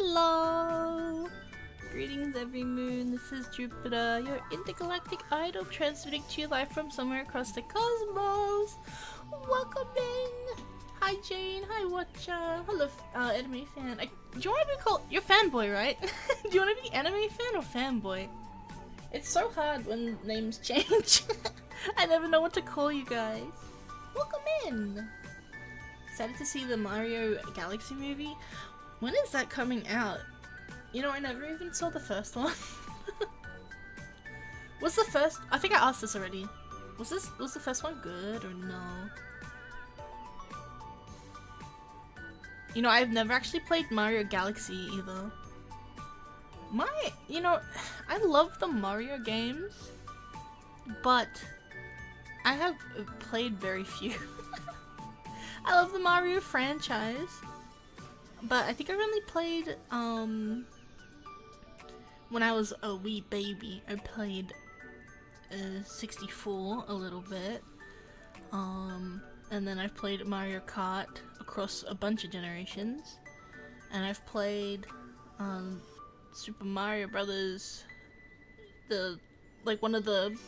Hello! Greetings every moon, this is Jupiter, your intergalactic idol transmitting to you live from somewhere across the cosmos. Welcome in! Hi Jane, hi Watcha, hello anime fan. Do you want to be called, you're fanboy, right? Do you want to be anime fan or fanboy? It's so hard when names change. I never know what to call you guys. Welcome in! Excited to see the Mario Galaxy movie. When is that coming out? You know, I never even saw the first one. Was the first? I think I asked this already. Was the first one good or no? You know, I've never actually played Mario Galaxy either. You know, I love the Mario games, but I have played very few. I love the Mario franchise, but I think I've only played, when I was a wee baby, I played 64 a little bit, and then I've played Mario Kart across a bunch of generations, and I've played, Super Mario Brothers, one of the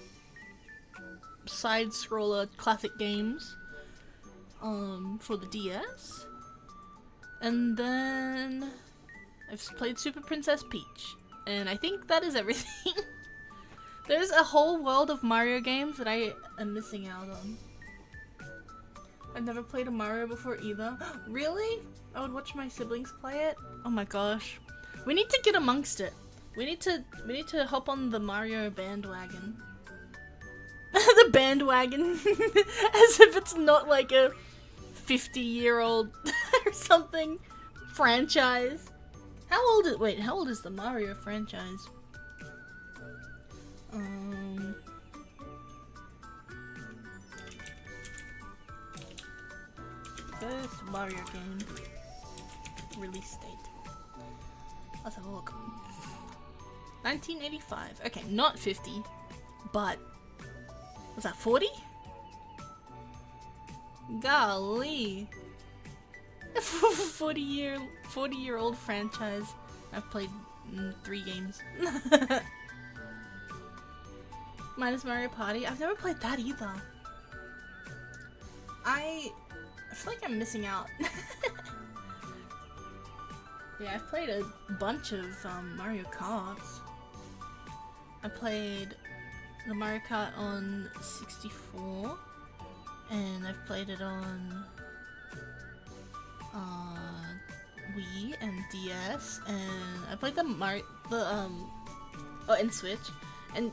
side-scroller classic games, for the DS. And then I've played Super Princess Peach, and I think that is everything. There's a whole world of Mario games that I am missing out on. I've never played a Mario before either. Really? I would watch my siblings play it? Oh my gosh. We need to get amongst it. We need to hop on the Mario bandwagon. The bandwagon. As if it's not like a 50-year-old or something franchise. How old is the Mario franchise? First Mario game release date. Let's have a look. 1985. Okay, not 50, but was that 40? Golly. 40-year-old franchise. I've played 3 games. Minus Mario Party. I've never played that either. I feel like I'm missing out. Yeah, I've played a bunch of Mario Karts. I played the Mario Kart on 64. And I've played it on Wii and DS, and I played and Switch. And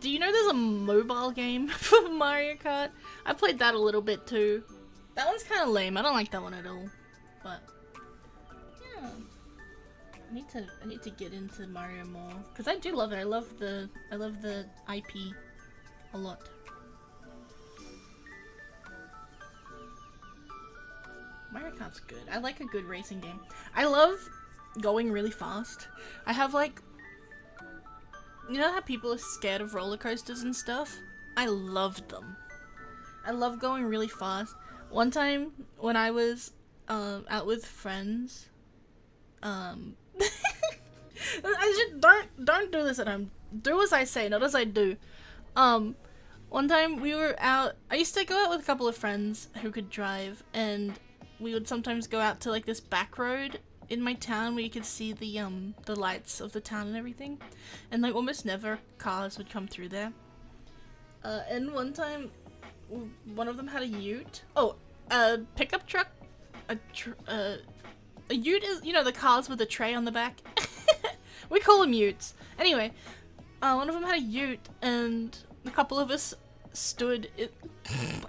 do you know there's a mobile game for Mario Kart? I played that a little bit too. That one's kind of lame. I don't like that one at all. But yeah, I need to get into Mario more because I do love it. I love the IP a lot. Mario Kart's good. I like a good racing game. I love going really fast. I have like... You know how people are scared of roller coasters and stuff? I loved them. I love going really fast. One time when I was out with friends... don't do this at home. Do as I say, not as I do. One time we were out... I used to go out with a couple of friends who could drive, and we would sometimes go out to like this back road in my town where you could see the lights of the town and everything, and like almost never cars would come through there. And one time, one of them had a ute. Oh, a pickup truck. A ute is, you know, the cars with a tray on the back. We call them utes. Anyway, one of them had a ute, and a couple of us stood.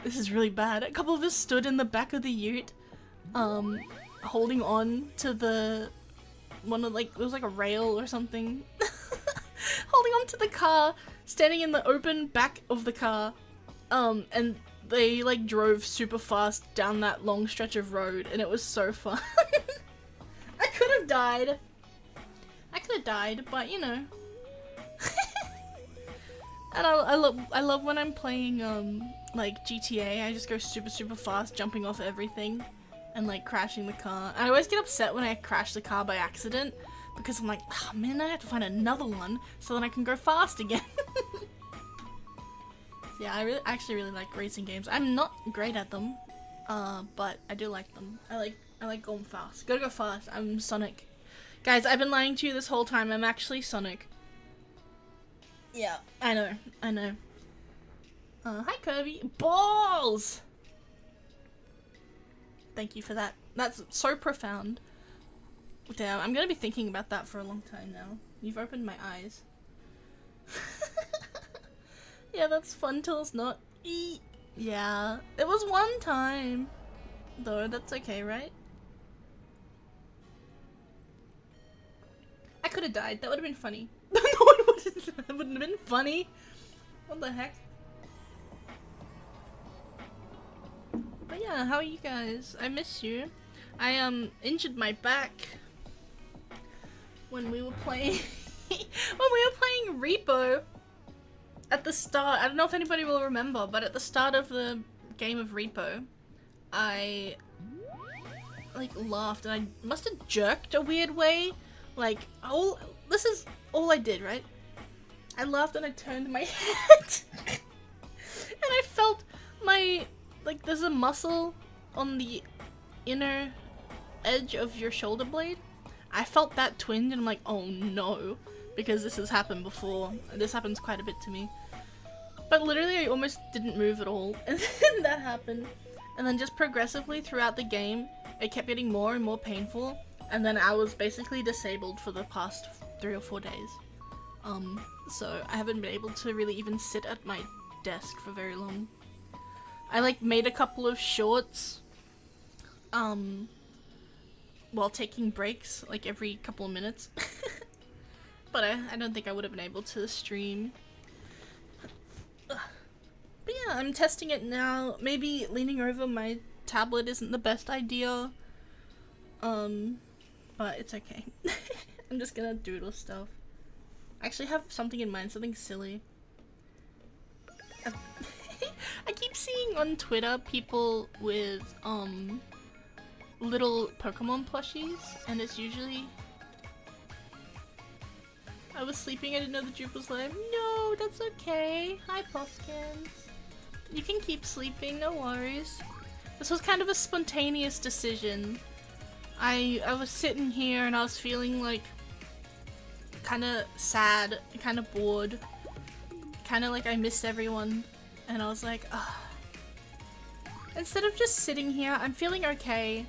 This is really bad. A couple of us stood in the back of the ute. Holding on to the one of, like, it was like a rail or something. Holding on to the car, standing in the open back of the car, and they like drove super fast down that long stretch of road, and it was so fun. I could have died, but you know. And I love when I'm playing like GTA. I just go super fast, jumping off everything. and like crashing the car. I always get upset when I crash the car by accident because I'm like, oh man, I have to find another one so then I can go fast again. Yeah, I actually really like racing games. I'm not great at them, but I do like them. I like going fast. Gotta go fast. I'm Sonic. Guys, I've been lying to you this whole time. I'm actually Sonic. Yeah, I know. I know. Hi Kirby. Balls! Thank you for that. That's so profound. Damn, I'm gonna be thinking about that for a long time now. You've opened my eyes. Yeah, that's fun till it's not. Yeah, it was one time. Though, that's okay, right? I could have died. That would have been funny. No, it wouldn't. That wouldn't have been funny. What the heck? But yeah, how are you guys? I miss you. I injured my back when we were playing Repo at the start. I don't know if anybody will remember, but at the start of the game of Repo, I like laughed and I must have jerked a weird way. Like, this is all I did, right? I laughed and I turned my head and I felt my, like, there's a muscle on the inner edge of your shoulder blade. I felt that twinge and I'm like, oh no, because this has happened before. This happens quite a bit to me. But literally I almost didn't move at all and then that happened. And then just progressively throughout the game, it kept getting more and more painful. And then I was basically disabled for the past 3 or 4 days. So I haven't been able to really even sit at my desk for very long. I like made a couple of shorts, while taking breaks, like every couple of minutes. But I don't think I would have been able to stream. But yeah, I'm testing it now. Maybe leaning over my tablet isn't the best idea. But it's okay. I'm just gonna doodle stuff. I actually have something in mind, something silly. I keep seeing on Twitter people with, little Pokemon plushies, and it's usually... I was sleeping, I didn't know the Jupe was live. No, that's okay. Hi, Puffkins. You can keep sleeping, no worries. This was kind of a spontaneous decision. I was sitting here and I was feeling like kind of sad, kind of bored, kind of like I missed everyone, and I was like, ugh. Instead of just sitting here, I'm feeling okay.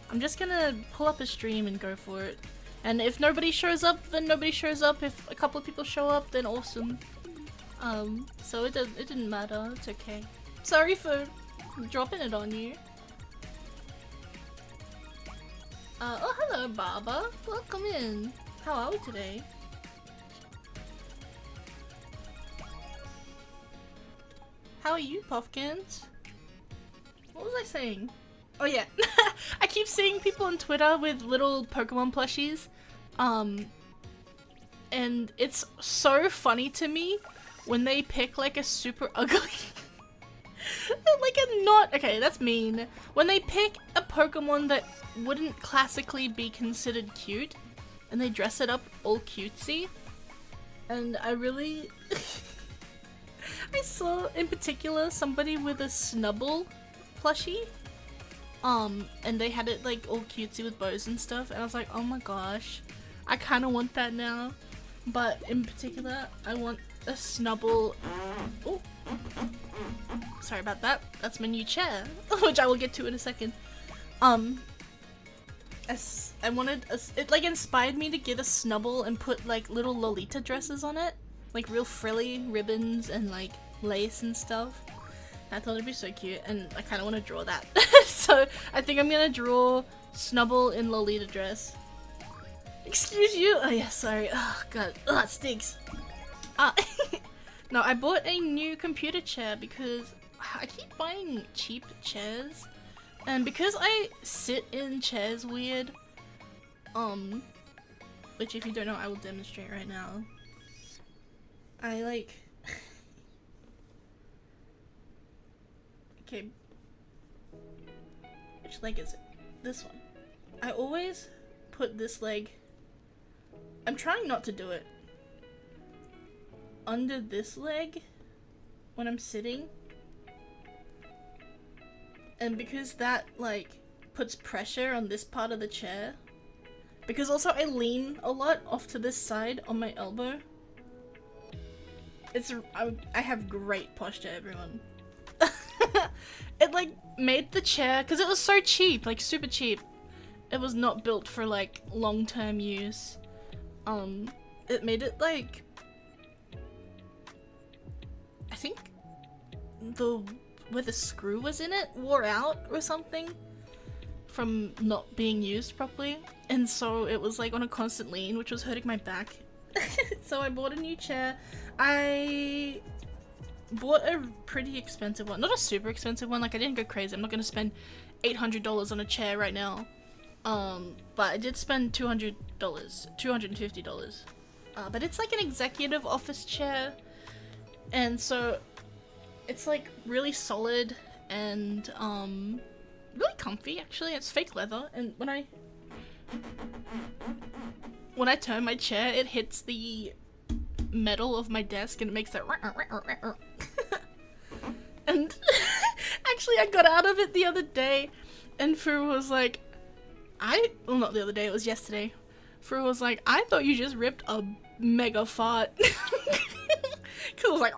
I'm just gonna pull up a stream and go for it. And if nobody shows up, then nobody shows up. If a couple of people show up, then awesome. So it didn't matter. It's okay. Sorry for dropping it on you. Oh hello Baba, welcome in. How are we today? How are you, Puffkins? What was I saying? Oh yeah, I keep seeing people on Twitter with little Pokemon plushies, and it's so funny to me when they pick like a super ugly like a not okay, that's mean. When they pick a Pokemon that wouldn't classically be considered cute and they dress it up all cutesy, and I really I saw in particular somebody with a Snubble plushie, and they had it like all cutesy with bows and stuff, and I was like, oh my gosh, I kind of want that now. But in particular, I want a Snubble. Oh, sorry about that. That's my new chair, which I will get to in a second. I wanted it like inspired me to get a Snubble and put like little Lolita dresses on it, like real frilly ribbons and like lace and stuff. I thought it'd be so cute, and I kind of want to draw that. So I think I'm gonna draw Snubble in Lolita dress. Excuse you? Oh yeah, sorry. Oh god, oh, that stinks. No, I bought a new computer chair because I keep buying cheap chairs, and because I sit in chairs weird, which if you don't know, I will demonstrate right now. I like okay, which leg is it? this one. I always put this leg, I'm trying not to do it, under this leg when I'm sitting. And because that, like, puts pressure on this part of the chair. Because also I lean a lot off to this side on my elbow. I have great posture, everyone. It, like, made the chair, because it was so cheap, like, super cheap. It was not built for, like, long-term use. It made it, like, I think where the screw was in it wore out or something from not being used properly, and so it was like on a constant lean, which was hurting my back. So I bought a new chair. I bought a pretty expensive one, not a super expensive one, like I didn't go crazy. I'm not gonna spend $800 on a chair right now, but I did spend $200, $250, but it's like an executive office chair, and so it's like really solid and really comfy. Actually, it's fake leather, and when I turn my chair, it hits the metal of my desk and it makes that and actually I got out of it the other day and Fru was like, well, not the other day, it was yesterday. Fru was like, I thought you just ripped a mega fart. Cause I was like,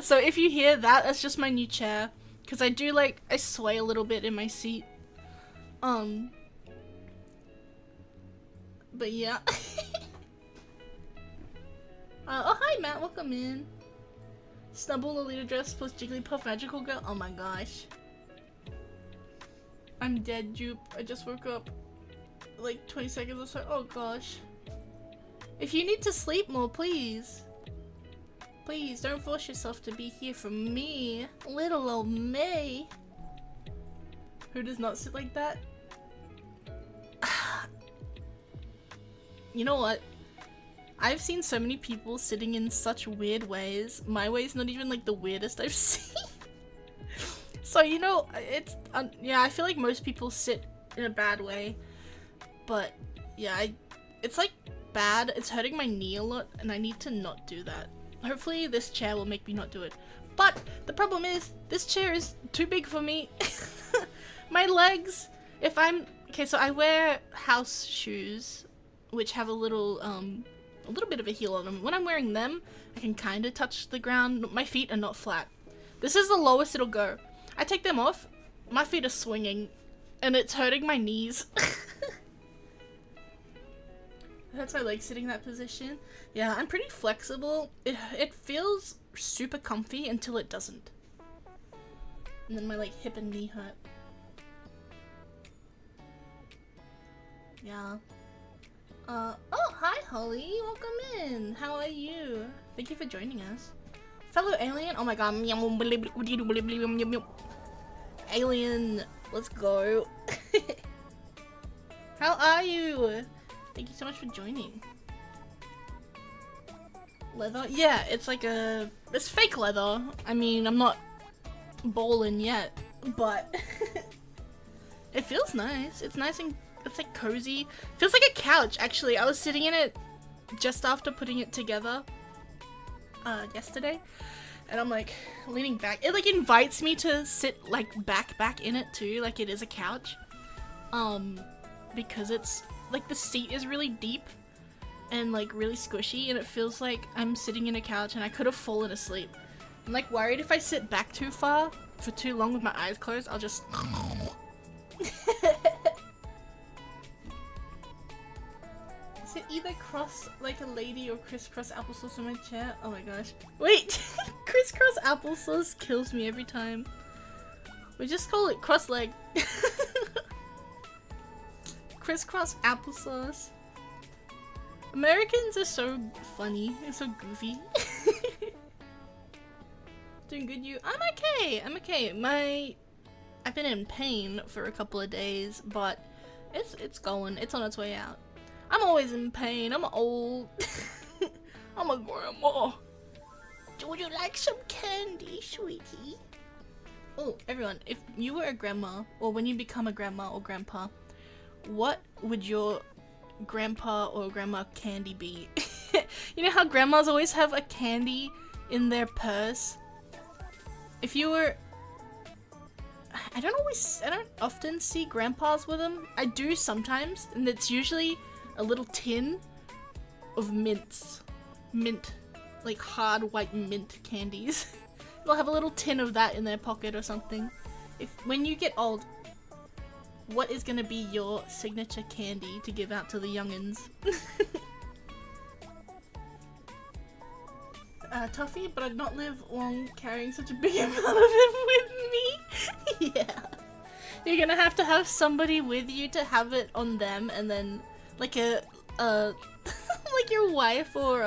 so if you hear that, that's just my new chair. Cause I do, like, I sway a little bit in my seat. But yeah. Oh hi Matt, welcome in. Snubble, Lolita dress plus Jigglypuff magical girl. Oh my gosh. I'm dead, Jupe. I just woke up like 20 seconds or so. Oh gosh. If you need to sleep more, please. Please don't force yourself to be here for me. Little old me. Who does not sit like that? You know what? I've seen so many people sitting in such weird ways. My way's not even like the weirdest I've seen. So, you know, it's, yeah, I feel like most people sit in a bad way. But, yeah, it's like bad. It's hurting my knee a lot, and I need to not do that. Hopefully this chair will make me not do it. But the problem is, this chair is too big for me. My legs, okay, so I wear house shoes, which have a little bit of a heel on them. When I'm wearing them, I can kind of touch the ground. My feet are not flat. This is the lowest it'll go. I take them off, my feet are swinging, and it's hurting my knees. That's my leg sitting in that position. Yeah, I'm pretty flexible. It feels super comfy until it doesn't. And then my like hip and knee hurt. Yeah. Oh, hi Holly, welcome in. How are you? Thank you for joining us. Fellow alien, oh my god. Alien, let's go. How are you? Thank you so much for joining. Leather? Yeah, it's like it's fake leather. I mean, I'm not ballin' yet, but it feels nice. It's nice and it's like cozy. Feels like a couch, actually. I was sitting in it just after putting it together yesterday, and I'm like leaning back. It like invites me to sit like back in it too, like it is a couch. Because it's like the seat is really deep and like really squishy, and it feels like I'm sitting in a couch and I could have fallen asleep. I'm like worried if I sit back too far for too long with my eyes closed, I'll just Is it either cross like a lady or crisscross applesauce in my chair? Oh my gosh. Wait! Crisscross applesauce kills me every time. We just call it cross leg. Crisscross applesauce. Americans are so funny. They're so goofy. Doing good, you? I'm okay. I'm okay. I've been in pain for a couple of days, but it's going. It's on its way out. I'm always in pain. I'm old. I'm a grandma. Would you like some candy, sweetie? Oh, everyone, if you were a grandma, or when you become a grandma or grandpa, what would your grandpa or grandma candy be? You know how grandmas always have a candy in their purse? If you were... I don't often see grandpas with them. I do sometimes, and it's usually a little tin of mints. Mint. Like hard white mint candies. They'll have a little tin of that in their pocket or something. When you get old, what is gonna be your signature candy to give out to the youngins? Toffee, but I'd not live long carrying such a big amount of it with me. Yeah. You're gonna have to have somebody with you to have it on them, and then like like your wife or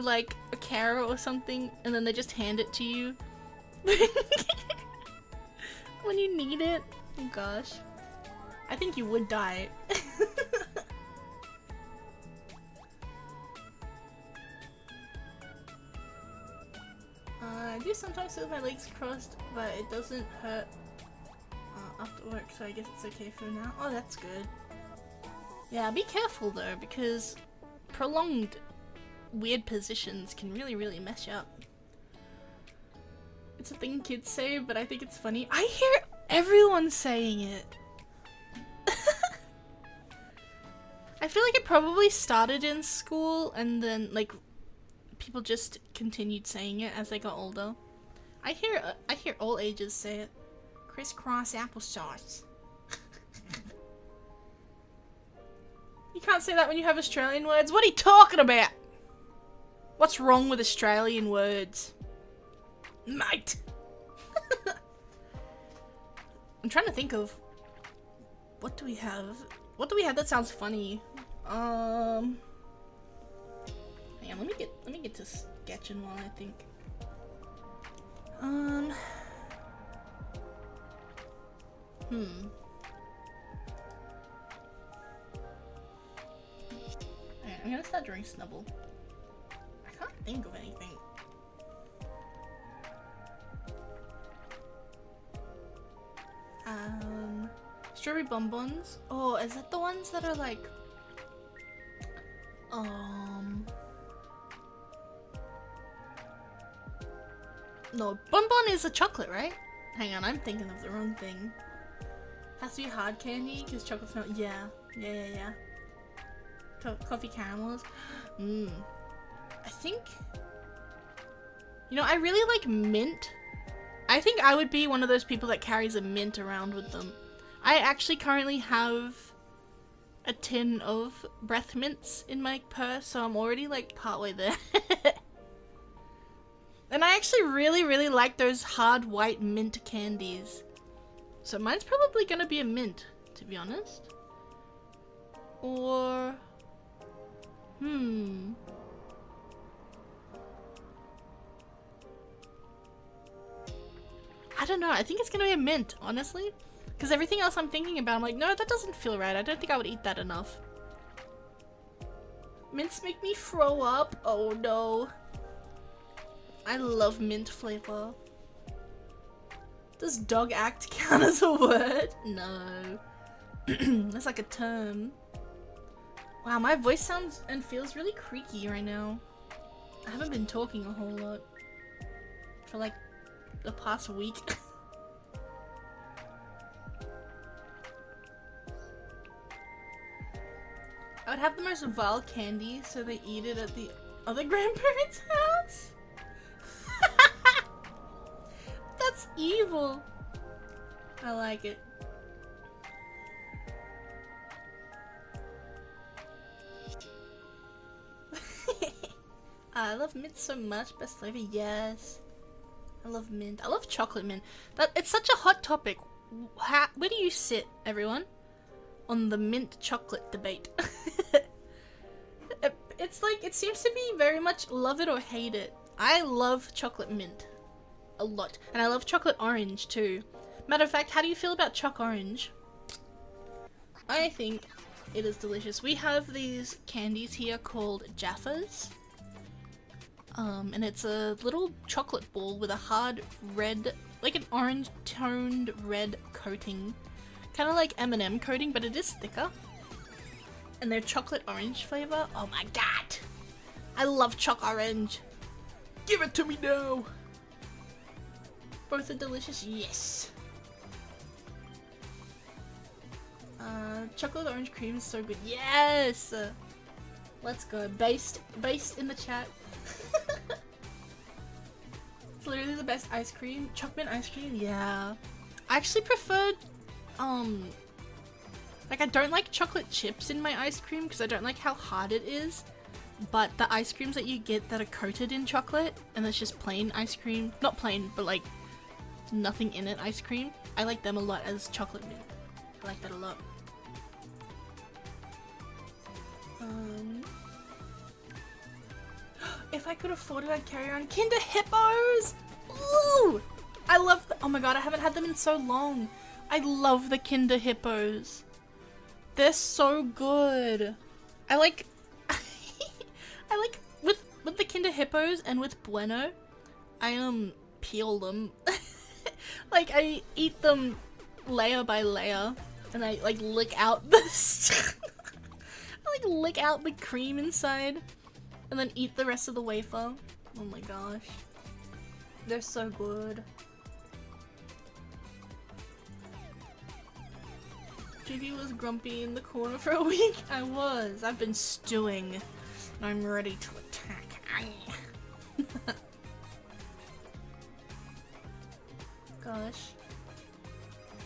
like a carer or something, and then they just hand it to you when you need it. Oh gosh. I think you would die. I do sometimes feel my legs crossed, but it doesn't hurt after work, so I guess it's okay for now. Oh, that's good. Yeah, be careful though, because prolonged weird positions can really mess you up. It's a thing kids say, but I think it's funny. I hear everyone saying it. I feel like it probably started in school and then like people just continued saying it as they got older. I hear all ages say it. Crisscross applesauce. You can't say that when you have Australian words. What are you talking about? What's wrong with Australian words? Mate! I'm trying to think of... What do we have? What do we have that sounds funny? Hang on, let me get to sketching while I think. Alright, I'm gonna start drawing Snubble. I can't think of anything. Strawberry bonbons. Oh, is that the ones that are like... No, bonbon is a chocolate, right? Hang on, I'm thinking of the wrong thing. Has to be hard candy, because chocolate's not... Yeah. Coffee caramels. I think... You know, I really like mint. I think I would be one of those people that carries a mint around with them. I actually currently have a tin of breath mints in my purse, so I'm already like partway there. And I actually really like those hard white mint candies. So mine's probably gonna be a mint, to be honest. Or... I don't know, I think it's gonna be a mint, honestly. Because everything else I'm thinking about, I'm like, no, that doesn't feel right. I don't think I would eat that enough. Mints make me throw up. Oh no. I love mint flavor. Does dog act count as a word? No. That's like a term. Wow, my voice sounds and feels really creaky right now. I haven't been talking a whole lot for like the past week. I would have the most vile candy so they eat it at the other grandparents' house. That's evil. I like it. I love mint so much. Best flavor, yes. I love mint. I love chocolate mint. It's such a hot topic. Where do you sit, everyone, on the mint chocolate debate? It's like, it seems to be very much love it or hate it. I love chocolate mint a lot, and I love chocolate orange too. Matter of fact, how do you feel about choc orange? I think it is delicious. We have these candies here called Jaffas. And it's a little chocolate ball with a hard red like an orange toned red coating. Kind of like M&M coating, but it is thicker. And they're chocolate orange flavor. Oh my god! I love choc orange! Give it to me now! Both are delicious, yes! Chocolate orange cream is so good, yes! Let's go, based in the chat. It's literally the best ice cream. Chocolate ice cream, yeah. I actually preferred, like I don't like chocolate chips in my ice cream because I don't like how hard it is. But the ice creams that you get that are coated in chocolate and it's just plain ice cream, not plain, but like nothing in it ice cream, I like them a lot as chocolate mint. I like that a lot. If I could afford it, I'd carry around Kinder Hippos! Ooh! I love oh my god, I haven't had them in so long. I love the Kinder Hippos. They're so good. I like with the Kinder Hippos and with Bueno, I peel them. Like I eat them layer by layer and I like lick out the I like lick out the cream inside and then eat the rest of the wafer. Oh my gosh. They're so good. JV was grumpy in the corner for a week. I was. I've been stewing. I'm ready to attack. Gosh.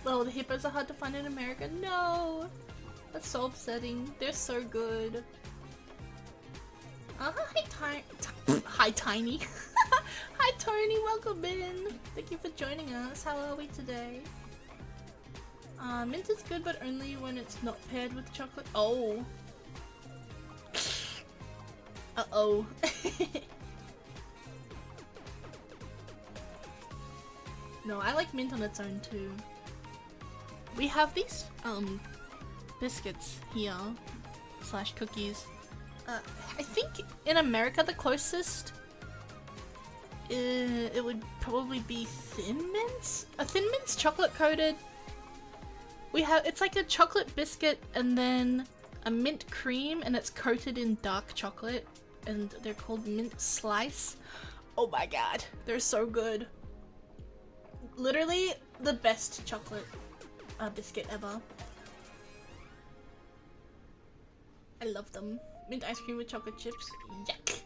Oh, the hippos are hard to find in America. No! That's so upsetting. They're so good. Hi, Tiny. Hi, Tony. Welcome in. Thank you for joining us. How are we today? Mint is good, but only when it's not paired with chocolate. Oh. Uh-oh. No, I like mint on its own too. We have these, biscuits here. / cookies. I think in America the closest it would probably be Thin Mints? A Thin Mint's chocolate coated. It's like a chocolate biscuit and then a mint cream and it's coated in dark chocolate and they're called Mint Slice. Oh my god, they're so good. Literally the best chocolate biscuit ever. I love them. Mint ice cream with chocolate chips. Yuck.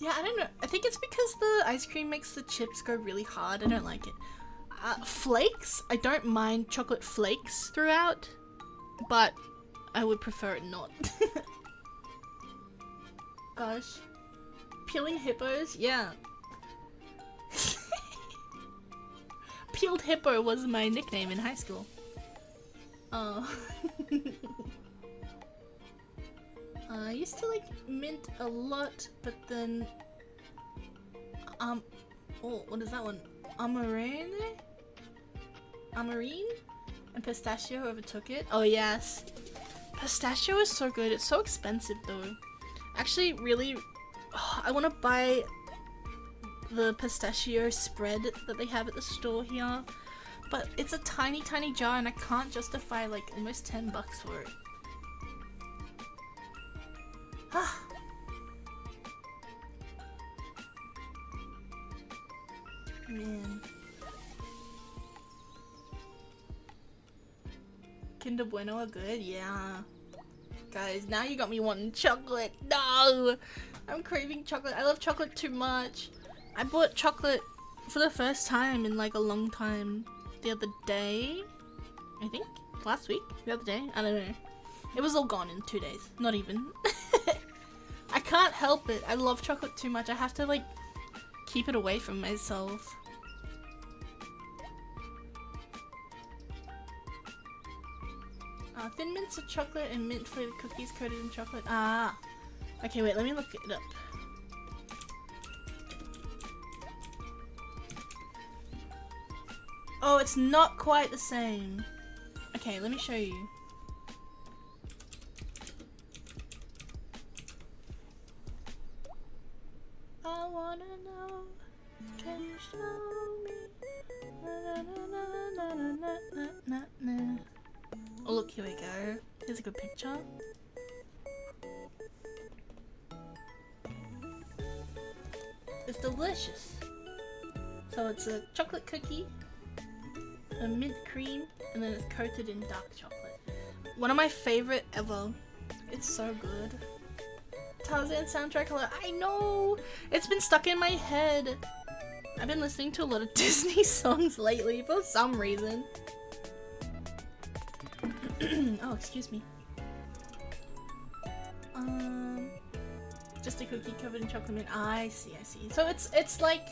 Yeah, I don't know. I think it's because the ice cream makes the chips go really hard. I don't like it. Flakes? I don't mind chocolate flakes throughout, but I would prefer it not. Gosh. Peeling hippos? Yeah. Peeled Hippo was my nickname in high school. Oh. I used to like mint a lot, but then oh, what is that one? Amarene? Amarine? And pistachio overtook it. Oh yes. Pistachio is so good. It's so expensive though. Actually, really, I want to buy the pistachio spread that they have at the store here, but it's a tiny jar and I can't justify like almost 10 bucks for it. Man. Kinder Bueno are good? Yeah. Guys, now you got me wanting chocolate. No! I'm craving chocolate. I love chocolate too much. I bought chocolate for the first time in like a long time the other day. I think? Last week? The other day? I don't know. It was all gone in 2 days. Not even. I can't help it. I love chocolate too much. I have to like keep it away from myself. Thin Mints are chocolate and mint flavored cookies coated in chocolate. Ah. Okay, wait, let me look it up. Oh, it's not quite the same. Okay, let me show you. I wanna know, can you show me Oh look, here we go. Here's a good picture. It's delicious. So it's a chocolate cookie, a mint cream, and then it's coated in dark chocolate. One of my favorite ever. It's so good. Tarzan soundtrack alert. I know! It's been stuck in my head. I've been listening to a lot of Disney songs lately for some reason. Oh, excuse me. Just a cookie covered in chocolate mint. I see, I see. So it's like,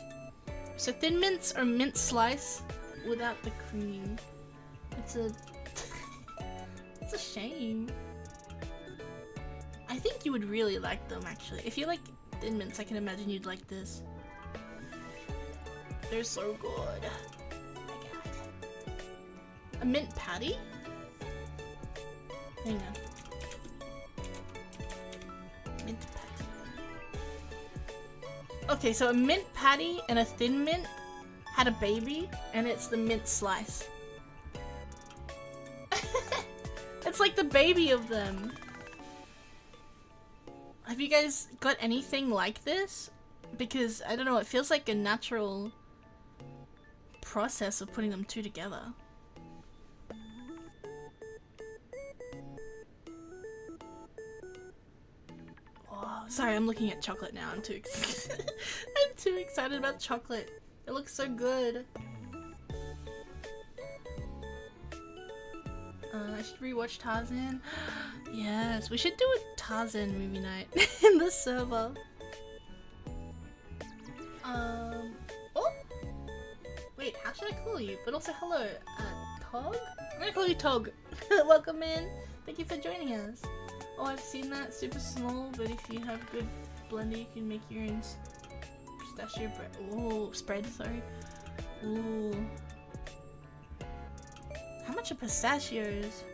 so thin mints or mint slice without the cream. It's a it's a shame. I think you would really like them actually. If you like thin mints, I can imagine you'd like this. They're so good. Oh my god. A mint patty? Hang on. Mint patty. Okay, so a mint patty and a thin mint had a baby, and it's the mint slice. It's like the baby of them. Have you guys got anything like this? Because, I don't know, it feels like a natural process of putting them two together. Oh, sorry, I'm looking at chocolate now. I'm too I'm too excited about chocolate. It looks so good. I should rewatch Tarzan. Yes, we should do a Tarzan movie night in the server. Oh! Wait, how should I call you? But also, hello, Tog? I'm gonna call you Tog. Welcome in. Thank you for joining us. Oh, I've seen that. Super small, but if you have good blender, you can make your own pistachio bread. Ooh, spread, sorry. Ooh. How much are pistachios?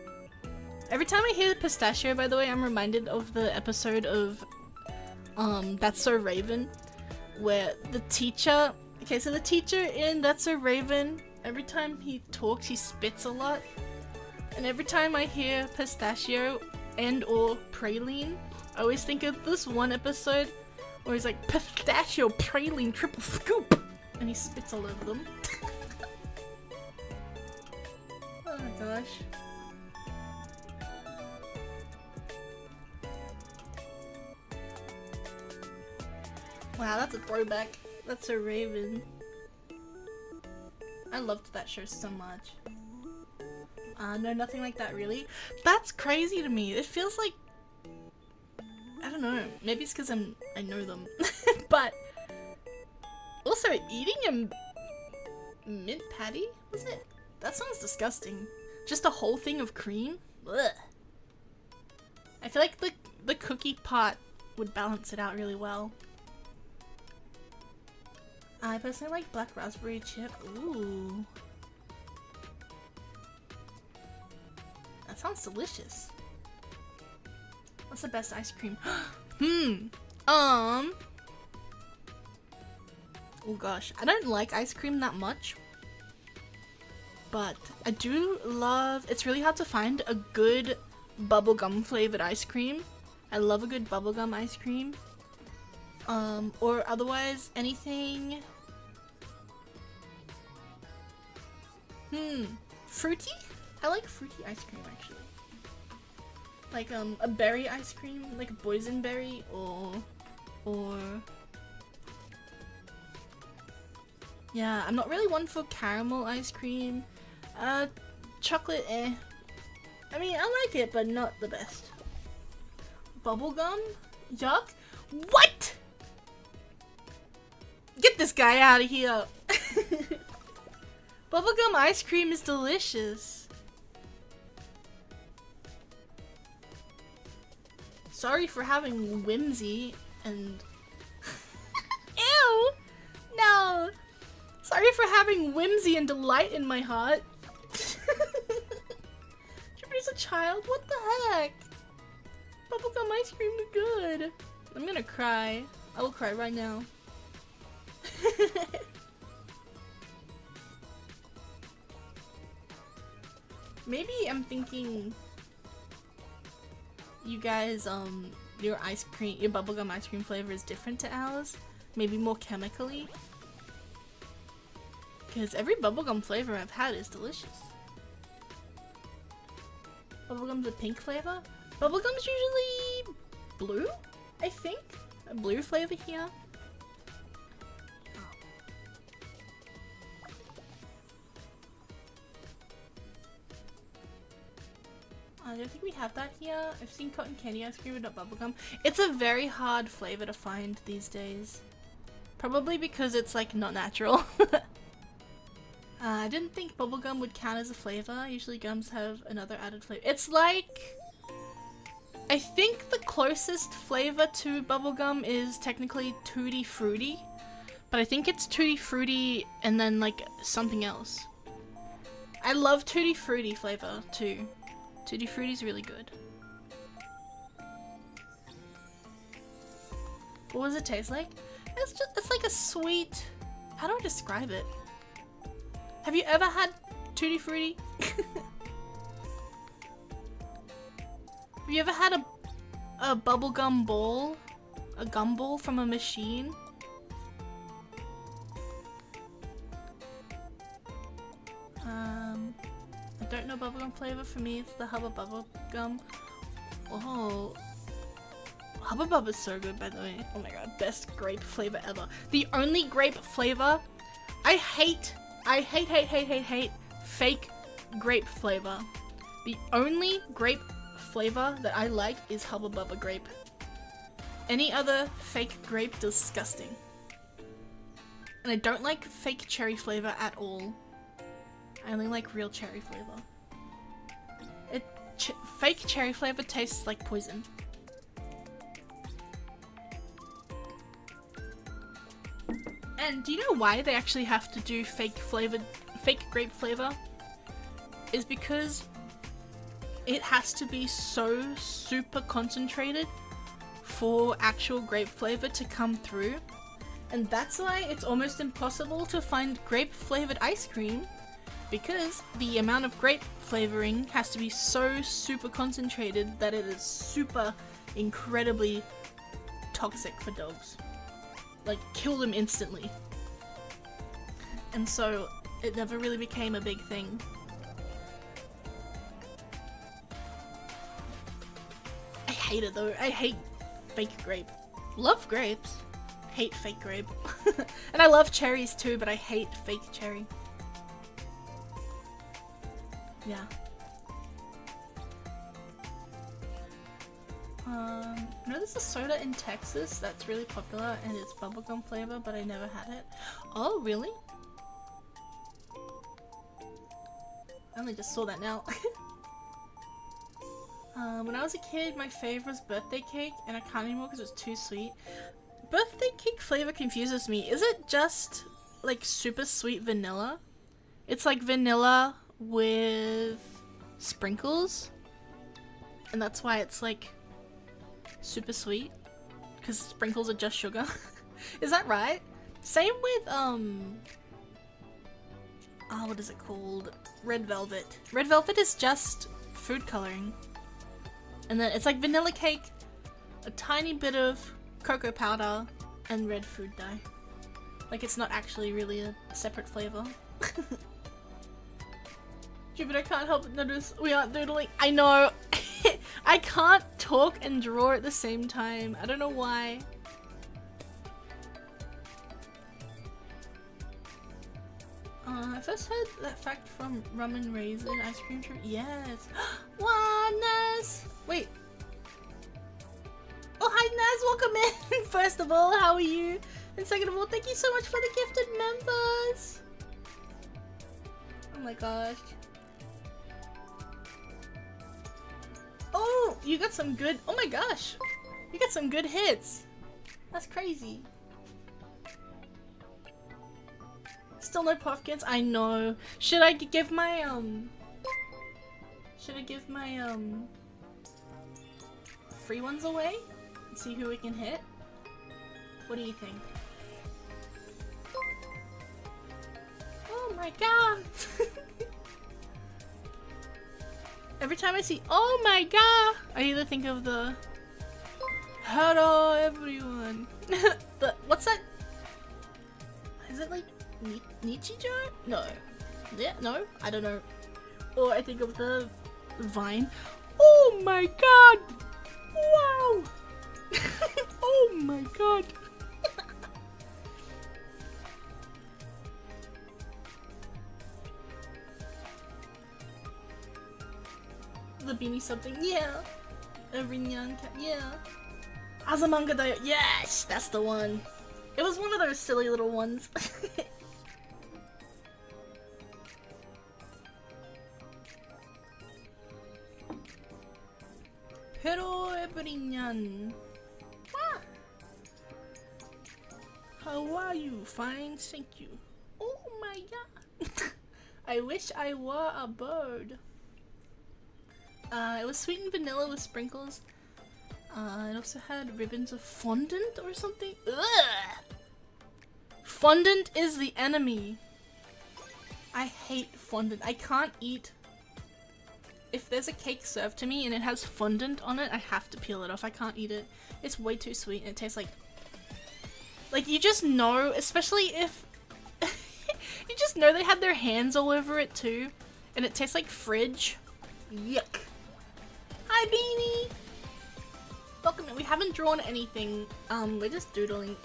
Every time I hear pistachio, by the way, I'm reminded of the episode of That's So Raven, where the teacher, okay, so the teacher in That's So Raven, every time he talks, he spits a lot. And every time I hear pistachio and or praline, I always think of this one episode where he's like, pistachio praline triple scoop, and he spits all over them. Oh my gosh. Wow, that's a throwback. That's a Raven. I loved that show so much. No, nothing like that really. That's crazy to me. It feels like, I don't know, maybe it's because I know them. But also eating a mint patty? Was it? That sounds disgusting. Just a whole thing of cream? Ugh. I feel like the cookie part would balance it out really well. I personally like black raspberry chip. Ooh. That sounds delicious. What's the best ice cream? Oh gosh, I don't like ice cream that much. But I do love, it's really hard to find a good bubblegum flavored ice cream. I love a good bubblegum ice cream. Or otherwise anything. Fruity? I like fruity ice cream actually. Like a berry ice cream, like a boysenberry or yeah, I'm not really one for caramel ice cream. Chocolate, eh. I mean, I like it, but not the best. Bubblegum? Yuck? What? Get this guy out of here. Bubblegum ice cream is delicious. Sorry for having whimsy and... Ew! No! Sorry for having whimsy and delight in my heart. Jupiter's a child? What the heck? Bubblegum ice cream is good. I'm gonna cry. I will cry right now. Maybe I'm thinking you guys, your ice cream, your bubblegum ice cream flavor is different to ours. Maybe more chemically. Because every bubblegum flavor I've had is delicious. Bubblegum's a pink flavor. Bubblegum's usually blue, I think. A blue flavor here. I don't think we have that here. I've seen cotton candy ice cream but not bubblegum. It's a very hard flavor to find these days. Probably because it's like not natural. I didn't think bubblegum would count as a flavor. Usually gums have another added flavor. It's like... I think the closest flavor to bubblegum is technically Tutti Frutti. But I think it's Tutti Frutti and then like something else. I love Tutti Frutti flavor too. Tutti Frutti's really good. What does it taste like? It's like a sweet... How do I describe it? Have you ever had Tutti Frutti? Have you ever had a bubblegum ball? A gumball from a machine? I don't know bubblegum flavor. For me, it's the Hubba Bubba gum. Oh. Hubba Bubba is so good, by the way. Oh my god, best grape flavor ever. The only grape flavor I hate fake grape flavor. The only grape flavor that I like is Hubba Bubba grape. Any other fake grape, disgusting. And I don't like fake cherry flavor at all. I only like real cherry flavor. Fake cherry flavor tastes like poison. And do you know why they actually have to do fake grape flavor? Is because it has to be so super concentrated for actual grape flavor to come through. And that's why it's almost impossible to find grape flavored ice cream, because the amount of grape flavoring has to be so super concentrated that it is super incredibly toxic for dogs. Like, kill them instantly. And so it never really became a big thing. I hate it though. I hate fake grape. Love grapes. Hate fake grape. And I love cherries too, but I hate fake cherry. Yeah. I know there's a soda in Texas that's really popular and it's bubblegum flavor, but I never had it. Oh, really? I only just saw that now. When I was a kid, my fave was birthday cake, and I can't anymore because it was too sweet. Birthday cake flavor confuses me. Is it just like super sweet vanilla? It's like vanilla with sprinkles, and that's why it's like super sweet, because sprinkles are just sugar. Is that right? Same with what is it called? Red velvet. Red velvet is just food coloring, and then it's like vanilla cake, a tiny bit of cocoa powder, and red food dye. Like, it's not actually really a separate flavor. Jupiter, can't help but notice we aren't doodling. I know. I can't talk and draw at the same time. I don't know why. I first heard that fact from Rum and Raisin Ice Cream Tree. Yes. Naz! Wait. Oh, hi Naz, welcome in! First of all, how are you? And second of all, thank you so much for the gifted members! Oh my gosh. Oh, you got some good... Oh my gosh! You got some good hits! That's crazy. Still no pumpkins? I know. Should I give my, Should I give my, free ones away? And see who we can hit? What do you think? Oh my god! Every time I see, oh my god, I either think of the hello everyone. What's that? Is it like Nichijou? No. Yeah, no, I don't know. Or I think of the Vine. Oh my god! Wow! Oh my god! The beanie something, yeah. Every nyan cat, yeah. Azamanga Dayo, yes! That's the one. It was one of those silly little ones. Hello, everyone. Ah. How are you? Fine, thank you. Oh my god. I wish I were a bird. It was sweet and vanilla with sprinkles. It also had ribbons of fondant or something. Ugh! Fondant is the enemy. I hate fondant. I can't eat. If there's a cake served to me and it has fondant on it, I have to peel it off. I can't eat it. It's way too sweet and it tastes like you just know, especially if you just know they had their hands all over it too, and it tastes like fridge. Yuck. Hi, Beanie! Welcome. We haven't drawn anything. We're just doodling.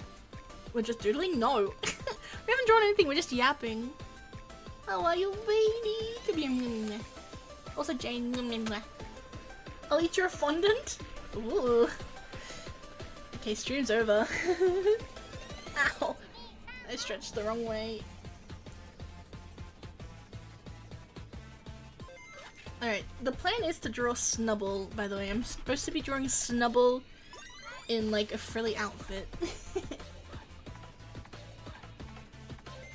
We're just doodling? No. We haven't drawn anything, we're just yapping. How are you, Beanie? Come here. Also, Jane. I'll eat your fondant. Ooh. Okay, stream's over. Ow. I stretched the wrong way. Alright, the plan is to draw Snubble, by the way. I'm supposed to be drawing Snubble in like a frilly outfit.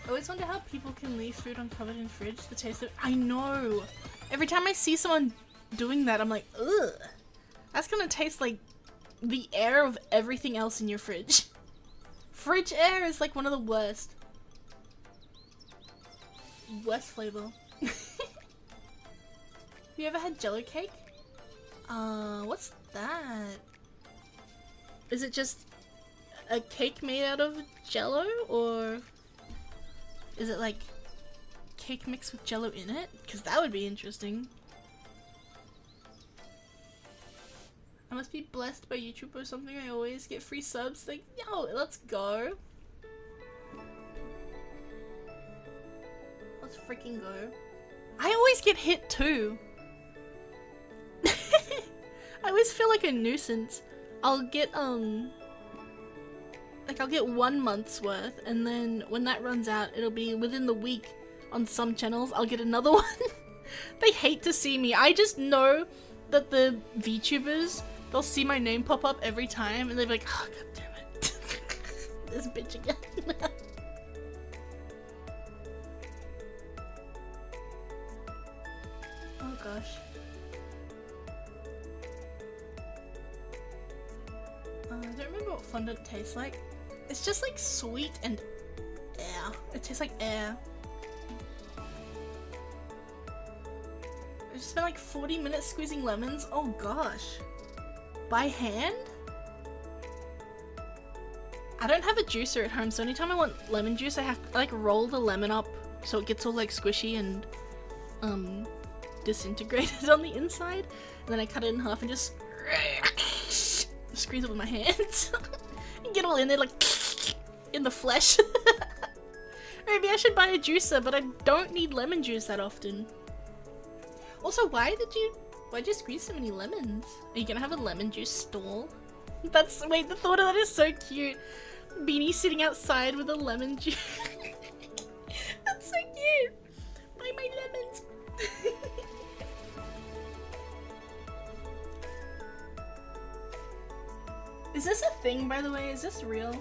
I always wonder how people can leave food uncovered in fridge. The taste of— I know! Every time I see someone doing that, I'm like, ugh! That's gonna taste like the air of everything else in your fridge. Fridge air is like one of the worst. Worst flavor. You ever had Jello cake? What's that? Is it just a cake made out of Jello, or is it like cake mixed with Jello in it? Because that would be interesting. I must be blessed by YouTube or something. I always get free subs. Like, yo, let's go. Let's freaking go. I always get hit too. I always feel like a nuisance. I'll get like I'll get 1 month's worth, and then when that runs out, it'll be within the week. On some channels, I'll get another one. They hate to see me. I just know that the VTubers, they'll see my name pop up every time, and they'll be like, oh god damn it. This bitch again. Oh gosh. I don't remember what fondant tastes like. It's just like sweet and air. It tastes like air. I just spent like 40 minutes squeezing lemons. Oh gosh. By hand? I don't have a juicer at home, so anytime I want lemon juice, I have to like roll the lemon up so it gets all like squishy and disintegrated on the inside. And then I cut it in half and just squeeze it with my hands. And get all in there like in the flesh. Maybe I should buy a juicer, but I don't need lemon juice that often. Also, why'd you squeeze so many lemons? Are you gonna have a lemon juice stall? Wait, the thought of that is so cute. Beanie sitting outside with a lemon juice. That's so cute. Buy my lemons. Is this a thing, by the way? Is this real?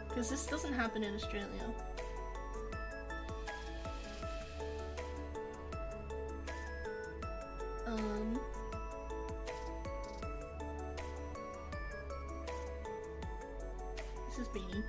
Because this doesn't happen in Australia. This is Beanie.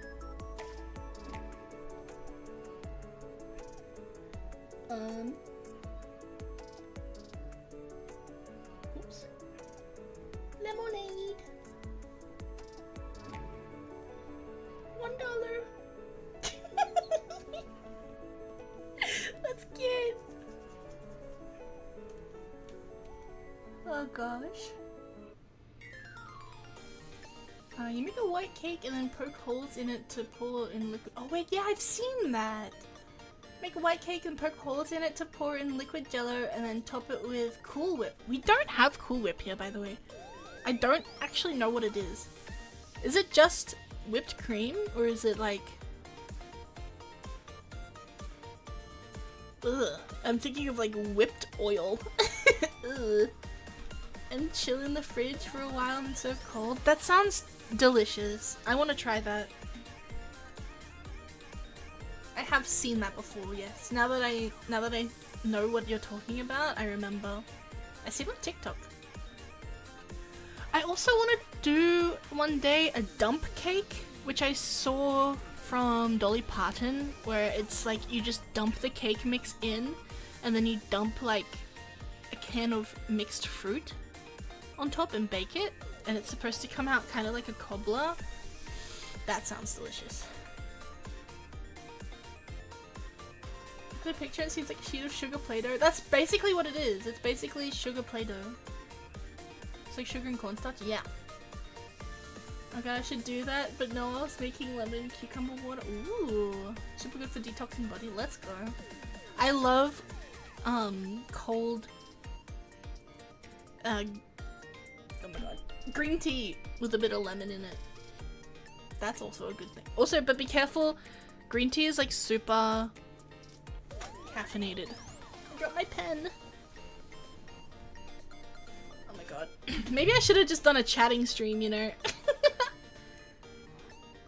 gosh. You make a white cake and then poke holes in it to pour in liquid. Oh wait, yeah, I've seen that! Make a white cake and poke holes in it to pour in liquid jello and then top it with Cool Whip. We don't have Cool Whip here, by the way. I don't actually know what it is. Is it just whipped cream or is it like... Ugh. I'm thinking of like whipped oil. Ugh. And chill in the fridge for a while and serve cold. That sounds delicious. I want to try that. I have seen that before, yes. Now that I know what you're talking about, I remember. I see it on TikTok. I also want to do one day a dump cake, which I saw from Dolly Parton, where it's like you just dump the cake mix in and then you dump like a can of mixed fruit on top and bake it, and it's supposed to come out kind of like a cobbler. That sounds delicious. Look at the picture, it seems like a sheet of sugar Play-Doh. That's basically what it is. It's basically sugar Play-Doh. It's like sugar and cornstarch. Yeah. Okay, I should do that, but no, I was making lemon and cucumber water. Ooh, super good for detoxing body. Let's go. I love cold oh my god, green tea with a bit of lemon in it. That's also a good thing. Also, but be careful, green tea is like super caffeinated. I dropped my pen. Oh my god. Maybe I should have just done a chatting stream, you know?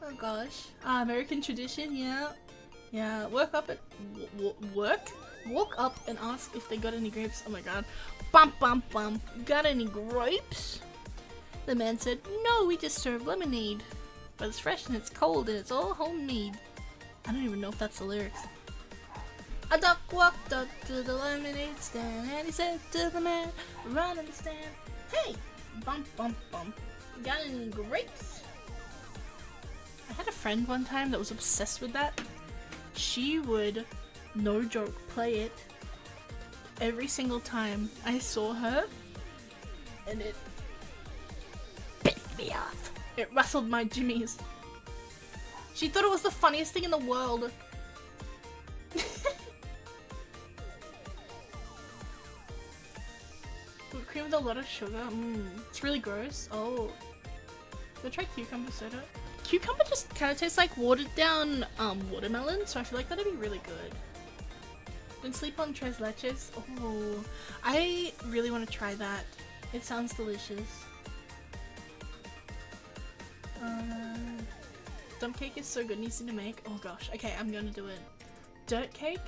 Oh gosh. American tradition, yeah. Yeah, walk up and ask if they got any grapes. Oh my god. Bum bum bum. Got any grapes? The man said, no, we just serve lemonade. But it's fresh and it's cold and it's all homemade. I don't even know if that's the lyrics. A duck walked up to the lemonade stand and he said to the man, run in the stand, hey, bump bump bump. Got any grapes? I had a friend one time that was obsessed with that. She would, no joke, play it every single time I saw her, and it pissed me off. It rustled my jimmies. She thought it was the funniest thing in the world. Whipped cream with a lot of sugar. It's really gross. Oh. Go try cucumber soda. Cucumber just kind of tastes like watered down watermelon, so I feel like that'd be really good. Don't sleep on tres leches. Oh, I really want to try that. It sounds delicious. Dump cake is so good and easy to make. Oh gosh. Okay, I'm gonna do it. Dirt cake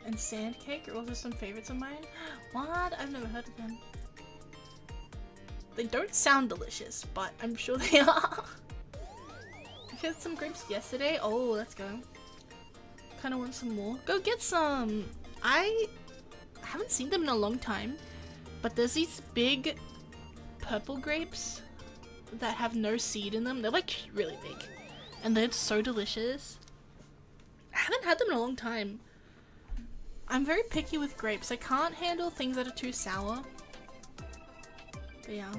and sand cake are also some favorites of mine. What? I've never heard of them. They don't sound delicious, but I'm sure they are. I had some grapes yesterday. Oh, let's go. Kind of want some more. Go get some. I haven't seen them in a long time, but there's these big purple grapes that have no seed in them. They're like really big and they're so delicious. I haven't had them in a long time. I'm very picky with grapes. I can't handle things that are too sour. But yeah.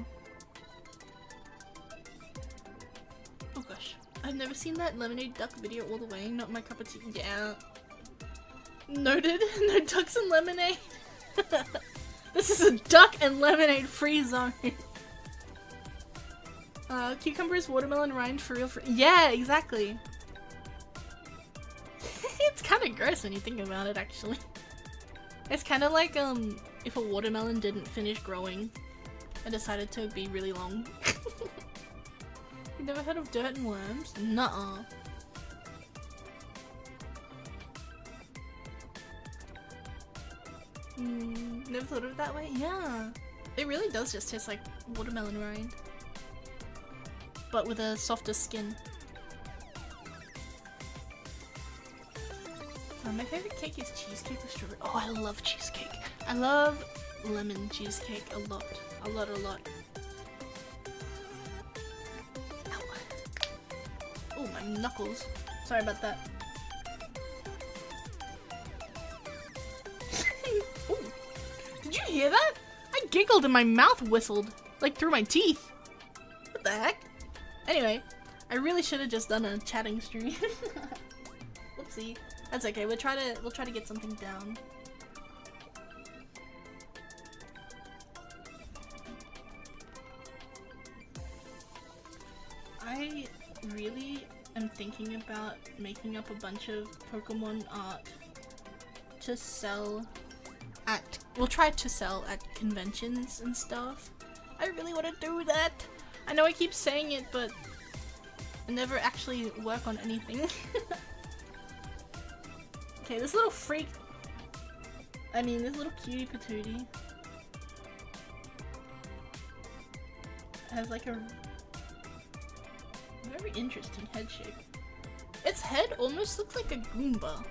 Oh gosh. I've never seen that lemonade duck video all the way. Not my cup of tea. Yeah. Noted. No ducks and lemonade. This is a duck and lemonade free zone. Cucumbers, watermelon rind for real. Yeah, exactly. It's kind of gross when you think about it, actually. It's kind of like if a watermelon didn't finish growing and decided to be really long. You've never heard of dirt and worms? Nuh-uh. Never thought of it that way? Yeah. It really does just taste like watermelon rind. But with a softer skin. My favorite cake is cheesecake with strawberry. Oh, I love cheesecake. I love lemon cheesecake a lot. A lot, a lot. Ow. Oh, my knuckles. Sorry about that. Ooh. Did you hear that? I giggled and my mouth whistled. Like through my teeth. What the heck? Anyway, I really should have just done a chatting stream. Whoopsie. That's okay. We'll try to get something down. I really am thinking about making up a bunch of Pokemon art to sell at, we'll try to sell at conventions and stuff. I really want to do that. I know I keep saying it, but I never actually work on anything. Okay, this little freak, this little cutie patootie has like a very interesting head shape. Its head almost looks like a Goomba.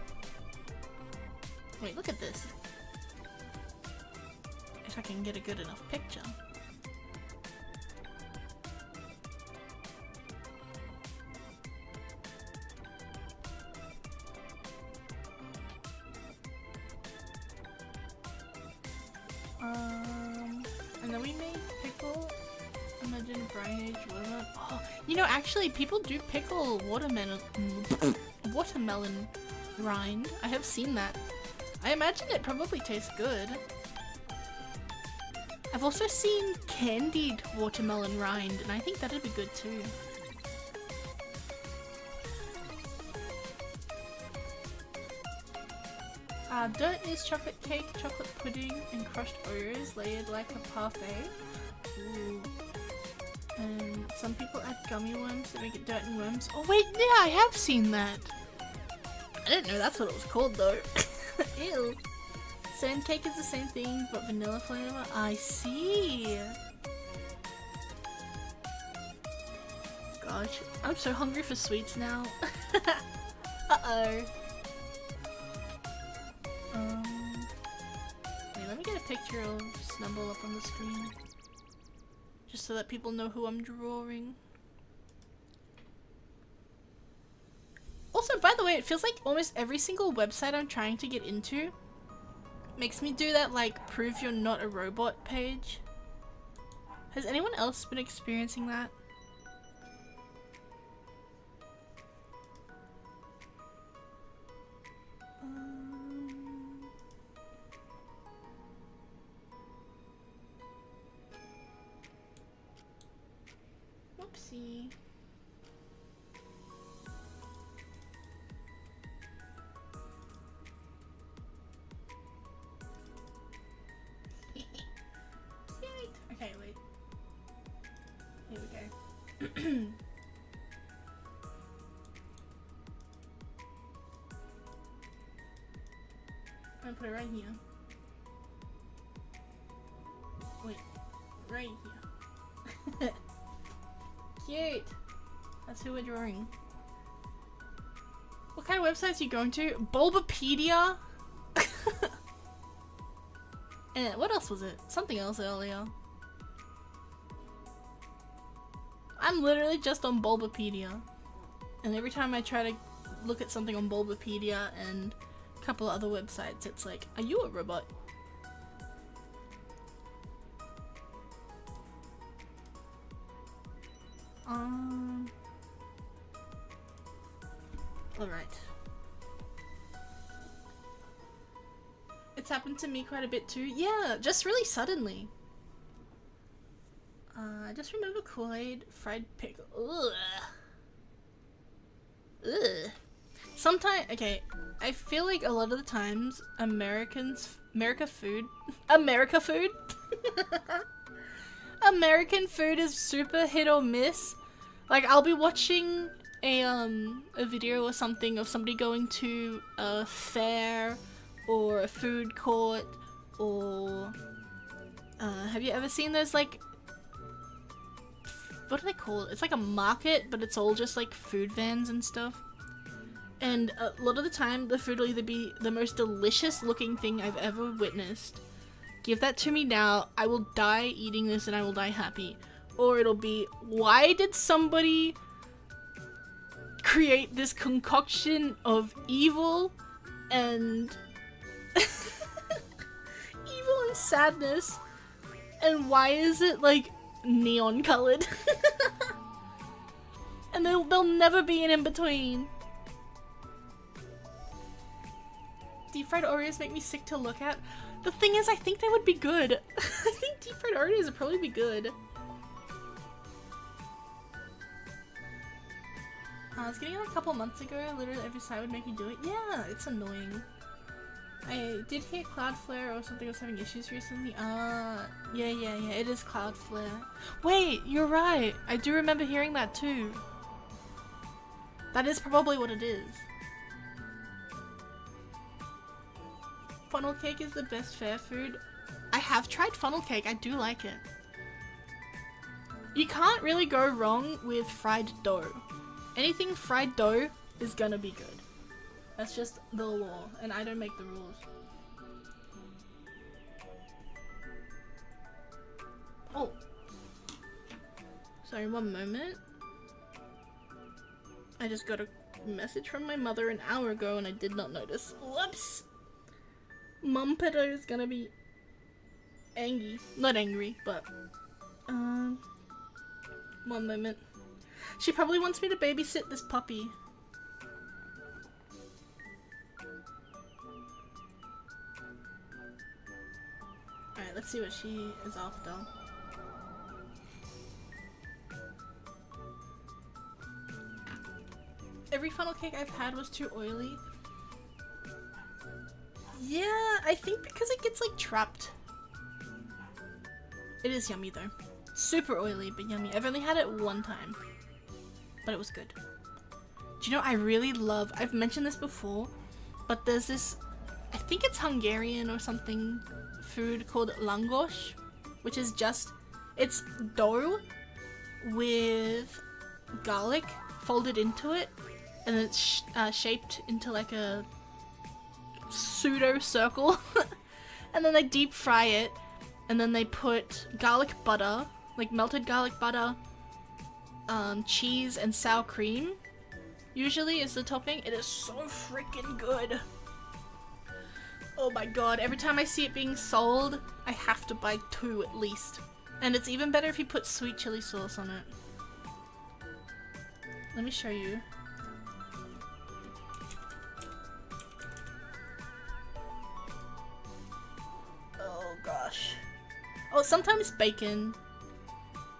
Wait, look at this. If I can get a good enough picture. And then we made pickle. Imagine Brian Age watermelon. Oh, you know, actually, people do pickle watermelon rind. I have seen that. I imagine it probably tastes good. I've also seen candied watermelon rind, and I think that'd be good too. Dirt is chocolate cake, chocolate pudding, and crushed Oreos layered like a parfait. Ooh. And some people add gummy worms to make it dirt and worms. Oh wait, yeah, I have seen that. I didn't know that's what it was called though. Ew. Sand cake is the same thing, but vanilla flavor. I see. Gosh, I'm so hungry for sweets now. Uh-oh. Wait, let me get a picture of Snubble up on the screen. Just so that people know who I'm drawing. Also, by the way, it feels like almost every single website I'm trying to get into makes me do that, like, prove you're not a robot page. Has anyone else been experiencing that? Whoopsie. Okay, wait. Here we go. I'm gonna put it right here. Wait, right here. Cute! That's who we're drawing. What kind of websites are you going to? Bulbapedia? And what else was it? Something else earlier. I'm literally just on Bulbapedia. And every time I try to look at something on Bulbapedia and a couple of other websites, it's like, are you a robot? Alright. It's happened to me quite a bit too. Yeah, just really suddenly. I just remember Kool-Aid, fried pickle. Ugh. Ugh. Sometimes, okay, I feel like a lot of the times American food is super hit or miss. Like, I'll be watching a video or something of somebody going to a fair or a food court, or have you ever seen those, like, what do they call it? It's like a market, but it's all just like food vans and stuff. And a lot of the time the food will either be the most delicious looking thing I've ever witnessed. Give that to me now, I will die eating this and I will die happy. Or it'll be, why did somebody create this concoction of evil and evil and sadness, and why is it like neon colored. And there'll never be an in-between. Deep fried Oreos make me sick to look at. The thing is, I think they would be good. I think deep fried Oreos would probably be good. I was getting it a couple months ago. Literally every site would make me do it. Yeah, it's annoying. I did hear Cloudflare or something was having issues recently. Yeah, it is Cloudflare. Wait, you're right. I do remember hearing that too. That is probably what it is. Funnel cake is the best fair food. I have tried funnel cake. I do like it. You can't really go wrong with fried dough. Anything fried dough is gonna be good. That's just the law, and I don't make the rules. Oh. Sorry, one moment. I just got a message from my mother an hour ago and I did not notice. Whoops! Mum pedo is gonna be angry. Not angry, but one moment. She probably wants me to babysit this puppy. Alright, let's see what she is after. Every funnel cake I've had was too oily. Yeah, I think because it gets like trapped. It is yummy though. Super oily, but yummy. I've only had it one time, but it was good. Do you know, I really love, I've mentioned this before, but there's this, I think it's Hungarian or something, food called langos, which is just, it's dough with garlic folded into it, and it's shaped into like a pseudo circle. And then they deep fry it, and then they put garlic butter, like melted garlic butter, cheese and sour cream usually is the topping. It is so freaking good. Oh my god, every time I see it being sold, I have to buy 2 at least. And it's even better if you put sweet chili sauce on it. Let me show you. Oh gosh. Oh, sometimes bacon,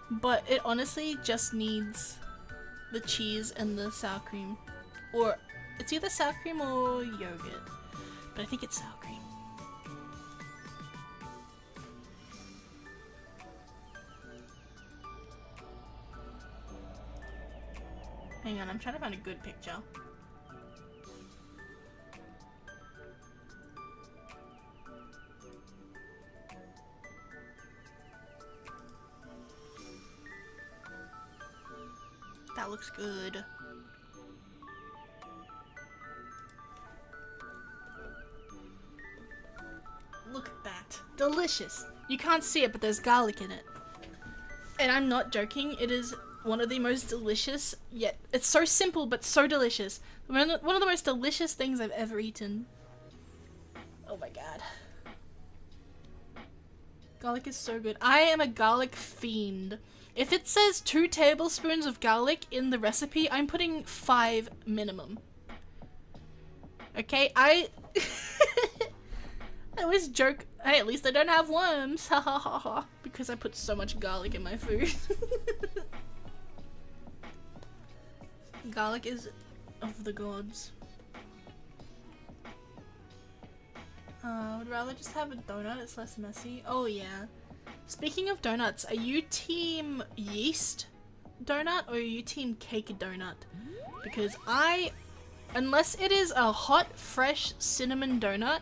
but it honestly just needs the cheese and the sour cream. Or it's either sour cream or yogurt, but I think it's sour cream. Hang on, I'm trying to find a good picture. That looks good. Look at that. Delicious. You can't see it, but there's garlic in it. And I'm not joking, it is one of the most delicious, yet it's so simple but so delicious. One of the most delicious things I've ever eaten. Oh my god. Garlic is so good. I am a garlic fiend. If it says 2 tablespoons of garlic in the recipe, I'm putting 5 minimum. Okay, I always joke, hey, at least I don't have worms, ha ha ha ha, because I put so much garlic in my food. Garlic is of the gods. I would rather just have a donut, it's less messy. Oh yeah. Speaking of donuts, are you team yeast donut or are you team cake donut? Because unless it is a hot, fresh cinnamon donut,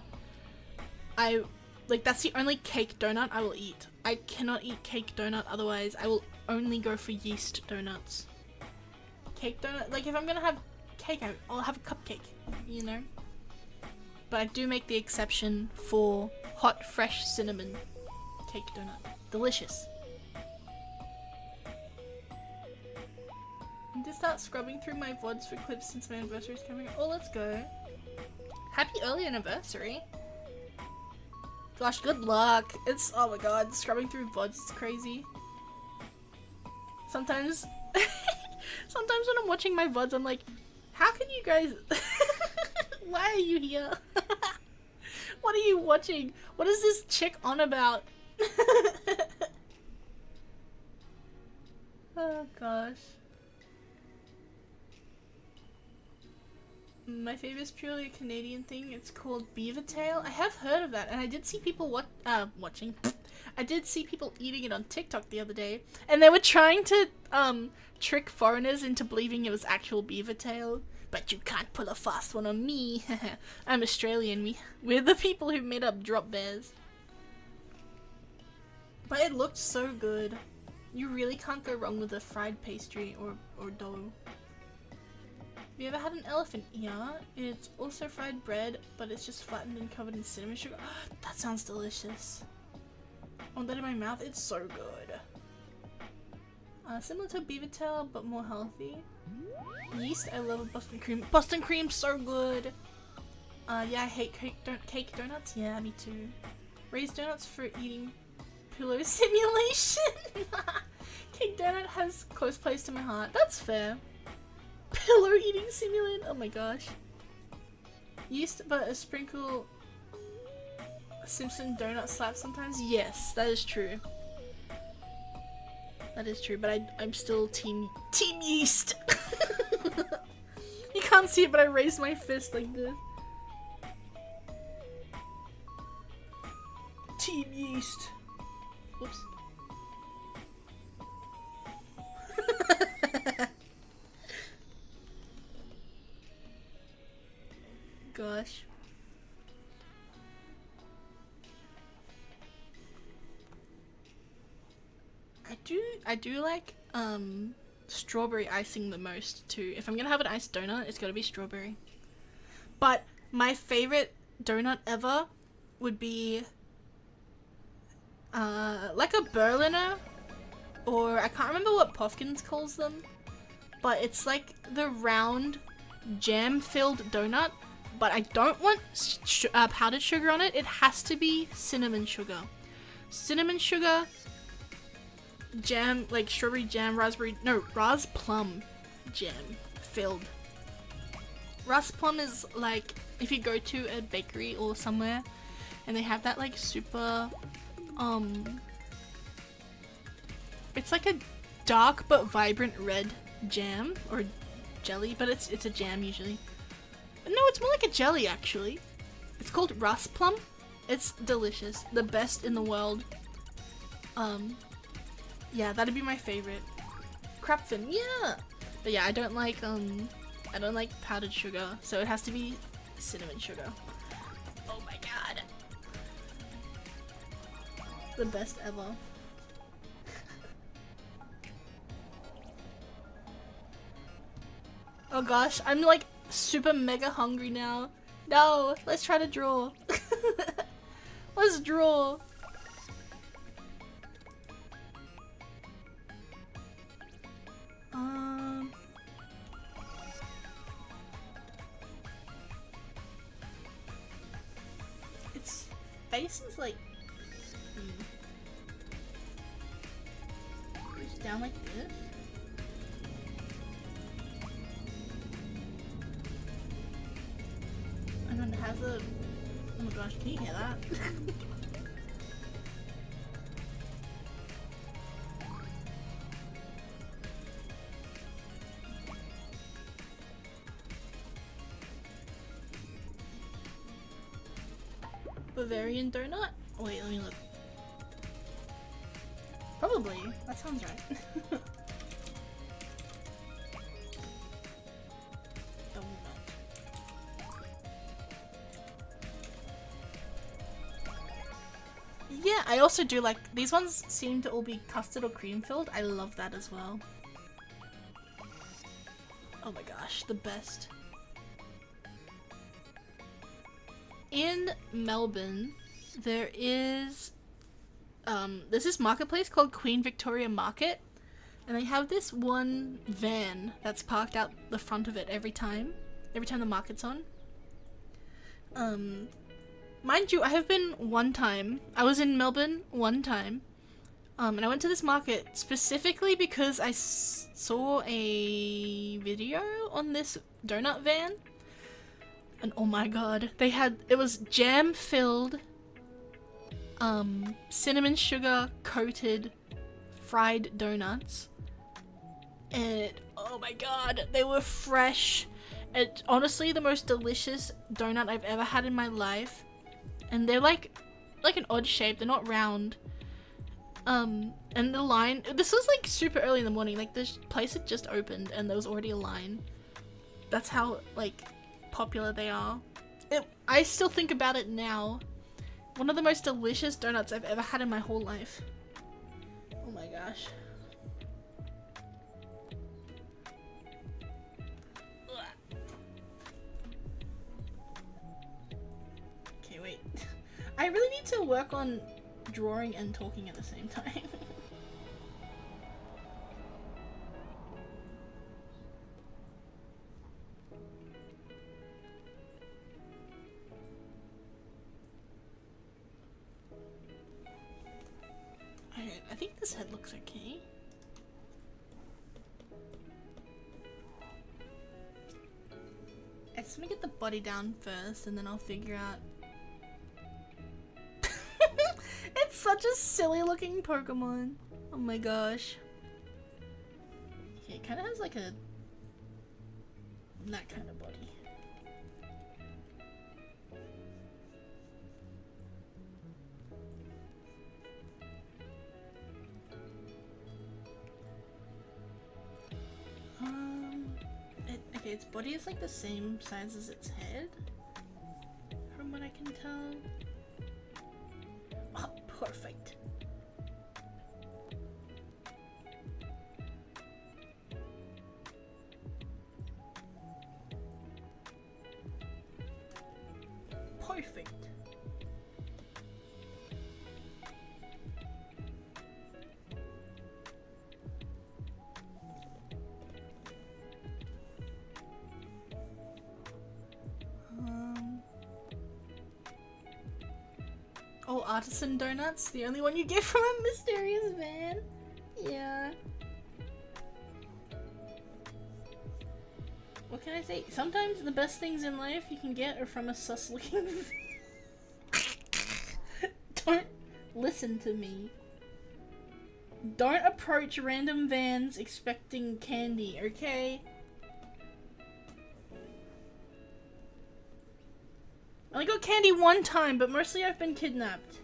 that's the only cake donut I will eat. I cannot eat cake donut, otherwise I will only go for yeast donuts. Cake donut, like if I'm gonna have cake, I'll have a cupcake, you know? But I do make the exception for hot, fresh cinnamon cake donut. Delicious. I need to start scrubbing through my VODs for clips since my anniversary is coming up. Oh, let's go. Happy early anniversary. Gosh, good luck. It's, oh my god, scrubbing through VODs is crazy. Sometimes, sometimes when I'm watching my VODs, I'm like, how can you guys, why are you here? What are you watching? What is this chick on about? Oh gosh. My favorite is purely a Canadian thing. It's called beaver tail. I have heard of that, and I did see people watching. I did see people eating it on TikTok the other day, and they were trying to trick foreigners into believing it was actual beaver tail. But you can't pull a fast one on me. I'm Australian. We're the people who made up drop bears. But it looked so good. You really can't go wrong with a fried pastry or dough. Have you ever had an elephant ear? It's also fried bread, but it's just flattened and covered in cinnamon sugar. That sounds delicious. I want that in my mouth. It's so good. Similar to a beaver tail, but more healthy. Yeast, I love Boston cream. Boston cream, so good. Yeah, I hate cake donuts. Yeah, me too. Raised donuts for eating pillow simulation. Cake donut has close place to my heart. That's fair. Pillow eating simulator. Oh my gosh. Yeast, but a sprinkle. Simpson donut slap sometimes. Yes, that is true. That is true, but I'm still team yeast. You can't see it, but I raised my fist like this. Team yeast. Whoops. Gosh. I do like strawberry icing the most too. If I'm gonna have an iced donut, it's gotta be strawberry. But my favorite donut ever would be like a Berliner, or I can't remember what Pofkins calls them, but it's like the round jam-filled donut, but I don't want powdered sugar on it. It has to be cinnamon sugar. Cinnamon sugar, jam, like strawberry jam, ras plum jam filled. Ras plum is like if you go to a bakery or somewhere and they have that like super it's like a dark but vibrant red jam or jelly, but it's a jam usually. No, it's more like a jelly actually. It's called Ras plum. It's delicious. The best in the world. Yeah, that'd be my favorite. Crapfin, yeah! But yeah, I don't like powdered sugar, so it has to be cinnamon sugar. Oh my god. The best ever. Oh gosh, I'm like super mega hungry now. No, let's try to draw. Let's draw. Its face is like goes down like this. And then it has a, oh my gosh, can you hear that? Bavarian donut? Wait, let me look. Probably. That sounds right. Yeah, I also do like, these ones seem to all be custard or cream filled. I love that as well. Oh my gosh, the best. In Melbourne, there is this marketplace called Queen Victoria Market, and they have this one van that's parked out the front of it every time the market's on. Mind you, I have been one time. I was in Melbourne one time. And I went to this market specifically because I saw a video on this donut van. And oh my god, it was jam filled, cinnamon sugar coated fried donuts. And oh my god, they were fresh. It's honestly the most delicious donut I've ever had in my life. And they're like an odd shape, they're not round. And the line, this was like super early in the morning, like this place had just opened and there was already a line. That's how like popular they are. I still think about it now. One of the most delicious donuts I've ever had in my whole life. Oh my gosh. Okay, wait. I really need to work on drawing and talking at the same time. Alright, I think this head looks okay. I just want to get the body down first and then I'll figure out. It's such a silly looking Pokemon. Oh my gosh. Okay, it kind of has like that kind of body. Okay, its body is like the same size as its head, from what I can tell. Oh, perfect. Perfect. Oh, artisan donuts? The only one you get from a mysterious van? Yeah. What can I say? Sometimes the best things in life you can get are from a sus looking van. Don't listen to me. Don't approach random vans expecting candy, okay? I only got candy one time, but mostly I've been kidnapped.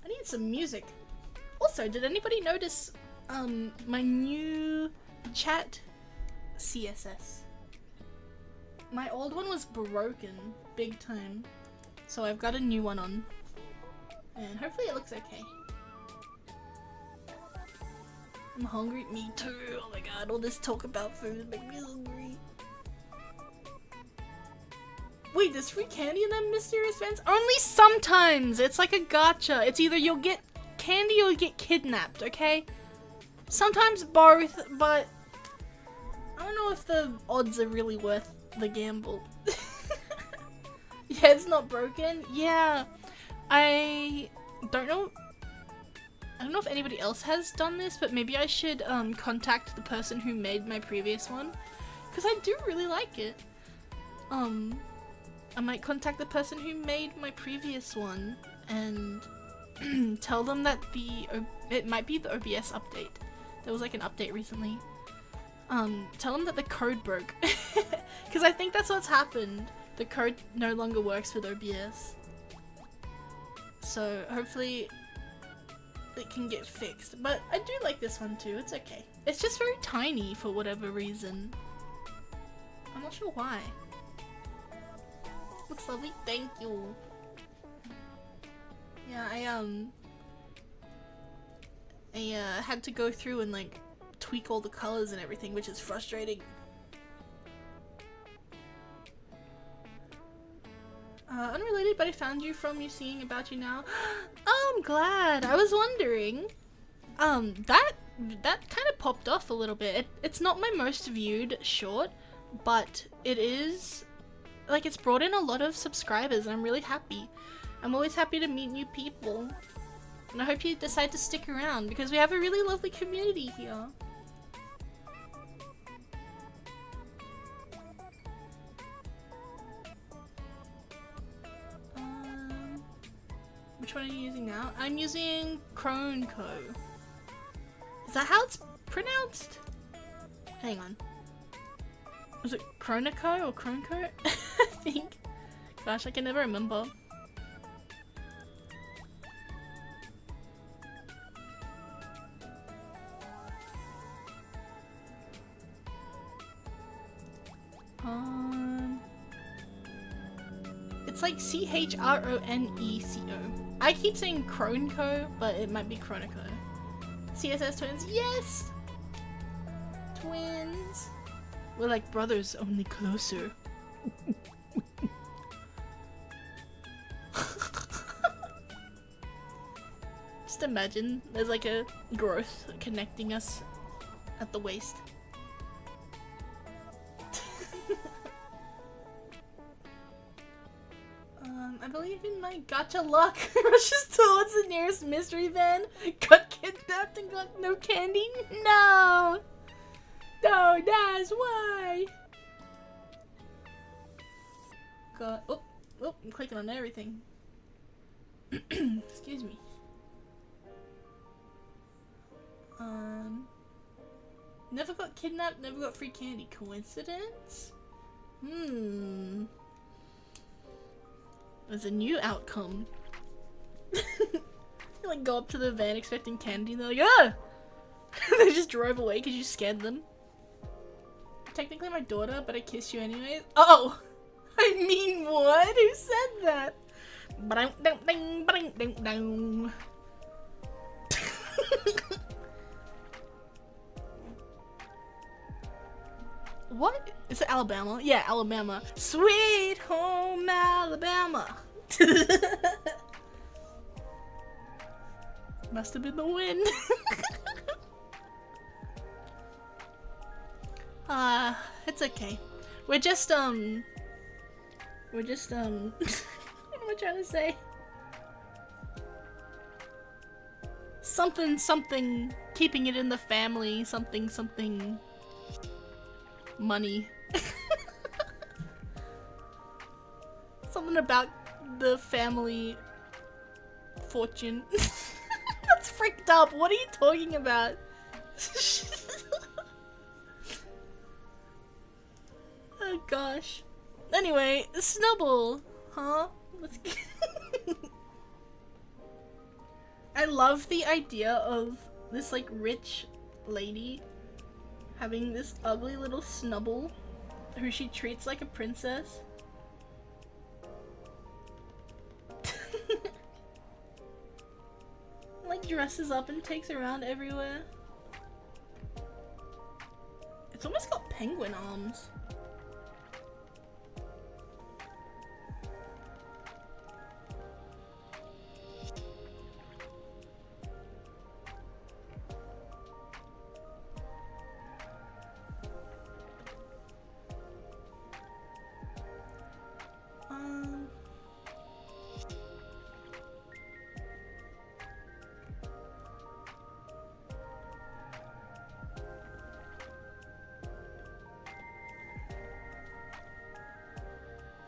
I need some music. Also, did anybody notice my new chat CSS? My old one was broken, big time. So I've got a new one on. And hopefully it looks okay. I'm hungry. Me too. Oh my god, all this talk about food makes me hungry. Wait, there's free candy in them mysterious vans? Only sometimes! It's like a gacha. It's either you'll get candy or you'll get kidnapped, okay? Sometimes both, but I don't know if the odds are really worth the gamble. Yeah, it's not broken. Yeah, I don't know if anybody else has done this, but maybe I should contact the person who made my previous one, because I do really like it. I might contact the person who made my previous one and tell them that it might be the OBS update. There was like an update recently. Tell them that the code broke, because I think that's what's happened. The code no longer works with OBS. So hopefully it can get fixed. But I do like this one too, it's okay. It's just very tiny for whatever reason. I'm not sure why. Looks lovely, thank you. Yeah, I had to go through and like tweak all the colors and everything, which is frustrating. Unrelated, but I found you from you singing About You Now. Oh, I'm glad. I was wondering. That kind of popped off a little bit. It's not my most viewed short, but it is like, it's brought in a lot of subscribers, and I'm really happy. I'm always happy to meet new people. And I hope you decide to stick around, because we have a really lovely community here. Which one are you using now? I'm using Cronco. Is that how it's pronounced? Hang on. Was it Chronico or Cronco? I think. Gosh, I can never remember. It's like C-H-R-O-N-E-C-O. I keep saying Cronco, but it might be Chronico. CSS twins, yes! Twins! We're like brothers, only closer. Just imagine there's like a growth connecting us at the waist. I believe in my gacha luck. Rushes towards the nearest mystery van. Got kidnapped and got no candy? No! No, that's why! God. Oh, I'm clicking on everything. Excuse me. Never got kidnapped, never got free candy. Coincidence? There's a new outcome. You like go up to the van expecting candy and they're like, ah! They just drove away because you scared them. Technically my daughter, but I kiss you anyways. Oh! I mean what? Who said that? What? Is it Alabama? Yeah, Alabama. Sweet home Alabama. Must have been the wind. It's okay. We're just, what am I trying to say? Something, keeping it in the family, something, money. Something about the family fortune. That's freaked up. What are you talking about? Oh gosh. Anyway, Snubble, huh? Let's get I love the idea of this like rich lady having this ugly little Snubble who she treats like a princess. Like dresses up and takes her around everywhere. It's almost got penguin arms.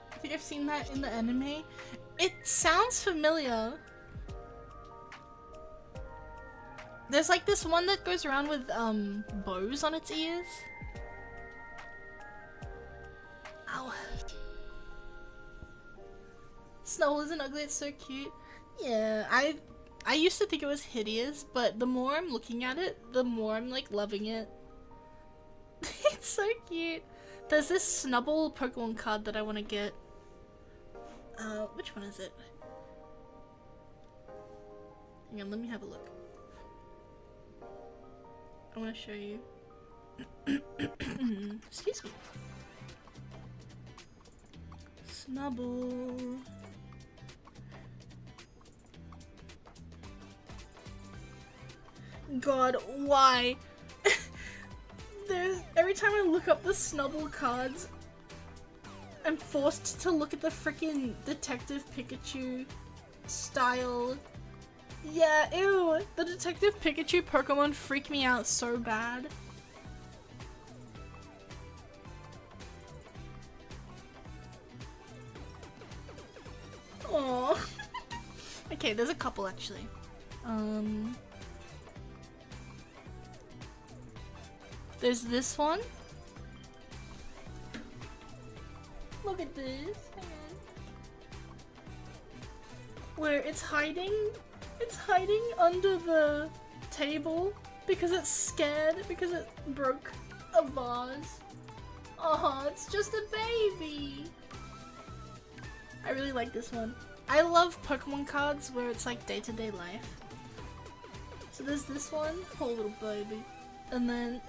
I think I've seen that in the anime. It sounds familiar. There's like this one that goes around with bows on its ears. Ow. Snubble isn't ugly, it's so cute. Yeah, I used to think it was hideous, but the more I'm looking at it, the more I'm like loving it. It's so cute. There's this Snubble Pokemon card that I want to get. Which one is it? Hang on, let me have a look. I want to show you. Excuse me. Snubble. God, why? Every time I look up the Snubble cards, I'm forced to look at the freaking Detective Pikachu style. Yeah, ew. The Detective Pikachu Pokemon freak me out so bad. Aww. Okay, there's a couple actually. There's this one. Look at this. Hang on. Where it's hiding under the table because it's scared because it broke a vase. Oh, it's just a baby. I really like this one. I love Pokemon cards where it's like day-to-day life. So there's this one, poor little baby. And then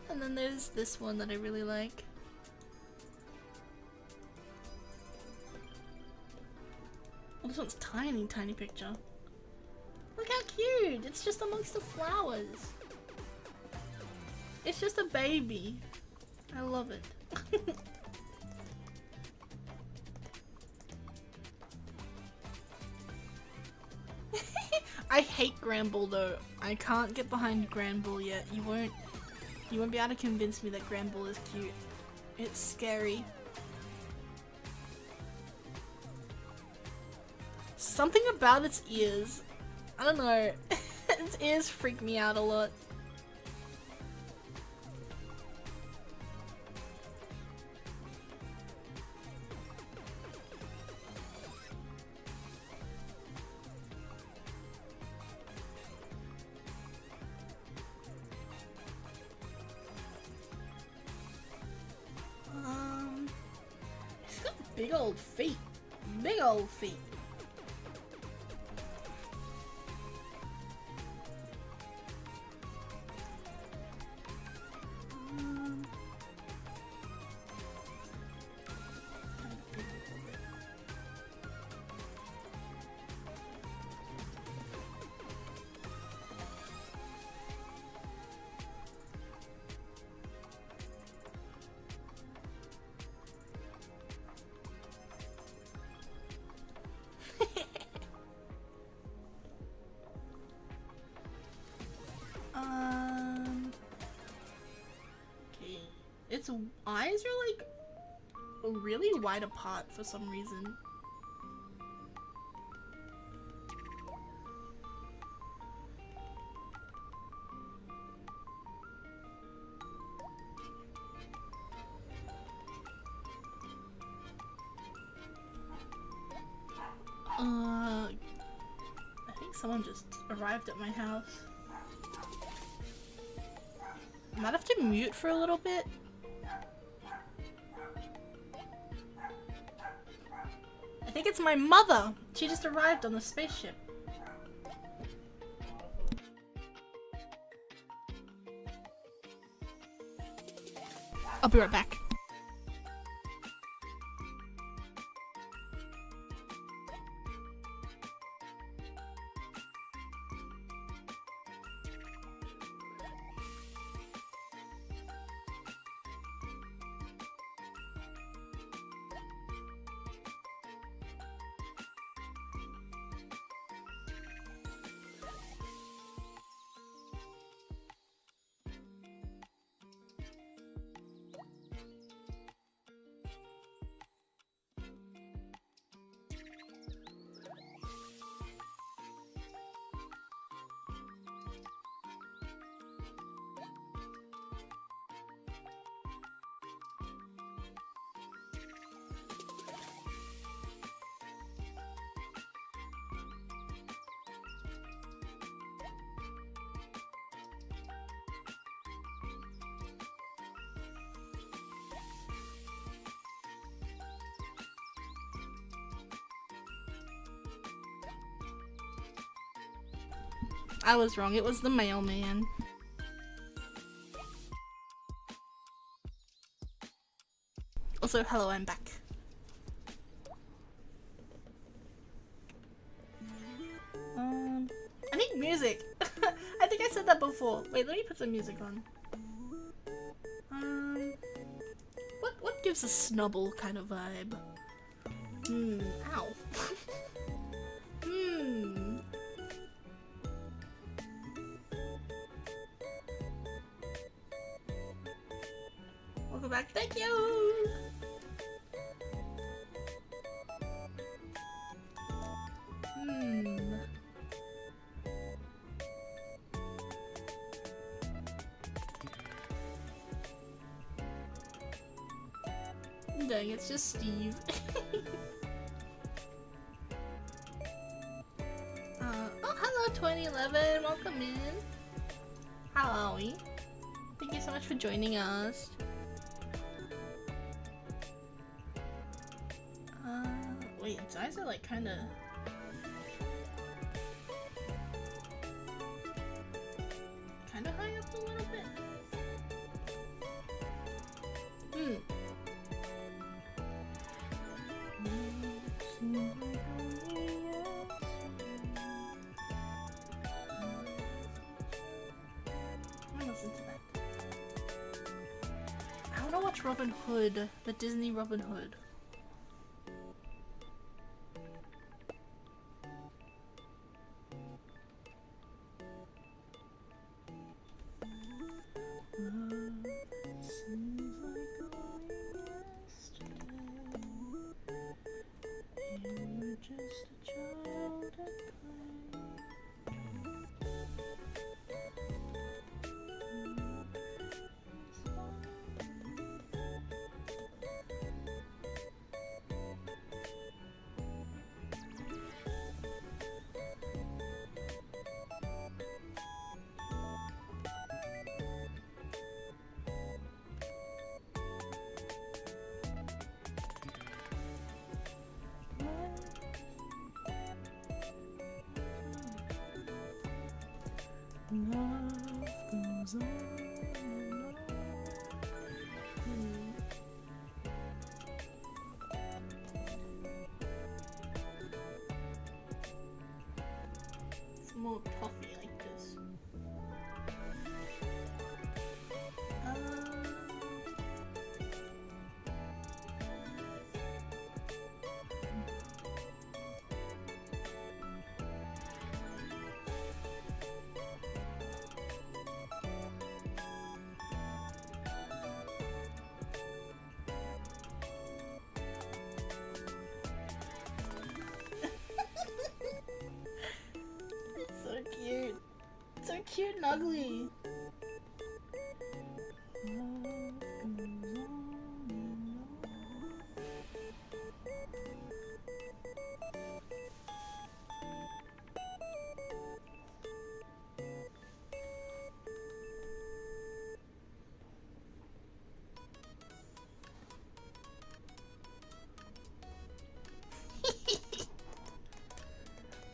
and then there's this one that I really like. Oh, this one's tiny, tiny picture. Look how cute! It's just amongst the flowers. It's just a baby. I love it. I hate Granbull though. I can't get behind Granbull yet. You won't be able to convince me that Granbull is cute. It's scary. Something about its ears. I don't know. Its ears freak me out a lot. It's got big old feet. Big old feet. Okay. Its eyes are like really wide apart for some reason. I think someone just arrived at my house. I might have to mute for a little bit. I think it's my mother! She just arrived on the spaceship. I'll be right back. I was wrong, it was the mailman. Also, hello, I'm back. I need music! I think I said that before. Wait, let me put some music on. What What gives a snubble kind of vibe? Ow. Welcome back, thank you! Dang, it's just Steve. Oh, hello 2011, welcome in. How are we? Thank you so much for joining us. Wait, its eyes are like kinda... kinda high up a little bit. I wanna watch Robin Hood, the Disney Robin Hood. It's more puffy like this. So cute and ugly.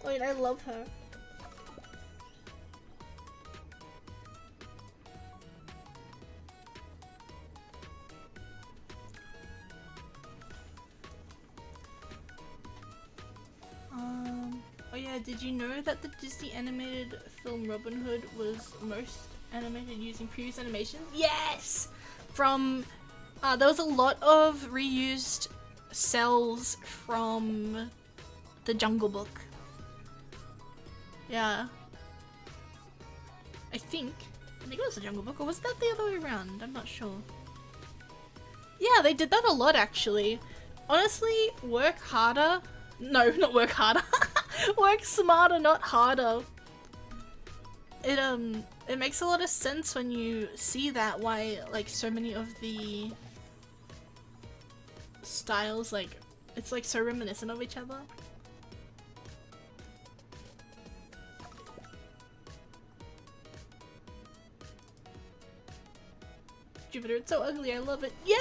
Wait, I love her. Oh yeah, did you know that the Disney animated film Robin Hood was most animated using previous animations? Yes! From, there was a lot of reused cells from the Jungle Book. Yeah. I think it was the Jungle Book, or was that the other way around? I'm not sure. Yeah, they did that a lot actually. Honestly, work harder. No, not work harder. Work smarter, not harder. It makes a lot of sense when you see that, why like so many of the styles, like it's like so reminiscent of each other. Jupiter, it's so ugly, I love it. Yeah!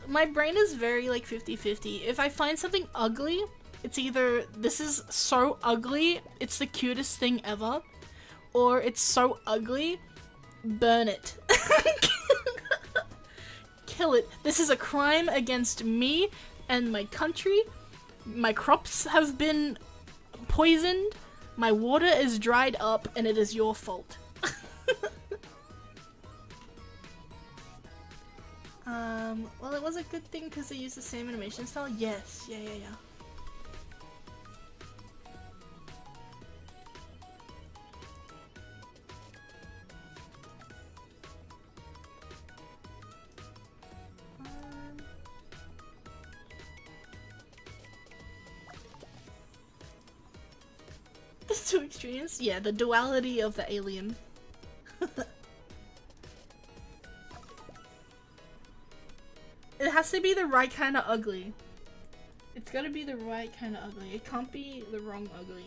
My brain is very like 50-50. If I find something ugly, it's either this is so ugly, it's the cutest thing ever, or it's so ugly, burn it. Kill it. This is a crime against me and my country. My crops have been poisoned. My water is dried up and it is your fault. Well, it was a good thing because they used the same animation style. Yes, yeah. The two extremes? Yeah, the duality of the alien. It has to be the right kind of ugly. It's gotta be the right kind of ugly. It can't be the wrong ugly.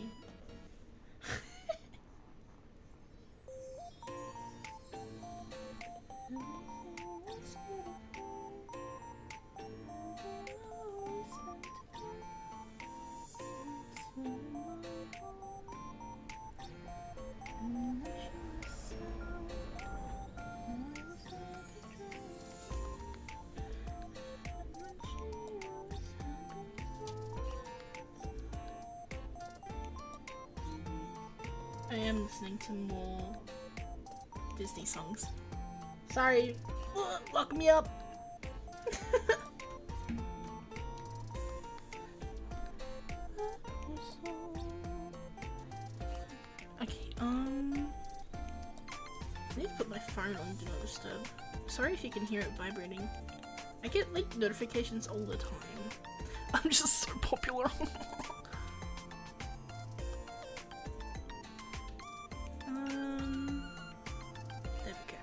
I am listening to more Disney songs. Sorry, lock me up. Okay, I need to put my phone on Do Not Disturb. Sorry if you can hear it vibrating. I get like notifications all the time. I'm just so popular. There we go.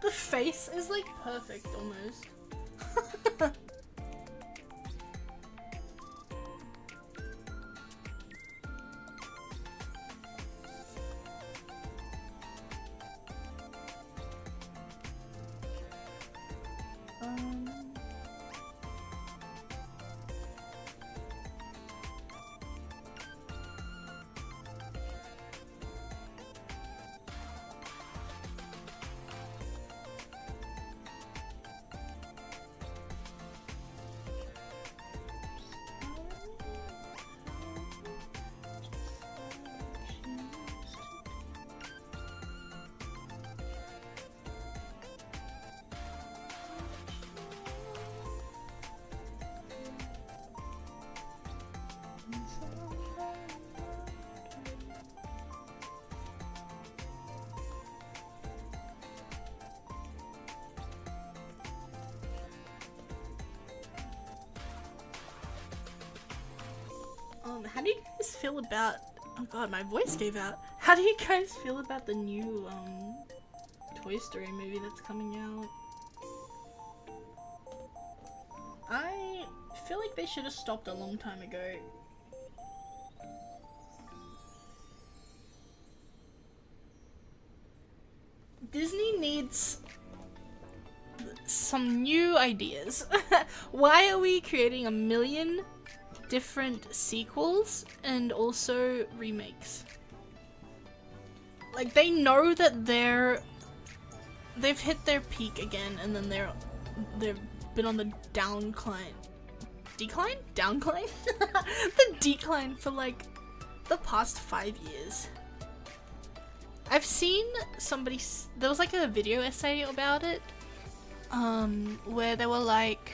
The face is like perfect almost. How do you guys feel about— oh god, my voice gave out. How do you guys feel about the new, Toy Story movie that's coming out? I feel like they should have stopped a long time ago. Disney needs some new ideas. Why are we creating a million different sequels and also remakes? Like, they know that they've hit their peak again, and then they've been on the downcline the decline for like the past 5 years. I've seen somebody— there was like a video essay about it, where they were like,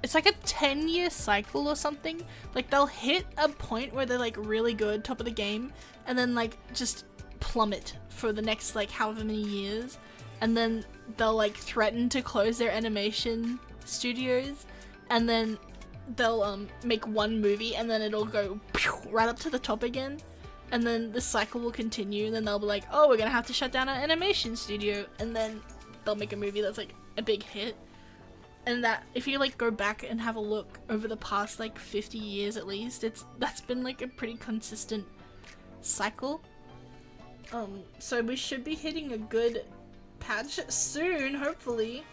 it's like a 10-year cycle or something. Like, they'll hit a point where they're like really good, top of the game, and then like just plummet for the next like however many years, and then they'll like threaten to close their animation studios, and then they'll make one movie and then it'll go right up to the top again, and then the cycle will continue, and then they'll be like, oh, we're gonna have to shut down our animation studio, and then they'll make a movie that's like a big hit. And that, if you like go back and have a look over the past like 50 years at least, that's been like a pretty consistent cycle. So we should be hitting a good patch soon, hopefully.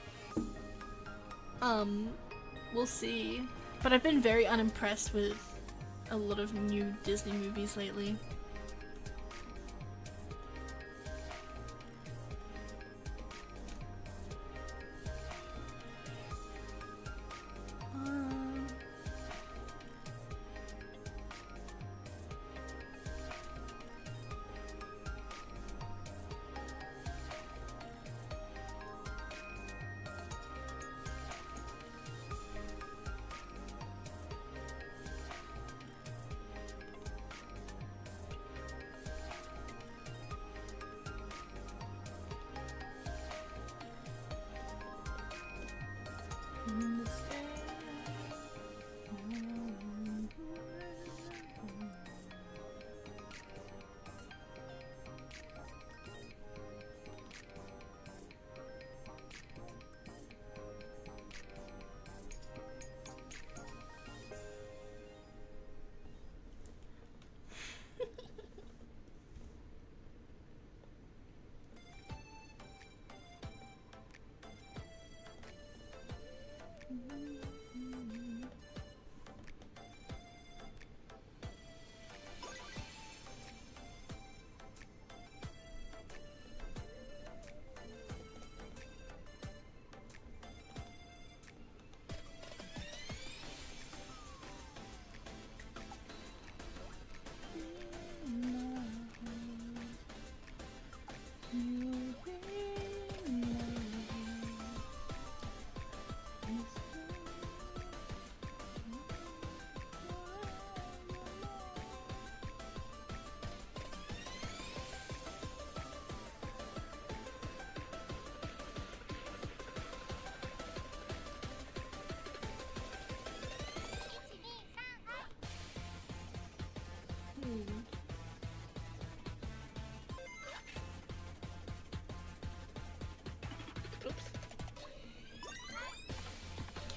We'll see. But I've been very unimpressed with a lot of new Disney movies lately.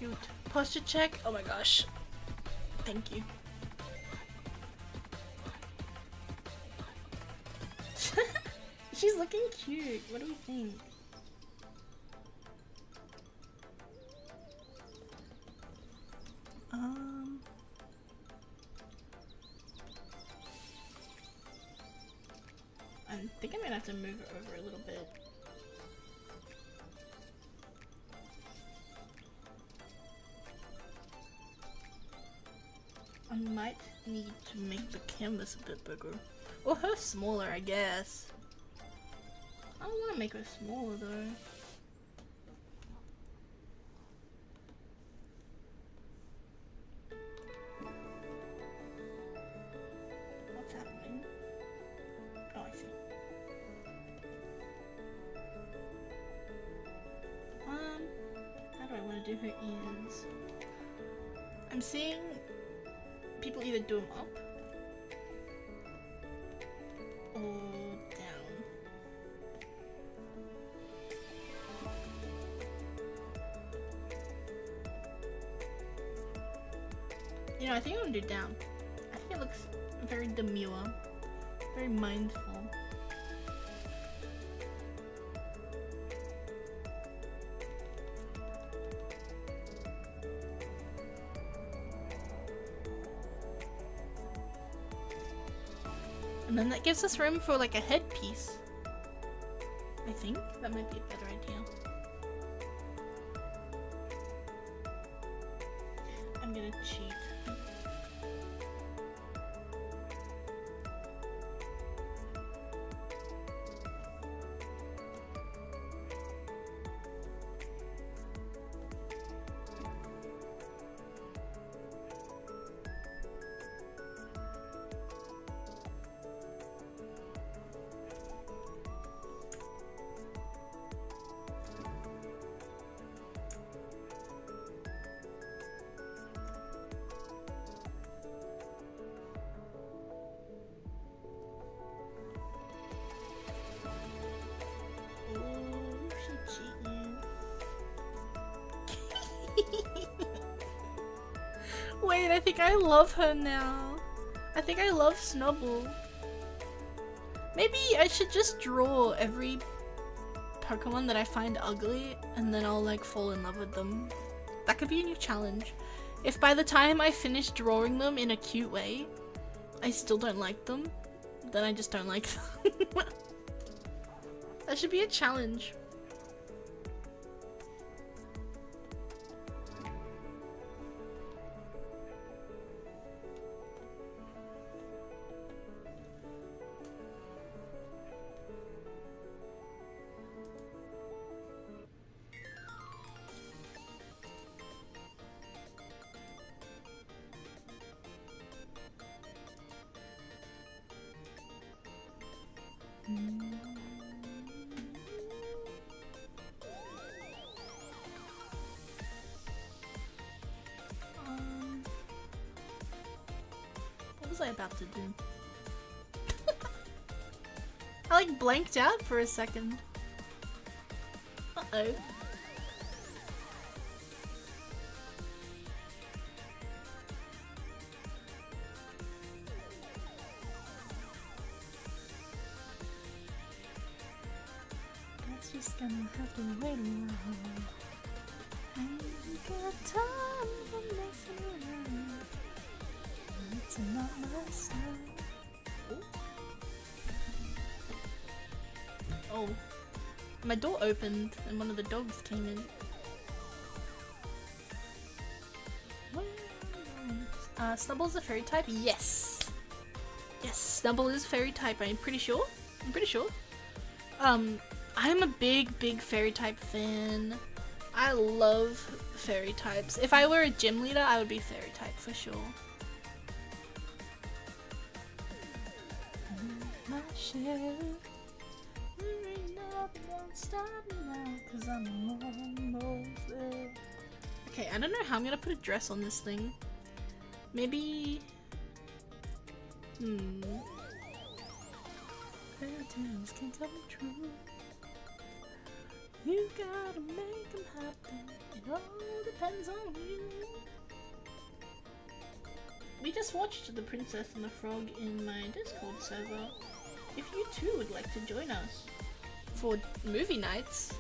cute. Posture check. Oh my gosh. Thank you. She's looking cute. What do we think? I think I'm gonna have to move it over a little bit. I might need to make the canvas a bit bigger. Or her smaller, I guess. I don't want to make her smaller though. What's happening? Oh, I see. How do I want to do her ears? I'm seeing people either do them up or down. You know, I think I'm gonna do down. I think it looks very demure, very mindful. And then that gives us room for like a headpiece. I think that might be a better idea. I'm gonna cheat. Wait, I think I love her now. I think I love Snubble. Maybe I should just draw every Pokemon that I find ugly and then I'll like fall in love with them. That could be a new challenge. If by the time I finish drawing them in a cute way, I still don't like them, then I just don't like them. That should be a challenge. What was I about to do? I like blanked out for a second. Uh-oh. Guess just gonna have to wait a while. I ain't got time for messing around. It's not my style. Oh, my door opened and one of the dogs came in. Snubble's a fairy type? Yes! Yes, Snubble is fairy type, I'm pretty sure. I'm a big fairy type fan. I love fairy types. If I were a gym leader, I would be fairy type for sure. My share. Don't stop now, 'cause I'm almost there. Okay, I don't know how I'm gonna put a dress on this thing. Maybe... Fairy tales can come true. You gotta make them happen. It all depends on you. We just watched The Princess and the Frog in my Discord server. If you too would like to join us for movie nights,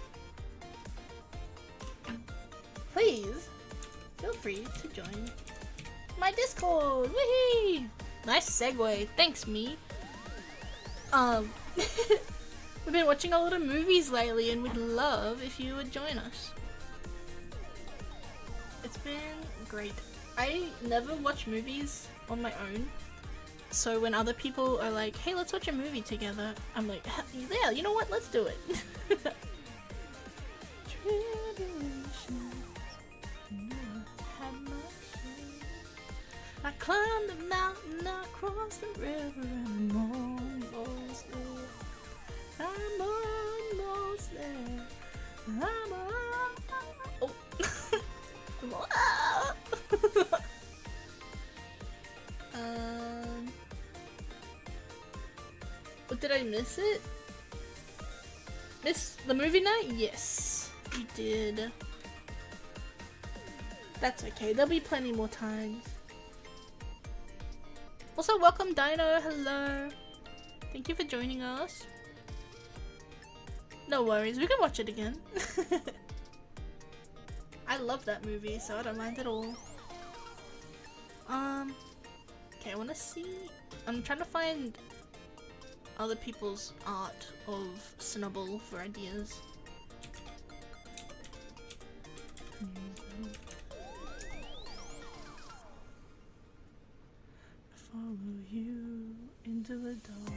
please feel free to join my Discord. Whee! Nice segue. Thanks, me. We've been watching a lot of movies lately and we'd love if you would join us. It's been great. I never watch movies on my own, so when other people are like, hey, let's watch a movie together, I'm like, yeah, you know what, let's do it. I climbed the mountain, I crossed the river, and I'm almost there. I'm almost there. Oh. What, did I miss it? Miss the movie night? Yes, you did. That's okay, there'll be plenty more times. Also, welcome Dino, hello. Thank you for joining us. No worries, we can watch it again. I love that movie, so I don't mind at all. Okay, I wanna see. I'm trying to find other people's art of Snubble for ideas. Follow you into the dark.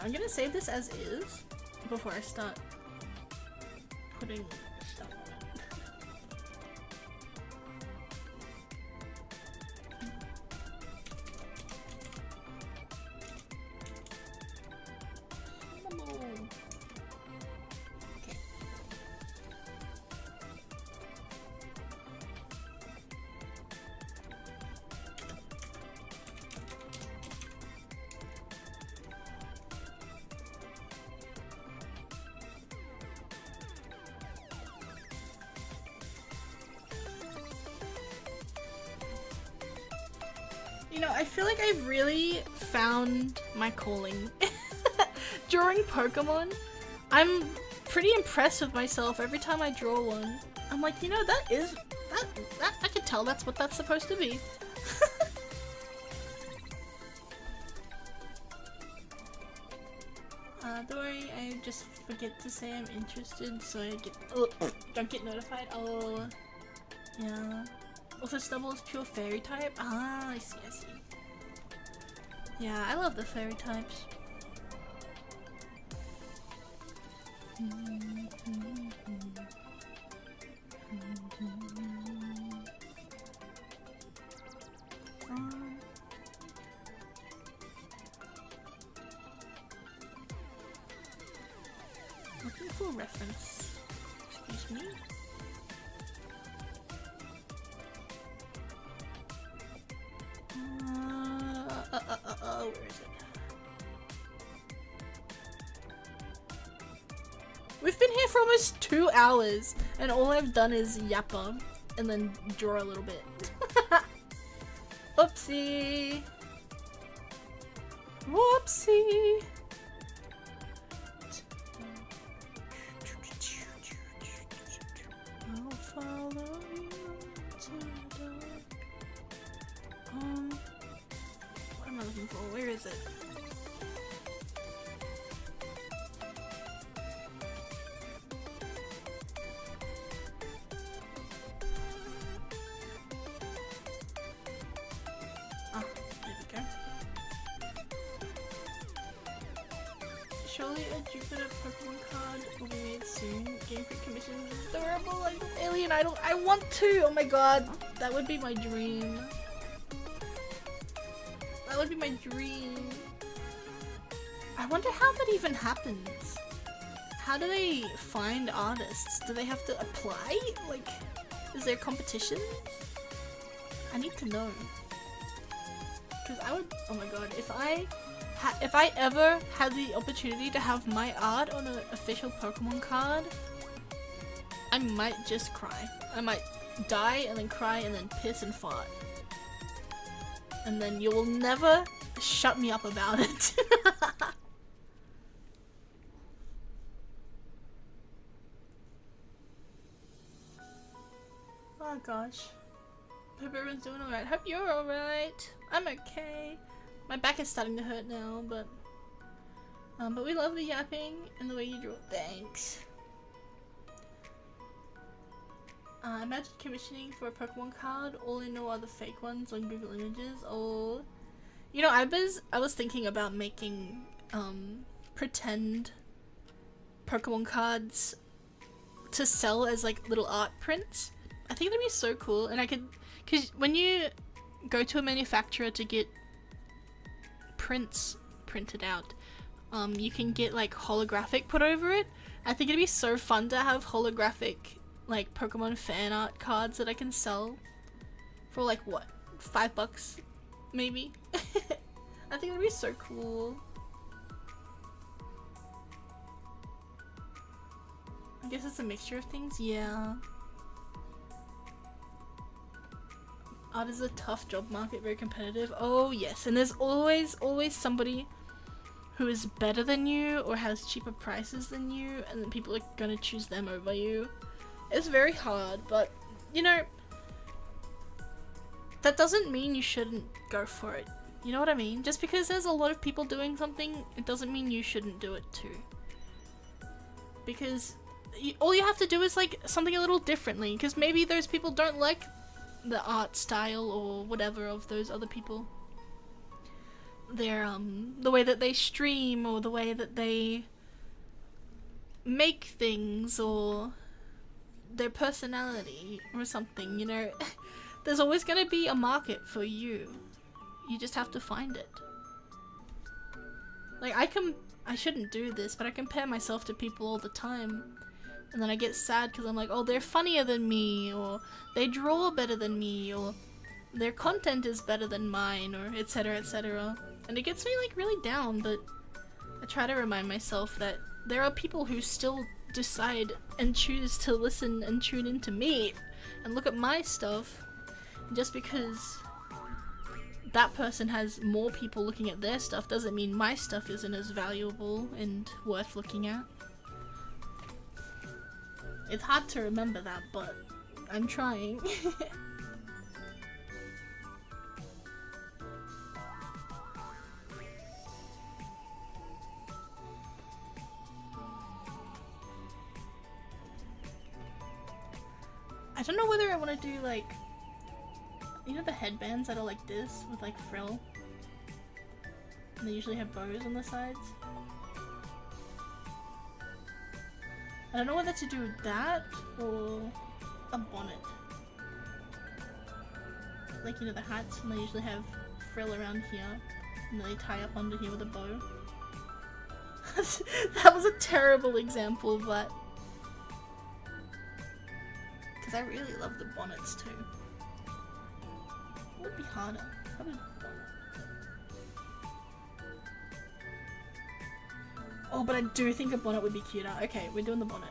I'm gonna save this as is before I start putting stuff on it. Okay. You know, I feel like I've really found my calling. During Pokemon, I'm pretty impressed with myself every time I draw one. I'm like, you know, that I can tell that's what that's supposed to be. Don't worry, I just forget to say I'm interested, so I get don't get notified. Oh, yeah. Also, Snubble is pure fairy type? Ah, I see, I see. Yeah, I love the fairy types. Looking for a reference. Excuse me? Where is it? We've been here for almost 2 hours, and all I've done is yappa, and then draw a little bit. Oopsie! Whoopsie! I'll follow you to the dark. What am I looking for? Where is it? Ah, there we go. Surely a Jupiter Pokemon card will be made soon. Game Freak commissions is adorable. I love Alien Idol. I want to! Oh my god. That would be my dream. That would be my dream. I wonder how that even happens. How do they find artists? Do they have to apply? Like, is there competitions? I need to know. Because I would, oh my god, if I ever had the opportunity to have my art on an official Pokemon card, I might just cry. I might die and then cry and then piss and fart. And then you will never shut me up about it. Oh gosh. Hope everyone's doing alright. Hope you're alright. I'm okay. My back is starting to hurt now, but we love the yapping and the way you draw. Thanks. Imagine commissioning for a Pokemon card, all in no other fake ones on Google Images. Oh, you know, I was thinking about making pretend Pokemon cards to sell as like little art prints. I think that'd be so cool, and I could, cause when you go to a manufacturer to get prints printed out, you can get like holographic put over it. I think it'd be so fun to have holographic like Pokemon fan art cards that I can sell for like what, $5 maybe. I think it'd be so cool. I guess it's a mixture of things, yeah. Art is a tough job market, very competitive. Oh yes, and there's always somebody who is better than you or has cheaper prices than you, and then people are gonna choose them over you. It's very hard, but you know, that doesn't mean you shouldn't go for it. You know what I mean? Just because there's a lot of people doing something, it doesn't mean you shouldn't do it too. Because all you have to do is like something a little differently, because maybe those people don't like the art style or whatever of those other people. Their the way that they stream, or the way that they make things, or their personality or something, you know. There's always gonna be a market for you. You just have to find it. Like I shouldn't do this, but I compare myself to people all the time. And then I get sad because I'm like, oh, they're funnier than me, or they draw better than me, or their content is better than mine, or etc, etc. And it gets me like really down, but I try to remind myself that there are people who still decide and choose to listen and tune into me and look at my stuff. And just because that person has more people looking at their stuff doesn't mean my stuff isn't as valuable and worth looking at. It's hard to remember that, but I'm trying. I don't know whether I want to do like, you know, the headbands that are like this with like frill, and they usually have bows on the sides. I don't know whether to do that or a bonnet. Like, you know, the hats, and they usually have frill around here, and they tie up under here with a bow. That was a terrible example, but because I really love the bonnets too. What would be harder? Probably bonnet. Oh, but I do think a bonnet would be cuter. Okay, we're doing the bonnet.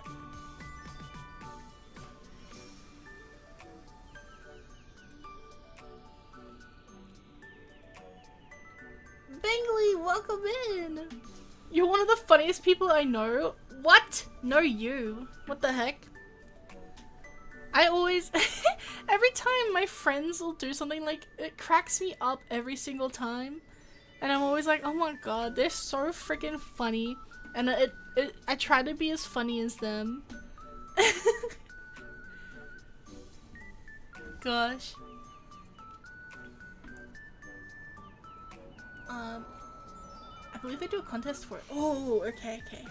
Bingley, welcome in! You're one of the funniest people I know. What? No, you. What the heck? I always, every time my friends will do something, like, it cracks me up every single time. And I'm always like, oh my god, they're so freaking funny. And I try to be as funny as them. Gosh. I believe they do a contest for it. Oh, okay, okay.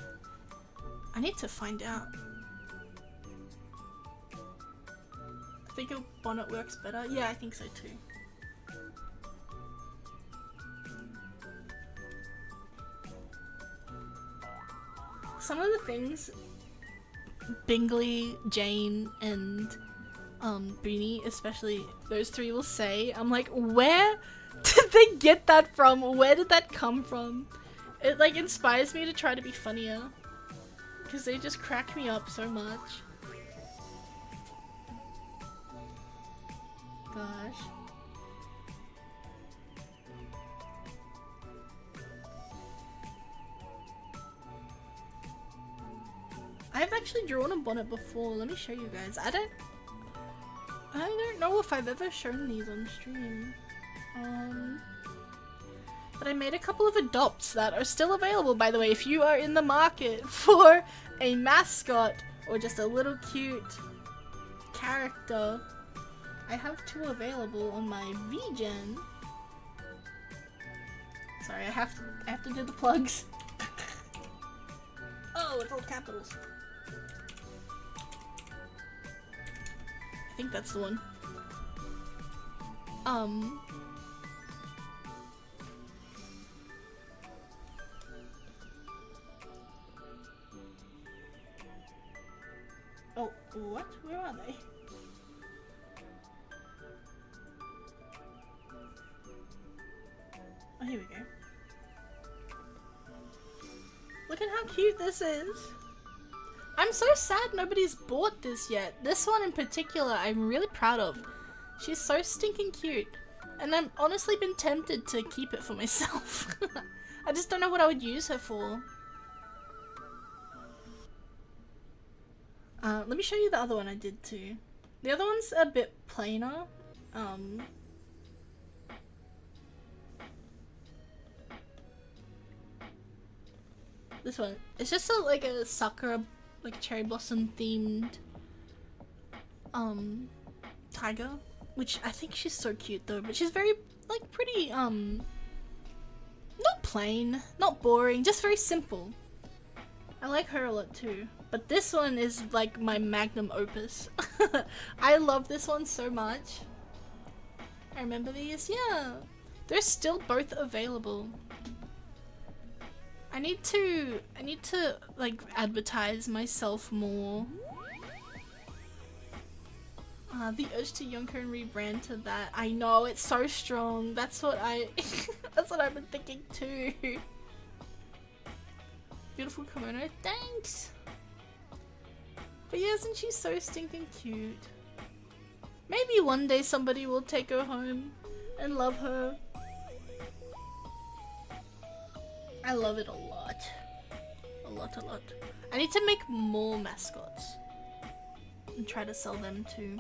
I need to find out. I think a bonnet works better. Yeah, I think so too. some of the things Bingley, Jane, and Beanie, especially those three, will say, I'm like, where did they get that from? Where did that come from? It like inspires me to try to be funnier because they just crack me up so much. Gosh. I've actually drawn a bonnet before. Let me show you guys. I don't know if I've ever shown these on stream. But I made a couple of adopts that are still available, by the way. If you are in the market for a mascot or just a little cute character, I have two available on my VGen. Sorry, I have to do the plugs. Oh, it's all capitals. I think that's the one. Oh, what? Where are they? Oh, here we go. Look at how cute this is. I'm so sad nobody's bought this yet. This one in particular, I'm really proud of. She's so stinking cute. And I've honestly been tempted to keep it for myself. I just don't know what I would use her for. Let me show you the other one I did too. The other one's a bit plainer. This one. It's just like a sakura, like cherry blossom themed tiger. Which I think she's so cute though, but she's very like pretty not plain, not boring, just very simple. I like her a lot too. But this one is like my magnum opus. I love this one so much. I remember these, yeah. They're still both available. I need to like advertise myself more. The urge to Yonko and rebrand to that. I know, it's so strong. That's what that's what I've been thinking too. Beautiful kimono, thanks! But yeah, isn't she so stinking cute? Maybe one day somebody will take her home and love her. I love it a lot. A lot, a lot. I need to make more mascots and try to sell them too.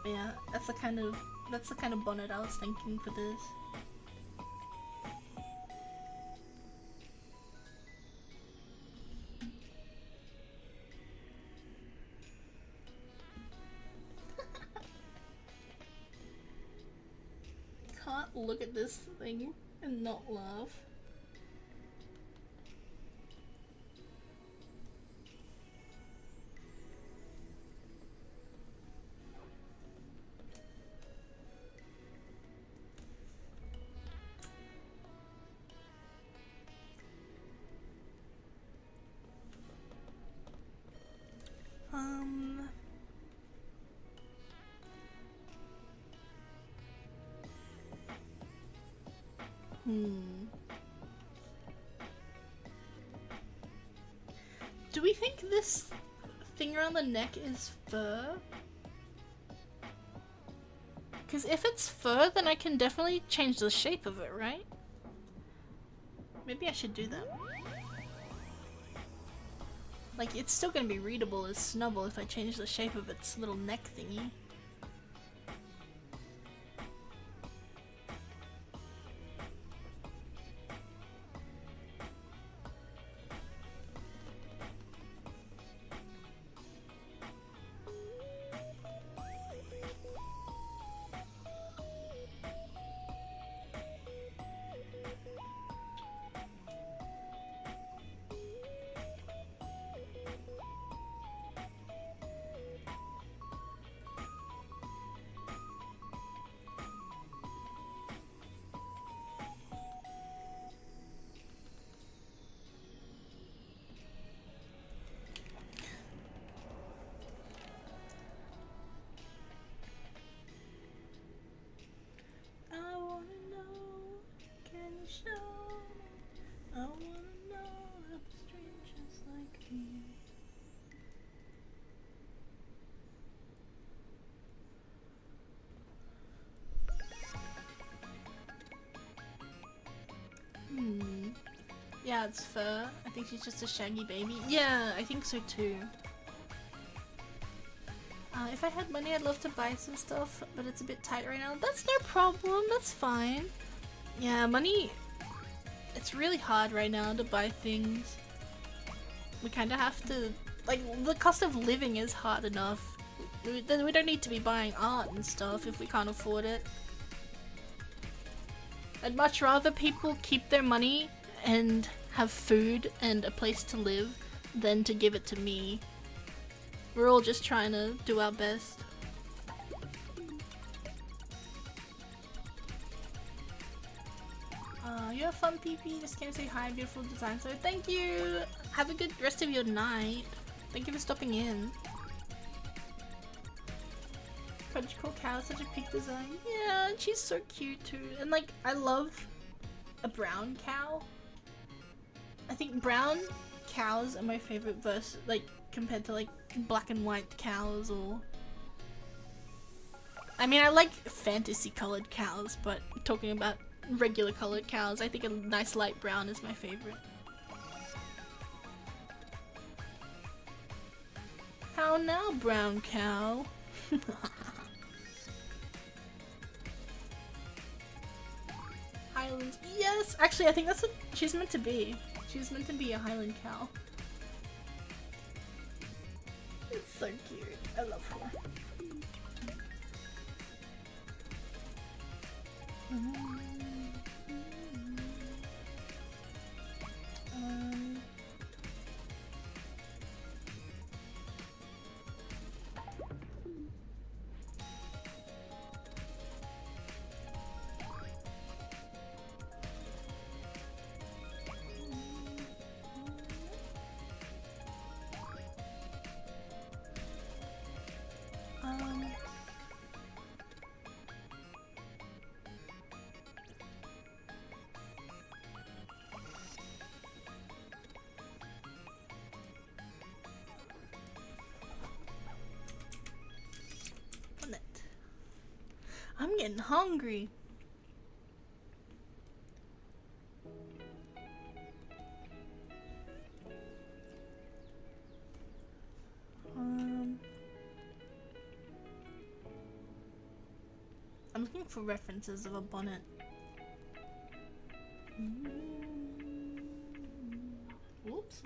But yeah, that's the kind of bonnet I was thinking for this. Can't look at this thing and not laugh. Do we think this thing around the neck is fur? Because if it's fur, then I can definitely change the shape of it, right? Maybe I should do that. Like, it's still gonna be readable as Snubble if I change the shape of its little neck thingy. Yeah, it's fur. I think she's just a shaggy baby. Yeah, I think so too. If I had money, I'd love to buy some stuff, but it's a bit tight right now. That's no problem, that's fine. Yeah, money, it's really hard right now to buy things. We kind of have to, like, the cost of living is hard enough. We don't need to be buying art and stuff if we can't afford it. I'd much rather people keep their money and have food and a place to live than to give it to me. We're all just trying to do our best. You have fun, PP. Just came to say hi, beautiful design. So thank you. Have a good rest of your night. Thank you for stopping in. Crunchcore cow, such a pink design. Yeah, and she's so cute too. And like, I love a brown cow. I think brown cows are my favorite versus, like, compared to like black and white cows or... I mean, I like fantasy colored cows, but talking about regular colored cows, I think a nice light brown is my favorite. How now, brown cow? Highlands. Yes! Actually, I think that's what she's meant to be. She's meant to be a Highland cow. It's so cute. I love her. I'm getting hungry. I'm looking for references of a bonnet. Whoops.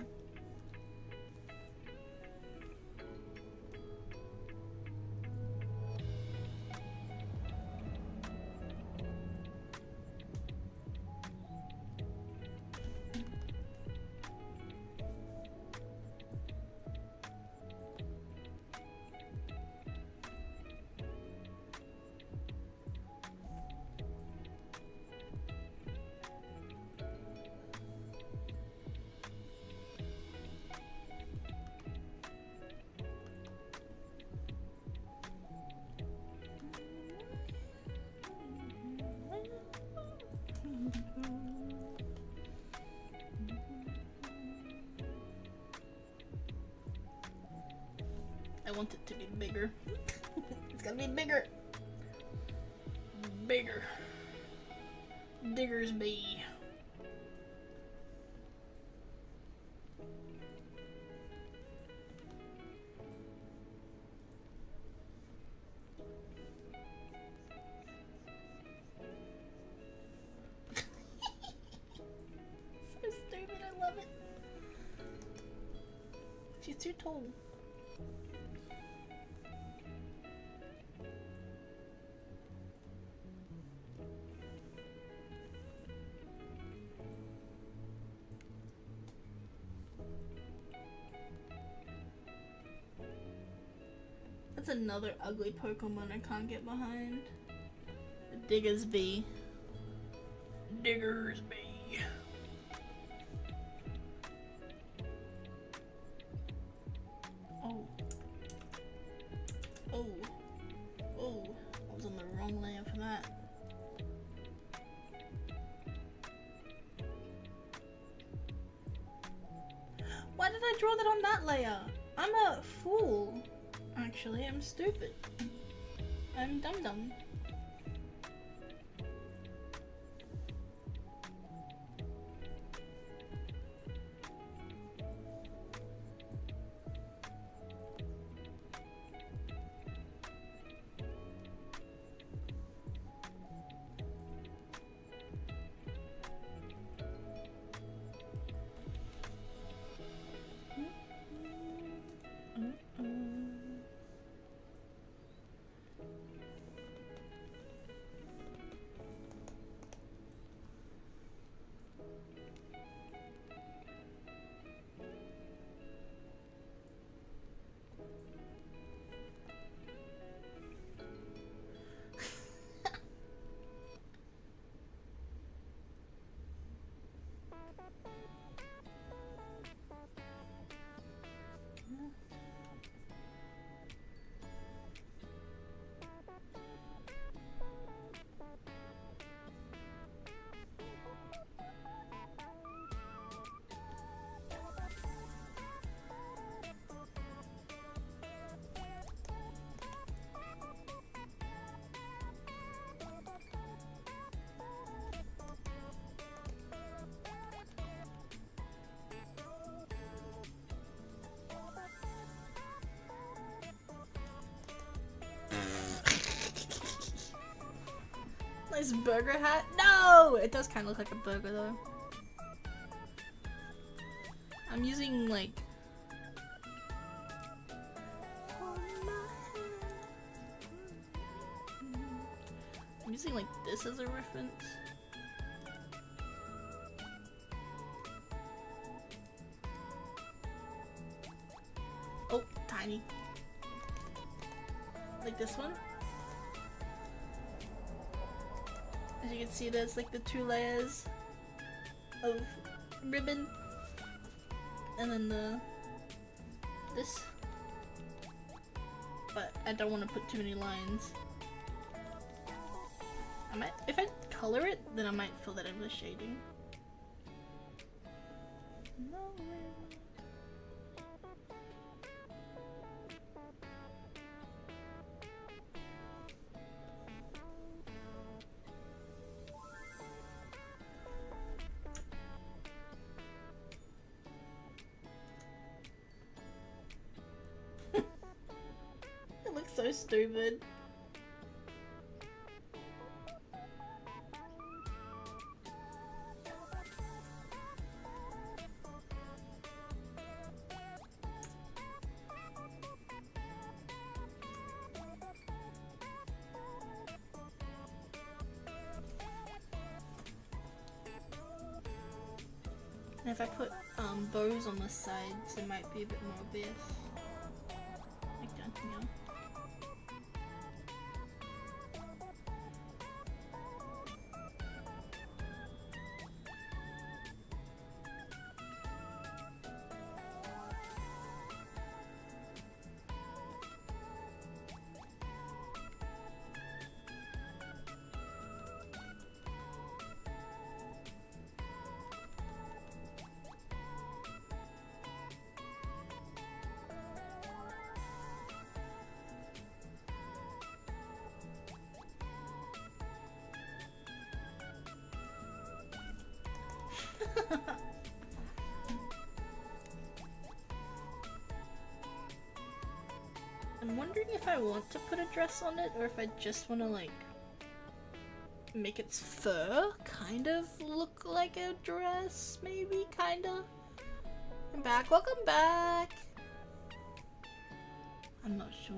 I want it to be bigger. It's gotta be bigger. Bigger. Diggers be. So stupid, I love it. She's too tall. That's another ugly Pokemon I can't get behind. Diggers bee. Diggers bee. Oh. Oh. Oh. I was on the wrong layer for that. Why did I draw that on that layer? I'm a fool. Actually, I'm stupid. I'm dumb. This burger hat? No! It does kind of look like a burger though. I'm using like... I'm using like this as a reference. Oh, tiny. Like this one. As you can see, there's like the 2 layers of ribbon, and then this. But I don't want to put too many lines. I might, if I color it, then I might fill that in with shading. No way. It looks so stupid. And if I put bows on the sides, it might be a bit more obvious. Like down here. I'm wondering if I want to put a dress on it or if I just want to like make its fur kind of look like a dress, maybe, kinda. I'm back, welcome back! I'm not sure.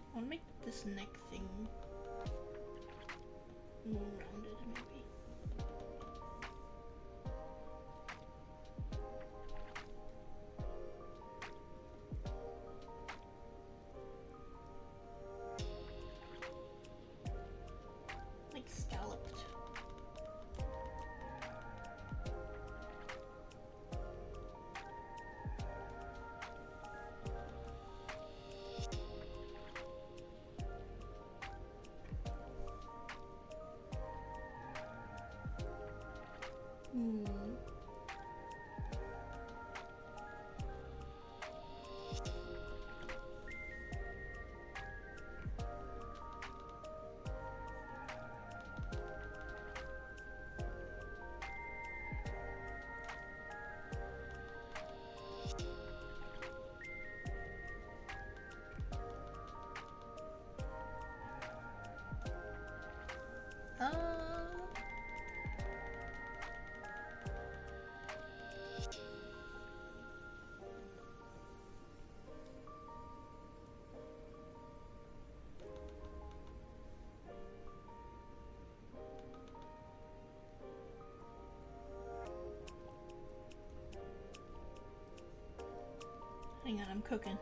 I want to make this neck thing more rounded, maybe. Like scalloped. Hang on, I'm cooking.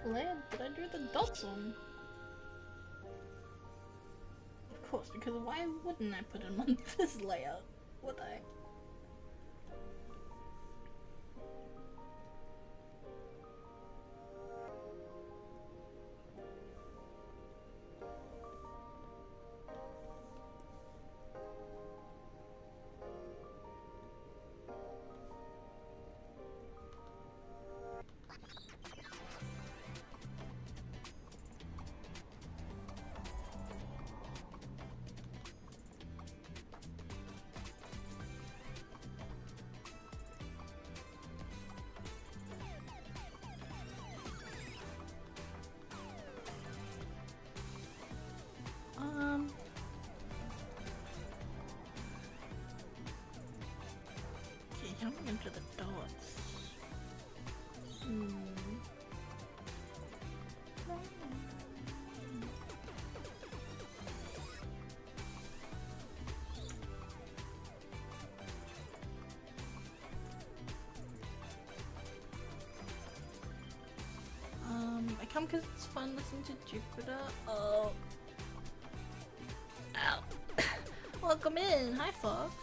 layer did I do the dots on? Of course, because why wouldn't I put them on this layer? Would I? Okay, jumping into the dots. I come because it's fun listening to Jupiter. Oh. Ow. Welcome in. Hi, Fox.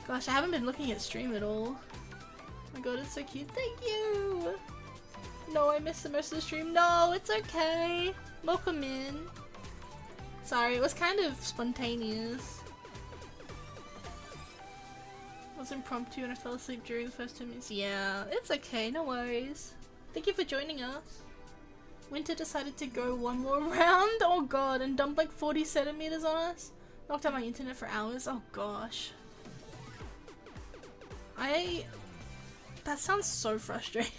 Gosh, I haven't been looking at stream at all. Oh my god, it's so cute. Thank you! No, I missed the most of the stream. No, it's okay. Welcome in. Sorry, it was kind of spontaneous. It was impromptu and I fell asleep during the first 10 minutes. Yeah, it's okay, no worries. Thank you for joining us. Winter decided to go one more round. Oh god, and dumped like 40 centimeters on us. Knocked out my internet for hours. Oh gosh. That sounds so frustrating.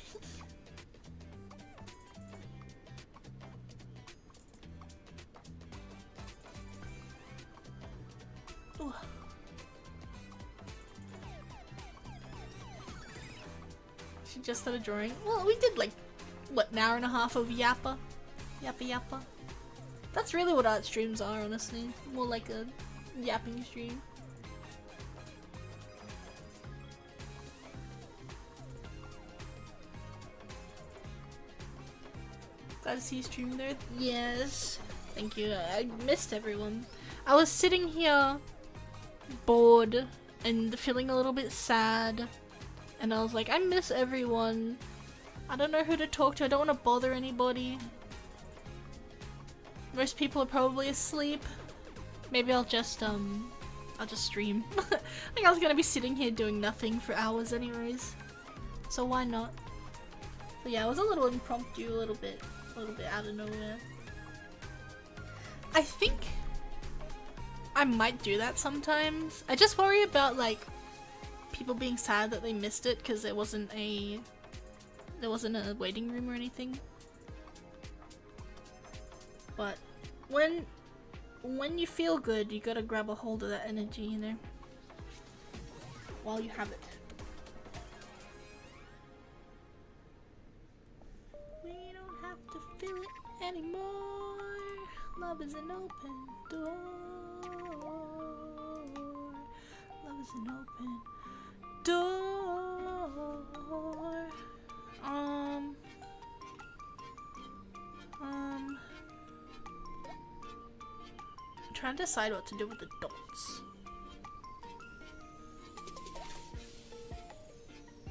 Ooh. She just started drawing. Well, we did like, what, an hour and a half of yappa? Yappa. That's really what art streams are, honestly. More like a yapping stream. Glad to see you streaming there. Yes. Thank you. I missed everyone. I was sitting here bored and feeling a little bit sad. And I was like, I miss everyone. I don't know who to talk to. I don't want to bother anybody. Most people are probably asleep. Maybe I'll just stream. Like I was gonna be sitting here doing nothing for hours anyways. So why not? So yeah, it was a little impromptu, a little bit out of nowhere. I think I might do that sometimes. I just worry about like people being sad that they missed it because there wasn't a waiting room or anything. But when you feel good, you gotta grab a hold of that energy, you know, while you have it. We don't have to feel it anymore. Love is an open door. Love is an open door. I'm trying to decide what to do with the dots.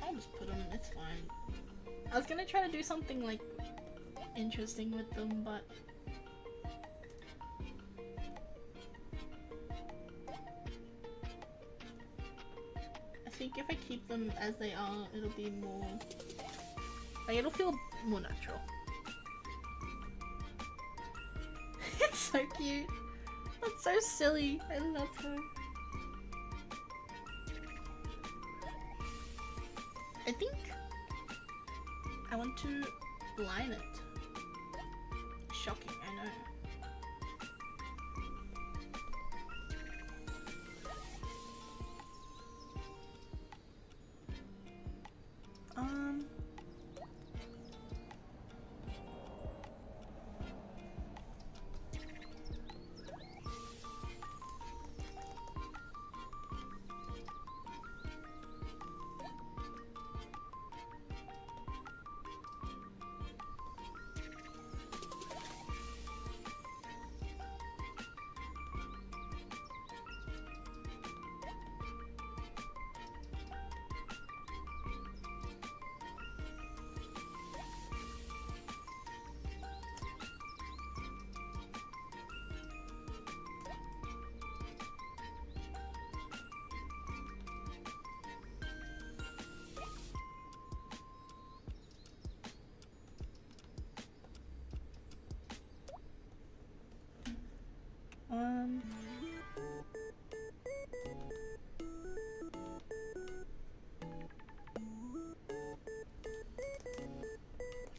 I'll just put them, it's fine. I was gonna try to do something like interesting with them, but I think if I keep them as they are, it'll be more, like, it'll feel more natural. It's so cute. That's so silly. I love her. I think I want to line it. Shocking, I know.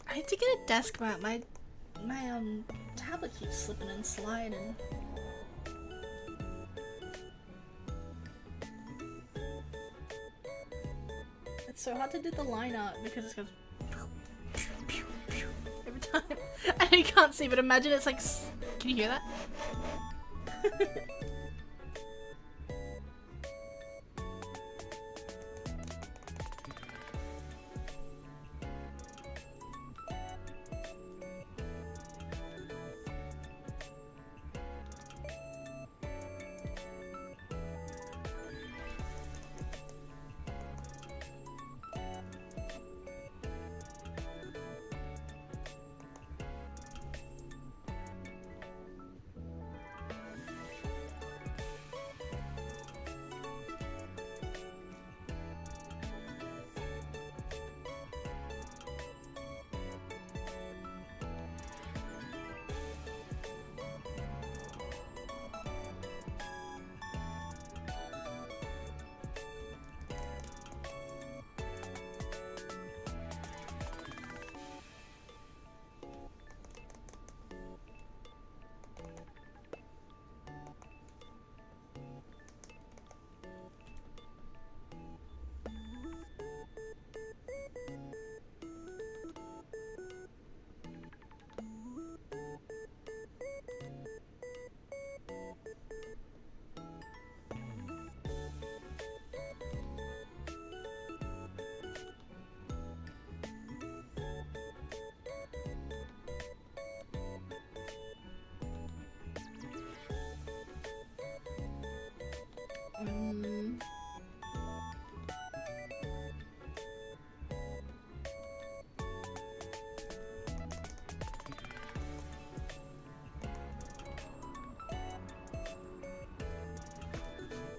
I need to get a desk mat. My tablet keeps slipping and sliding. It's so hard to do the line art because it goes every time. I know you can't see, but imagine it's like. Can you hear that?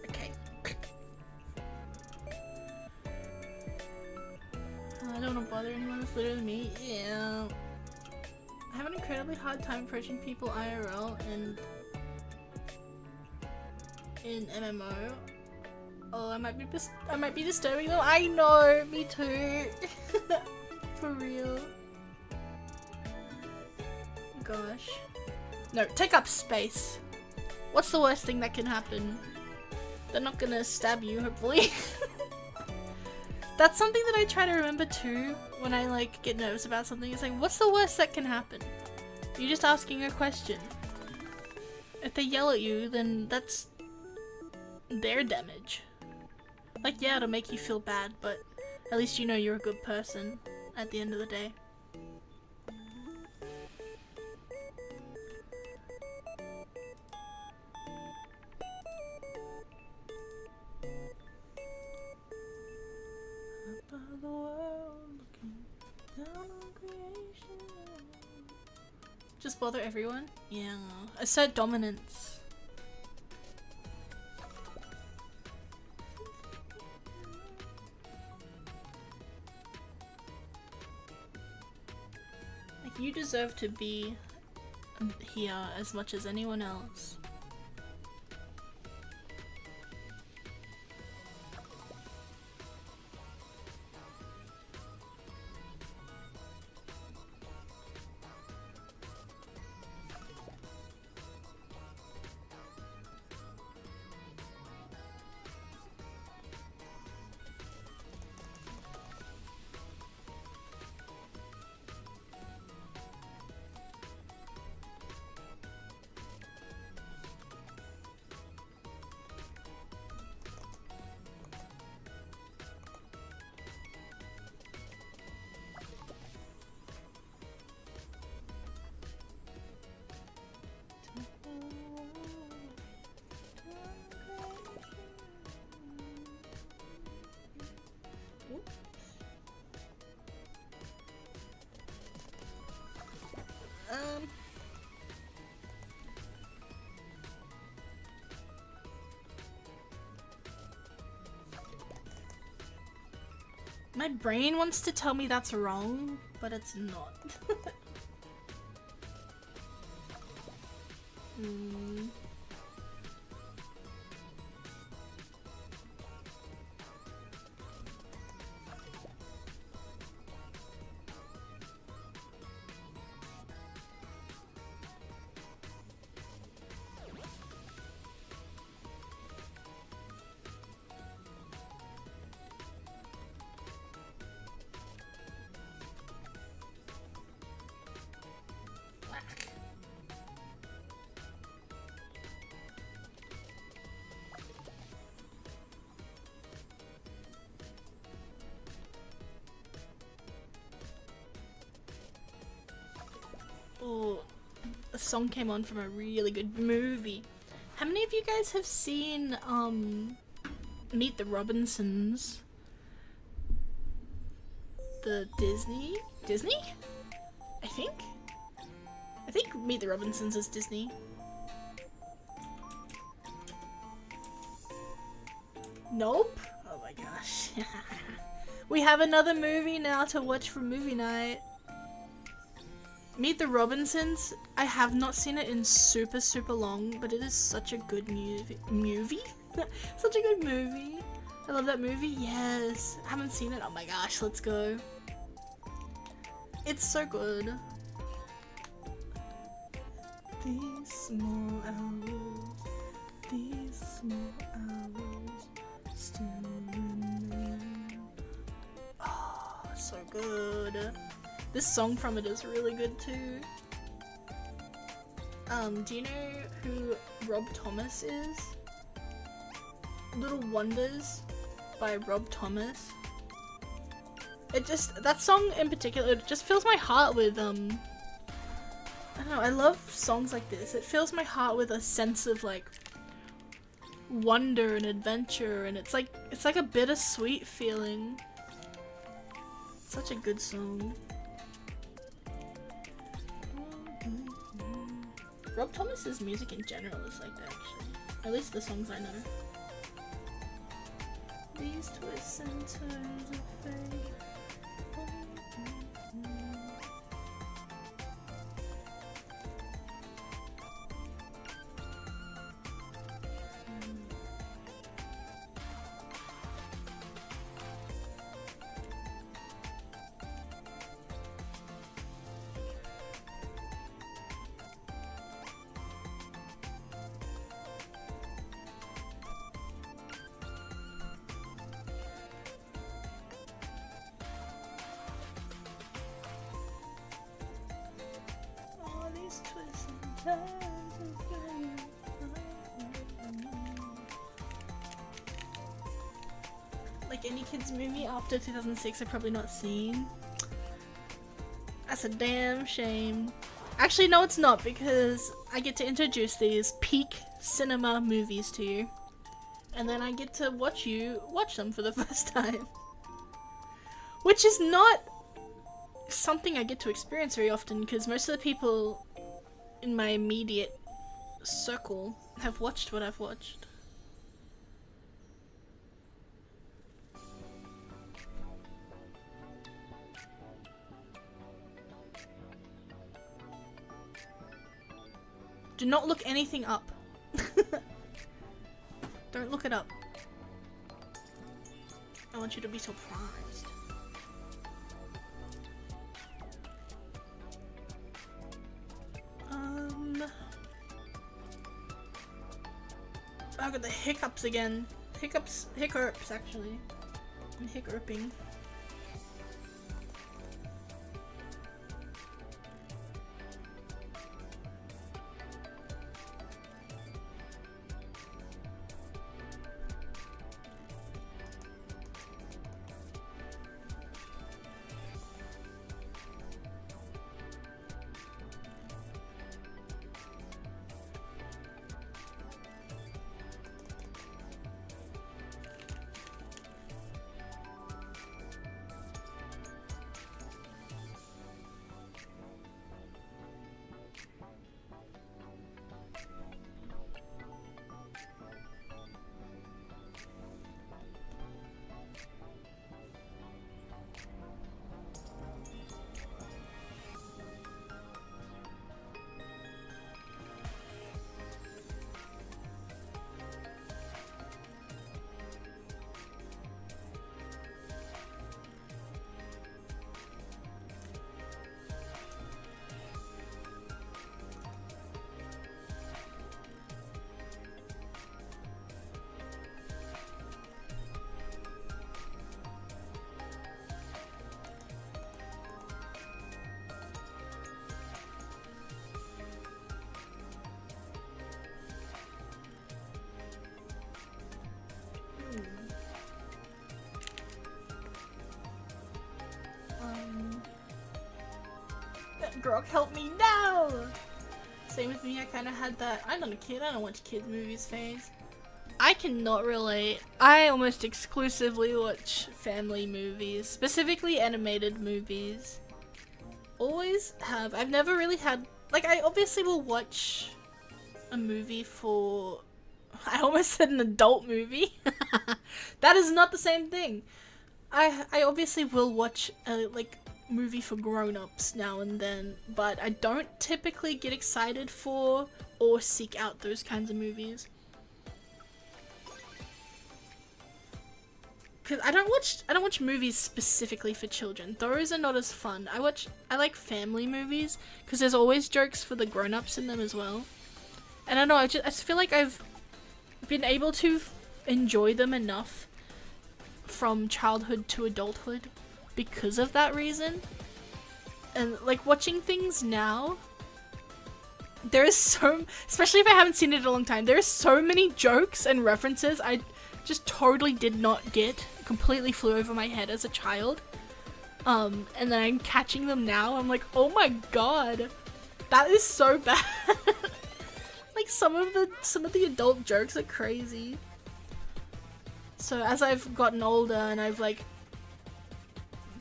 Okay. I don't want to bother anyone that's litter than me. Yeah. I have an incredibly hard time approaching people IRL and in MMO. Oh, I might be disturbing them. I know, me too. For real. Gosh. No, take up space. What's the worst thing that can happen? They're not gonna stab you, hopefully. That's something that I try to remember too when I like get nervous about something. It's like, what's the worst that can happen? You're just asking a question. If they yell at you, then that's their damage. Like, yeah, it'll make you feel bad, but at least you know you're a good person at the end of the day. Above the world, looking down on creation. Just bother everyone? Yeah. Assert dominance. Like, you deserve to be here as much as anyone else. My brain wants to tell me that's wrong, but it's not. Oh, a song came on from a really good movie. How many of you guys have seen Meet the Robinsons? The Disney? I think Meet the Robinsons is Disney. Nope. Oh my gosh. We have another movie now to watch for movie night. Meet the Robinsons. I have not seen it in super long, but it is such a good movie. Such a good movie. I love that movie. Yes. I haven't seen it. Oh my gosh, let's go. It's so good. These small hours, still remain. Oh, so good. This song from it is really good too. Do you know who Rob Thomas is? Little Wonders by Rob Thomas. It just, that song in particular, it just fills my heart with, I don't know, I love songs like this. It fills my heart with a sense of like wonder and adventure, and it's like a bittersweet feeling. Such a good song. Rob Thomas's music in general is like that, actually. At least the songs I know. These twists and turns of fate. Like any kids movie after 2006 I've probably not seen. That's a damn shame. Actually no, it's not, because I get to introduce these peak cinema movies to you, and then I get to watch them for the first time, which is not something I get to experience very often, because most of the people in my immediate circle have watched what I've watched. Do not look anything up. Don't look it up. I want you to be surprised. I got the hiccups again. Hiccups actually. I'm hiccuping. Grok, help me now! Same with me, I kind of had that, I'm not a kid, I don't watch kids movies phase. I cannot relate. I almost exclusively watch family movies, specifically animated movies. Always have. I've never really had, like, I obviously will watch a movie for, I almost said an adult movie. That is not the same thing. I obviously will watch a, like, movie for grown-ups now and then, but I don't typically get excited for or seek out those kinds of movies. Cause I don't watch movies specifically for children. Those are not as fun. I like family movies because there's always jokes for the grown-ups in them as well. And I don't know, I just feel like I've been able to enjoy them enough from childhood to adulthood because of that reason. And like watching things now, there is so, especially if I haven't seen it in a long time, there are so many jokes and references I just totally did not get, completely flew over my head as a child. And then I'm catching them now, I'm like, oh my god, that is so bad. Like some of the adult jokes are crazy. So as I've gotten older and I've like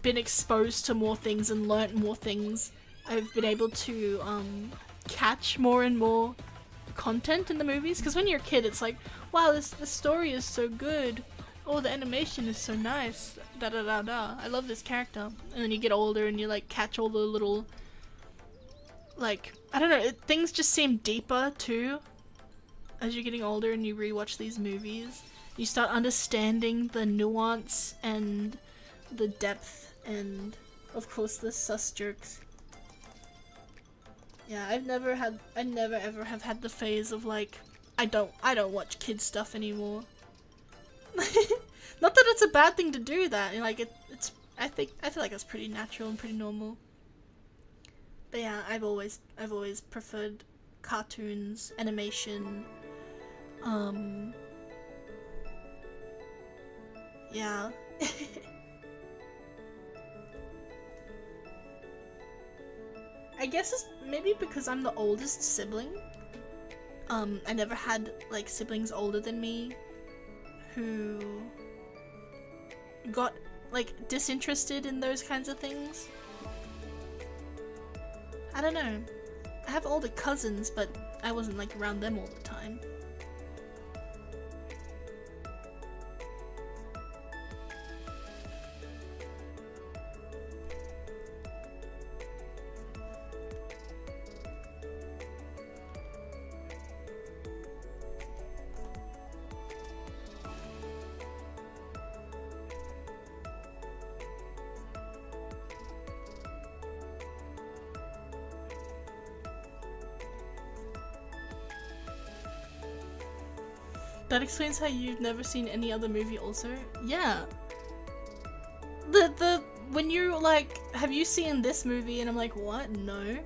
been exposed to more things and learnt more things, I've been able to catch more and more content in the movies. Because when you're a kid, it's like, wow, this story is so good. Oh, the animation is so nice. Da da da da. I love this character. And then you get older and you like catch all the little, like, I don't know, things just seem deeper too. As you're getting older and you rewatch these movies, you start understanding the nuance and the depth and of course the sus jokes. Yeah, I never ever have had the phase of like, I don't watch kids stuff anymore. Not that it's a bad thing to do that, like I feel like that's pretty natural and pretty normal. But yeah, I've always preferred cartoons, animation, yeah. I guess it's maybe because I'm the oldest sibling. I never had like siblings older than me who got like disinterested in those kinds of things. I don't know. I have older cousins, but I wasn't like around them all the time. That explains how you've never seen any other movie also? Yeah. When you're like, have you seen this movie? And I'm like, what? No.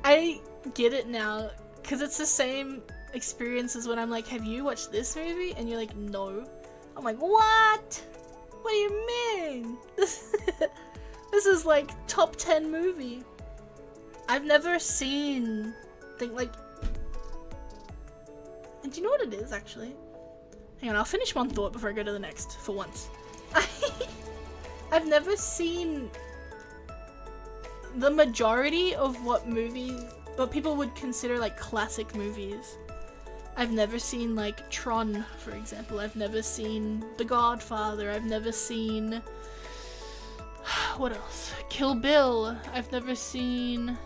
I get it now, because it's the same experience as when I'm like, have you watched this movie? And you're like, no. I'm like, what? What do you mean? This is like top 10 movie. I've never seen like, and do you know what it is, actually? Hang on, I'll finish one thought before I go to the next, for once. I've never seen the majority of what people would consider like classic movies. I've never seen like Tron, for example. I've never seen The Godfather. I've never seen, what else? Kill Bill. I've never seen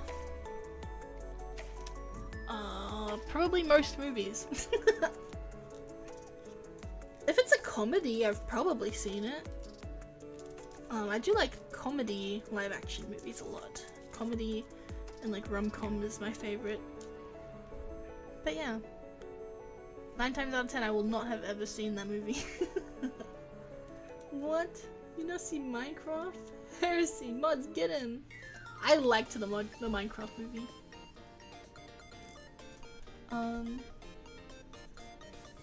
probably most movies. If it's a comedy, I've probably seen it. I do like comedy live action movies a lot. Comedy and like rom-com is my favorite. But yeah, 9 times out of 10 I will not have ever seen that movie. What? You not see Minecraft? Heresy, mods, get him! I liked the Minecraft movie.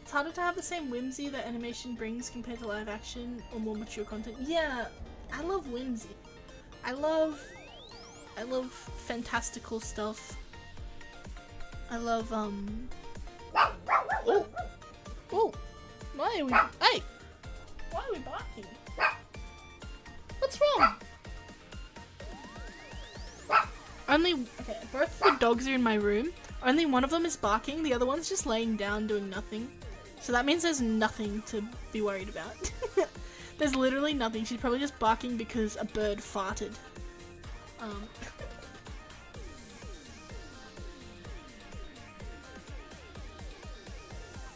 It's harder to have the same whimsy that animation brings compared to live action or more mature content. Yeah, I love whimsy. I love I love fantastical stuff. I love, Oh! Oh! Why are we- Hey! Why are we barking? What's wrong? Okay, both the dogs are in my room. Only one of them is barking, the other one's just laying down doing nothing. So that means there's nothing to be worried about. There's literally nothing. She's probably just barking because a bird farted.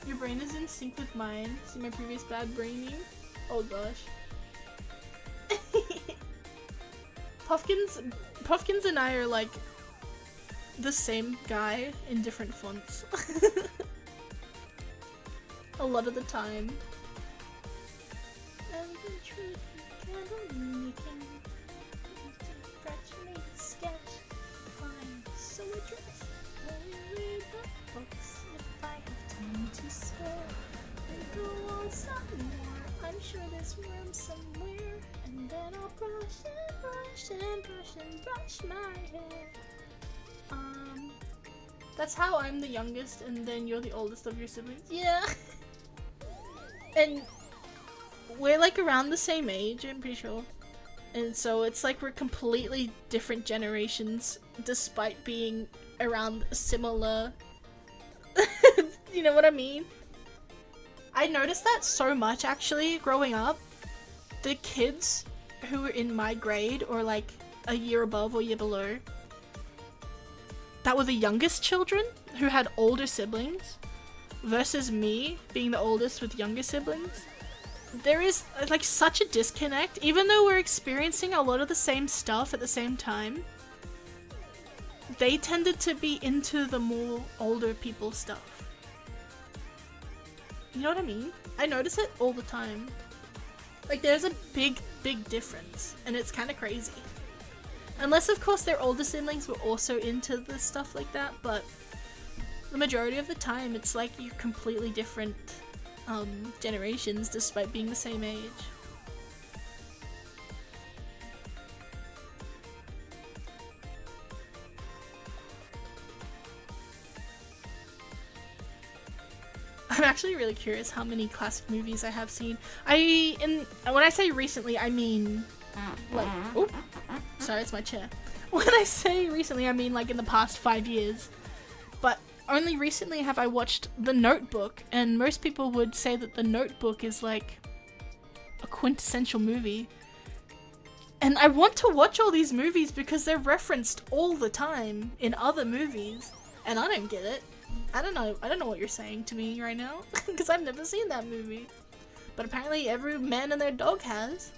Your brain is in sync with mine. See my previous bad braining? Oh gosh. Puffkins and I are like the same guy in different fonts. A lot of the time. And the truth, you can make a sketch. Fine, so address. Let me read the books if I have time to spare. Then go on somewhere. I'm sure there's room somewhere. And then I'll brush and brush and brush and brush my hair. That's how I'm the youngest and then you're the oldest of your siblings. Yeah. And we're like around the same age, I'm pretty sure. And so it's like we're completely different generations despite being around similar. You know what I mean? I noticed that so much actually growing up. The kids who were in my grade or like a year above or year below that were the youngest children who had older siblings versus me being the oldest with younger siblings. There is like such a disconnect, even though we're experiencing a lot of the same stuff at the same time. They tended to be into the more older people stuff. You know what I mean? I notice it all the time. Like there's a big difference and it's kind of crazy. Unless of course their older siblings were also into the stuff like that, but the majority of the time it's like you're completely different generations despite being the same age. I'm actually really curious how many classic movies I have seen. When I say recently, I mean like, oh, sorry, it's my chair. When I say recently, I mean like in the past 5 years. But only recently have I watched The Notebook, and most people would say that The Notebook is like a quintessential movie. And I want to watch all these movies because they're referenced all the time in other movies, and I don't get it. I don't know what you're saying to me right now, because I've never seen that movie. But apparently every man and their dog has.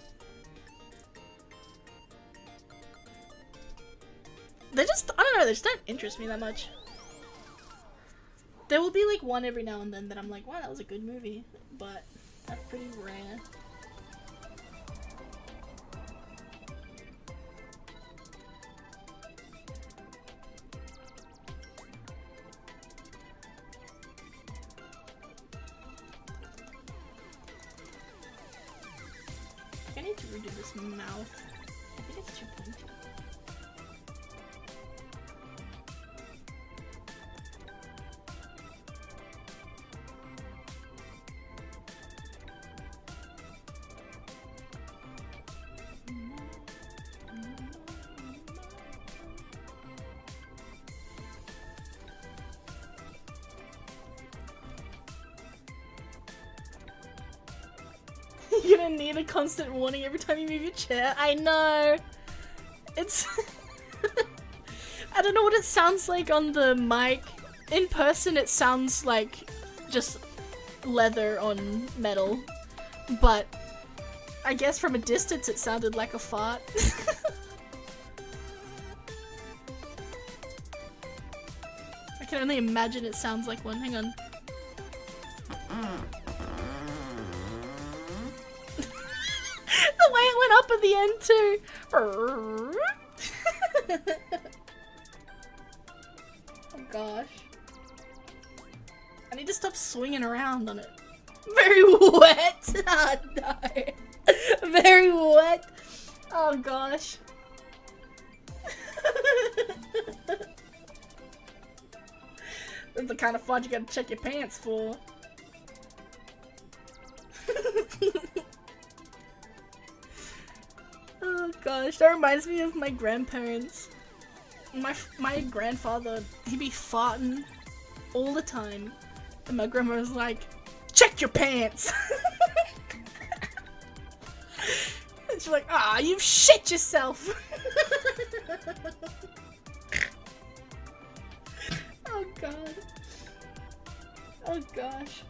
I don't know, they just don't interest me that much. There will be like one every now and then that I'm like, wow, that was a good movie, but that's pretty rare. I need to redo this mouth. I think it's too pointy. You're gonna need a constant warning every time you move your chair. I know! It's... I don't know what it sounds like on the mic. In person it sounds like just leather on metal. But I guess from a distance it sounded like a fart. I can only imagine it sounds like one. Hang on. The way it went up at the end too. Oh gosh. I need to stop swinging around on it. Very wet. Oh no. Very wet. Oh gosh. That's the kind of fudge you gotta check your pants for. Oh gosh, that reminds me of my grandparents. My grandfather, he'd be farting all the time. And my grandma was like, check your pants! And she's like, ah, you've shit yourself! Oh god. Oh gosh.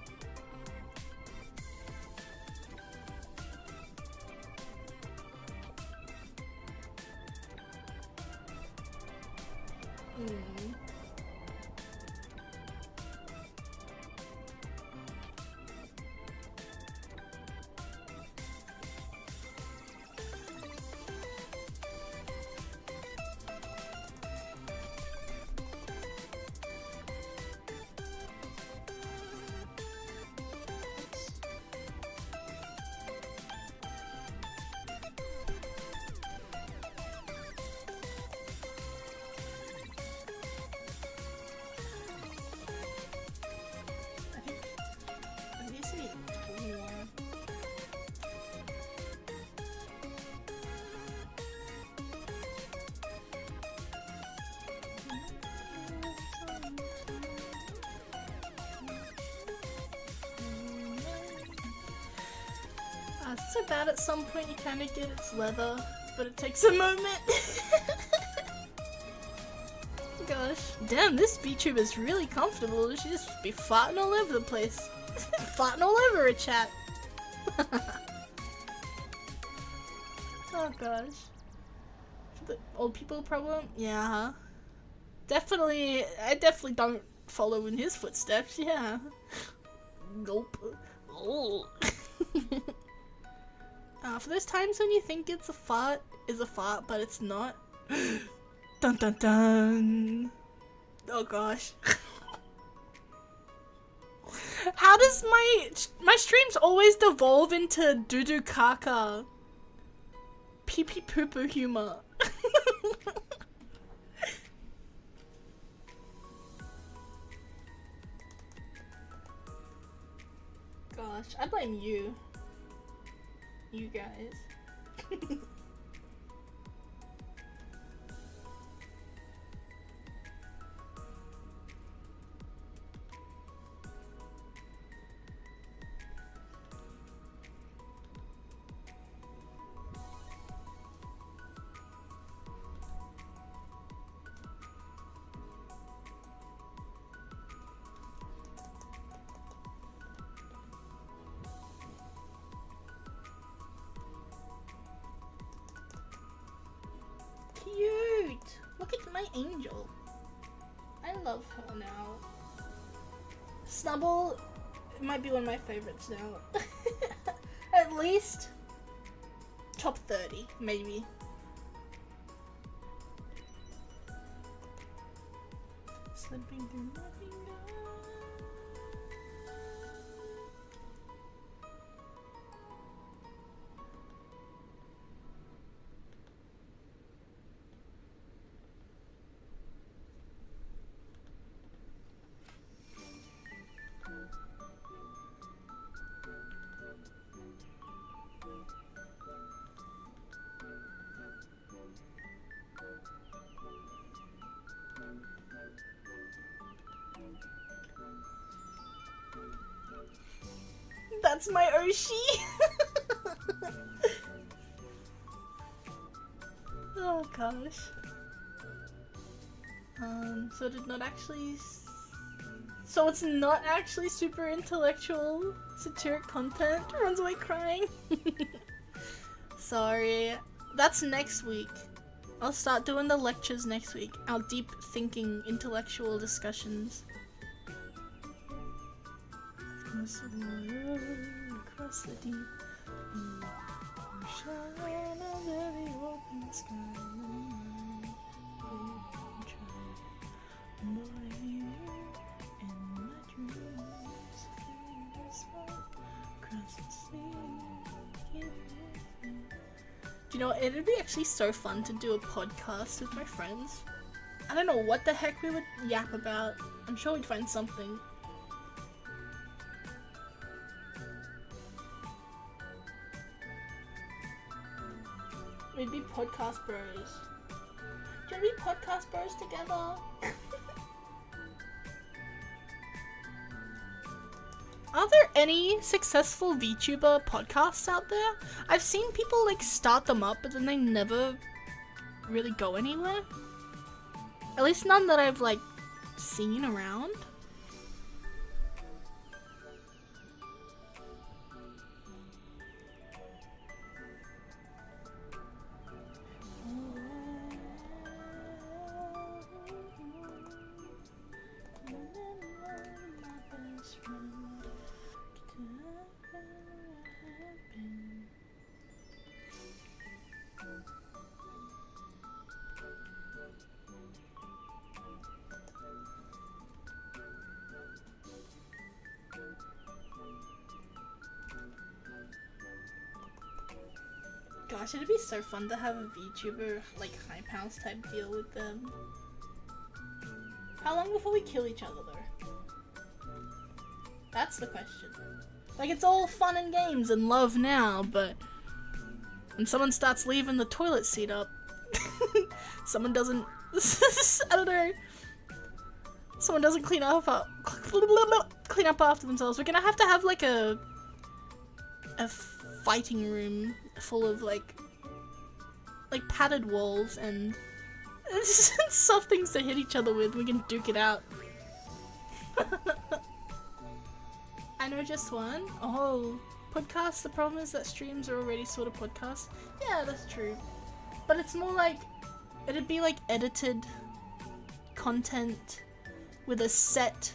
It's so bad at some point you kind of get its leather, but it takes a moment. Gosh. Damn, this VTuber is really comfortable. She just be farting all over the place. Farting all over a chat. Oh gosh. The old people problem? Yeah, huh? Definitely, I definitely don't follow in his footsteps, yeah. Gulp. Oh. For those times when you think it's a fart, but it's not. Dun dun dun. Oh gosh. How does my streams always devolve into doo-doo caca? Pee-pee poo-poo humor. Gosh, I blame you. You guys. Cute! Look at my angel. I love her now. Snubble might be one of my favorites now. At least top 30, maybe. Slipping through my fingers. That's my Oshi! Oh gosh. So did not actually... So it's not actually super intellectual, satiric content? Runs away crying? Sorry. That's next week. I'll start doing the lectures next week. Our deep thinking, intellectual discussions. Across the deep ocean of every open sky. Do you know, it'd be actually so fun to do a podcast with my friends. I don't know what the heck we would yap about. I'm sure we'd find something. We'd be podcast bros. Do you want to be podcast bros together? Are there any successful VTuber podcasts out there? I've seen people like start them up, but then they never really go anywhere. At least none that I've like seen around. Gosh, it'd be so fun to have a VTuber, like, hype house type deal with them. How long before we kill each other, though? That's the question. Like, it's all fun and games and love now, but when someone starts leaving the toilet seat up, someone doesn't, I don't know, someone doesn't clean up after themselves, we're gonna have to have, like, a fighting room full of like padded walls and soft things to hit each other with. We can duke it out. I know just one. Oh, podcasts. The problem is that streams are already sort of podcasts. Yeah, that's true. But it's more like, it'd be like edited content with a set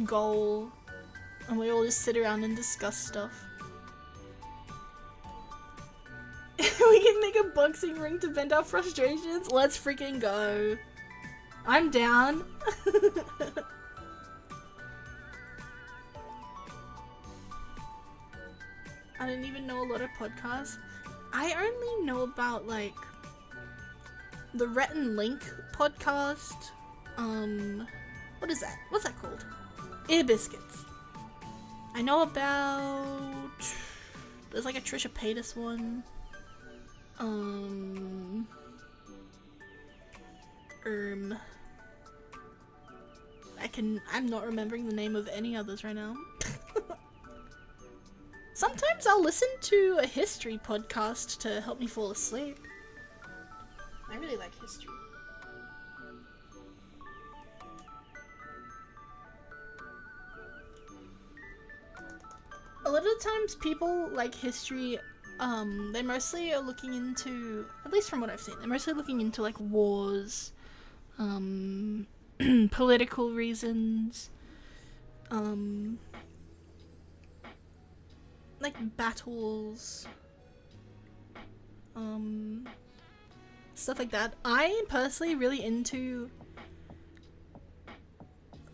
goal, and we all just sit around and discuss stuff. We can make a boxing ring to vent our frustrations. Let's freaking go. I'm down. I don't even know a lot of podcasts. I only know about like the Rhett and Link podcast. What is that? What's that called? Ear Biscuits. I know about, there's like a Trisha Paytas one. I'm not remembering the name of any others right now. Sometimes I'll listen to a history podcast to help me fall asleep. I really like history. A lot of times people like history, they mostly are looking into, at least from what I've seen, they're mostly looking into like wars, political reasons, like battles, stuff like that. I am personally really into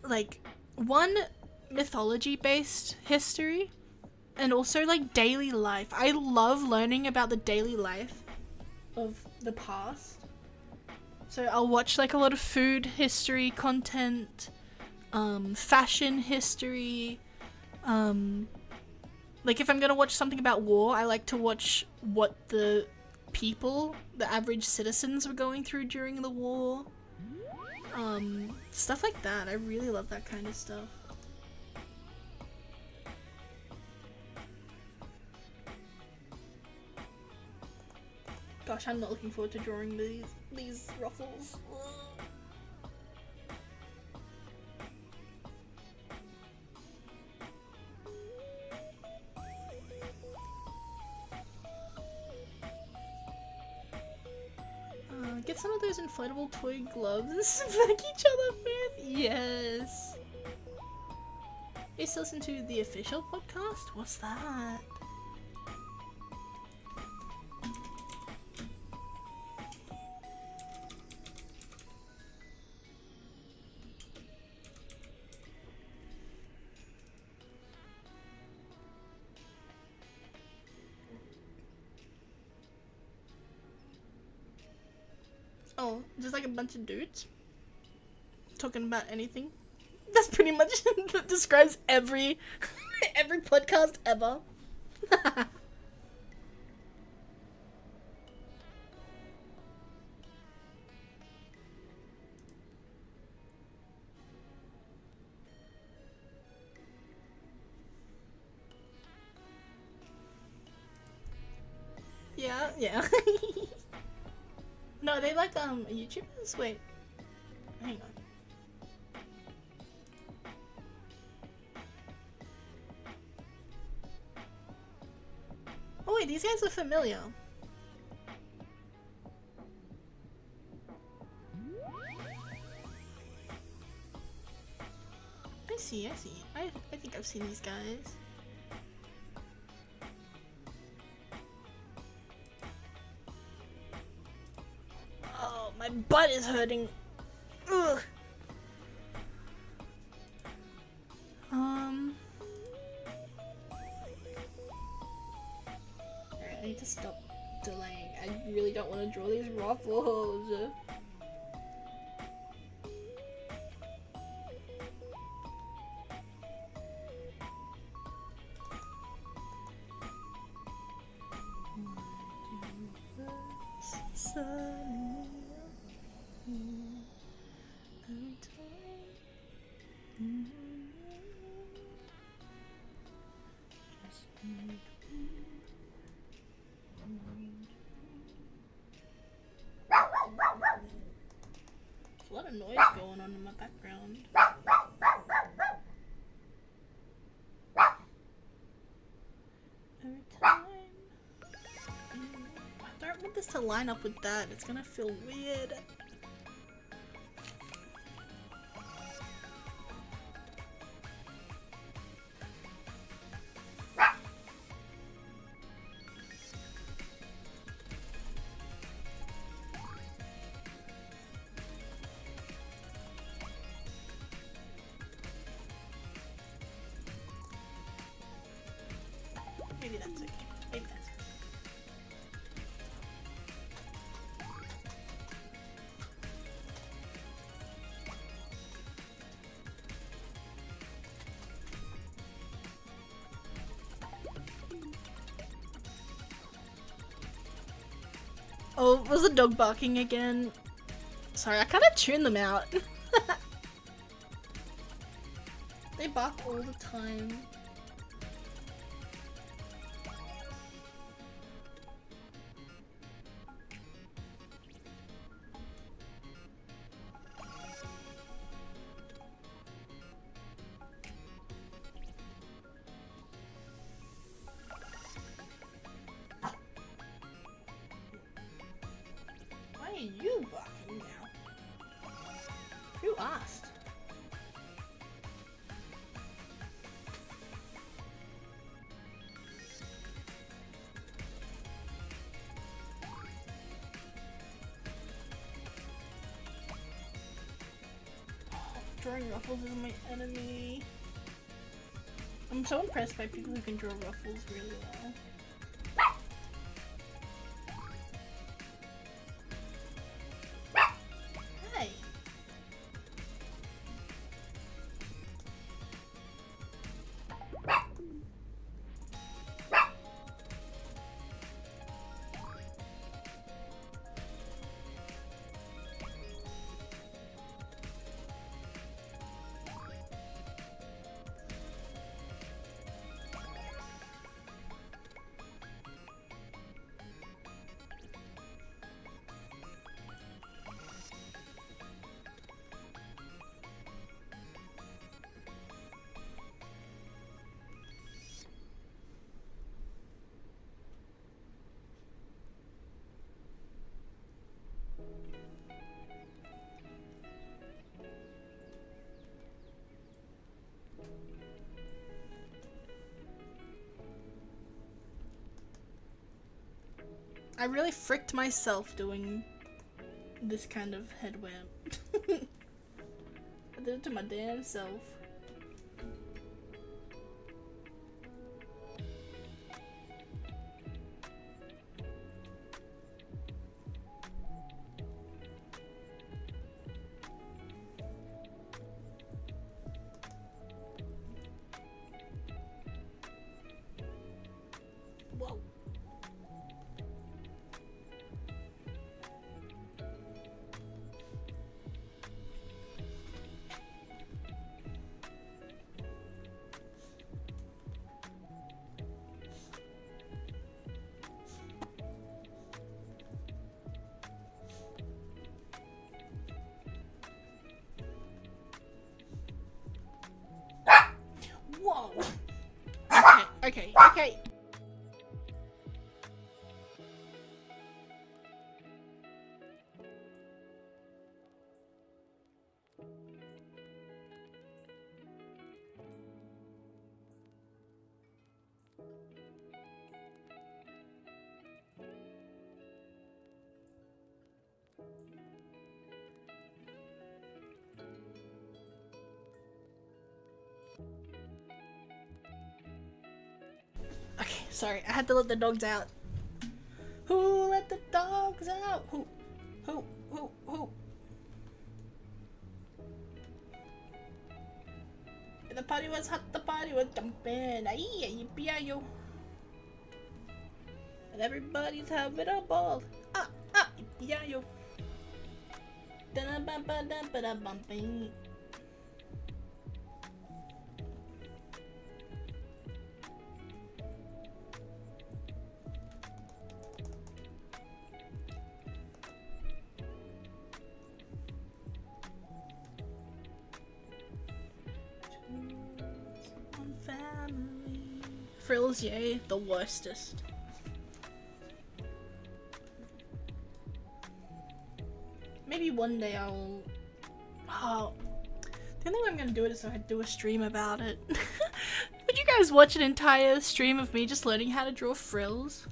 like one, mythology based history, and also like daily life. I love learning about the daily life of the past. So I'll watch like a lot of food history content, fashion history, like if I'm gonna watch something about war, I like to watch what the people, the average citizens were going through during the war. Stuff like that. I really love that kind of stuff. Gosh, I'm not looking forward to drawing these ruffles. Get some of those inflatable toy gloves to smack each other with. Yes. You used to listen to the official podcast? What's that? Oh, just like a bunch of dudes? talking about anything. That's pretty much that describes every every podcast ever. Yeah. No, they like YouTubers? Wait. Hang on. Oh wait, these guys are familiar. I see. I think I've seen these guys. Oh, my butt is hurting. Ugh. Alright, I need to stop delaying. I really don't want to draw these ruffles. There's a lot of noise going on in my background. Every time. I don't want this to line up with that. It's gonna feel weird. Maybe that's okay. Maybe that's okay. Oh, was the dog barking again? Sorry, I kind of tune them out. They bark all the time. Why are you barking now? Who asked? Drawing ruffles is my enemy. I'm so impressed by people who can draw ruffles really well. Hey! I really fricked myself doing this kind of headwear. I did it to my damn self. Okay, okay. Okay, sorry, I had to let the dogs out. Who let the dogs out? Who? Who? The party was hot, the party was jumping. Ay, yippee-yo. And everybody's having a ball. Yippee-yo. Da-da-bum-ba-dum-ba-da-bum-bing. Frills, yay, the worstest. Maybe one day I'll... Oh. The only way I'm gonna do it is if I do a stream about it. Would you guys watch an entire stream of me just learning how to draw frills?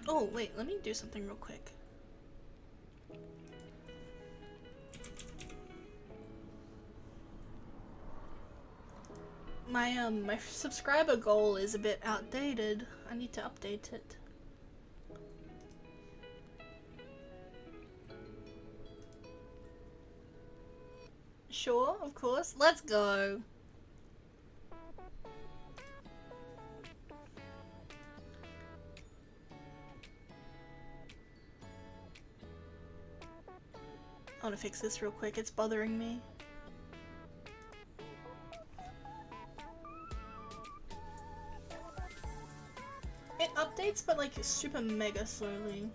Oh, wait, let me do something real quick. My subscriber goal is a bit outdated. I need to update it. Sure, of course. Let's go. I want to fix this real quick. It's bothering me. It updates, but like super mega slowly.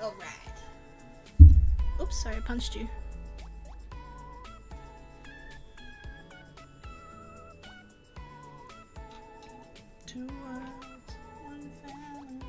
Alright. Oops, sorry, I punched you. Two worlds, one family.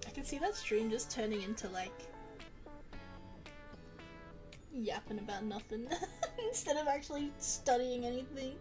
I can see that stream just turning into like yapping about nothing instead of actually studying anything.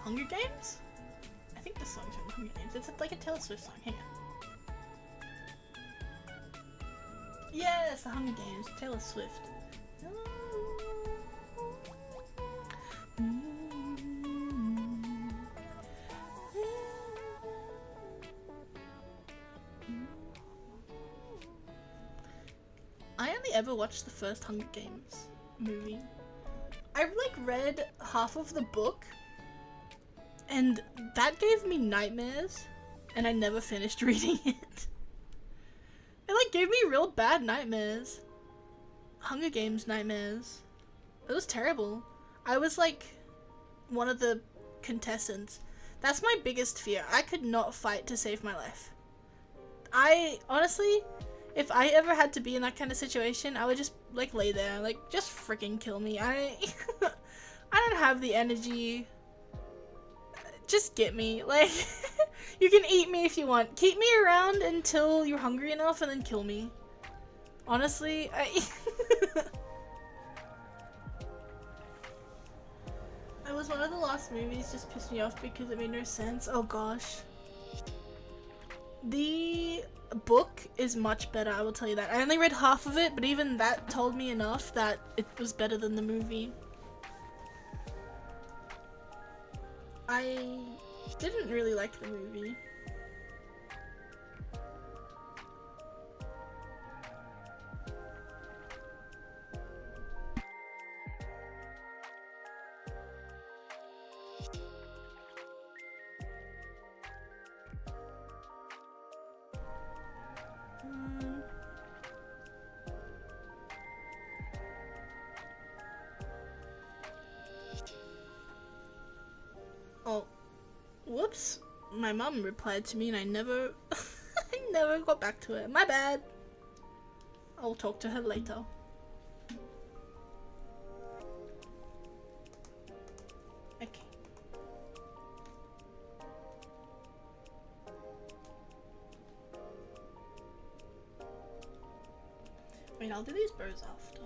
Hunger Games? I think this song from the Hunger Games. It's like a Taylor Swift song. Hang on. Yes, the Hunger Games. Taylor Swift. I only ever watched the first Hunger Games movie. I like read half of the book, and that gave me nightmares, and I never finished reading it. It like gave me real bad nightmares. Hunger Games nightmares. It was terrible. I was like one of the contestants. That's my biggest fear. I could not fight to save my life. I honestly, if I ever had to be in that kind of situation, I would just like lay there, like just freaking kill me. I don't have the energy. Just get me. Like you can eat me if you want. Keep me around until you're hungry enough and then kill me. Honestly, It was one of the last movies just pissed me off because it made no sense. Oh gosh. The book is much better, I will tell you that. I only read half of it, but even that told me enough that it was better than the movie. I didn't really like the movie. Oh, whoops. My mom replied to me and I never I never got back to her. My bad. I'll talk to her later. Okay. Wait, I'll do these bows after.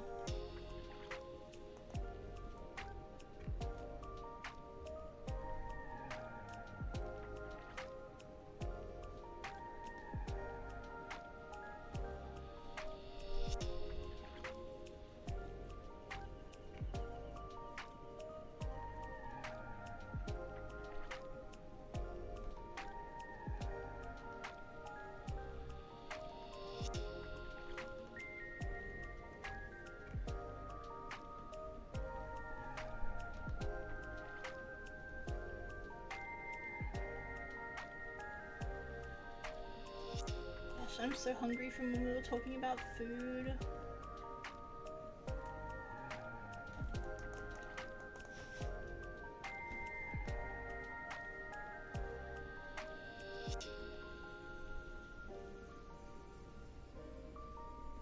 I'm so hungry from when we were talking about food.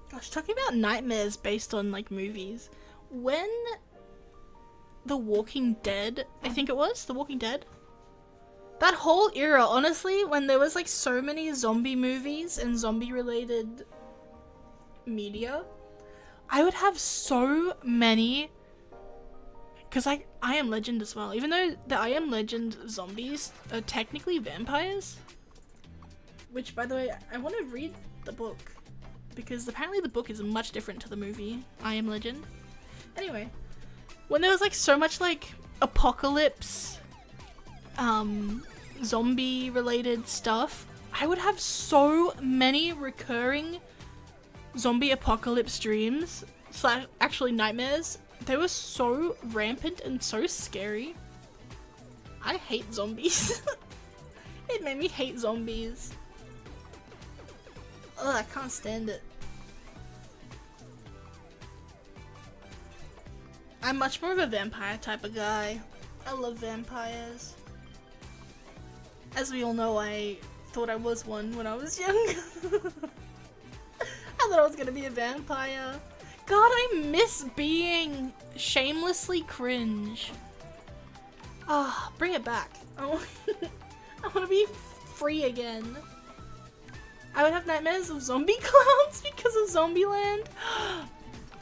Gosh, talking about nightmares based on like movies. When The Walking Dead, I think it was, The Walking Dead? That whole era, honestly, when there was like so many zombie movies and zombie related media, I would have so many, because I Am Legend as well, even though the I Am Legend zombies are technically vampires, which by the way, I want to read the book, because apparently the book is much different to the movie I Am Legend. Anyway, when there was like so much like apocalypse, zombie related stuff, I would have so many recurring zombie apocalypse dreams slash actually nightmares. They were so rampant and so scary. I hate zombies. It made me hate zombies. Ugh, I can't stand it. I'm much more of a vampire type of guy. I love vampires. As we all know, I thought I was one when I was young. I thought I was gonna be a vampire. God, I miss being shamelessly cringe. Ah, bring it back. I want to be free again. I would have nightmares of zombie clowns because of Zombieland.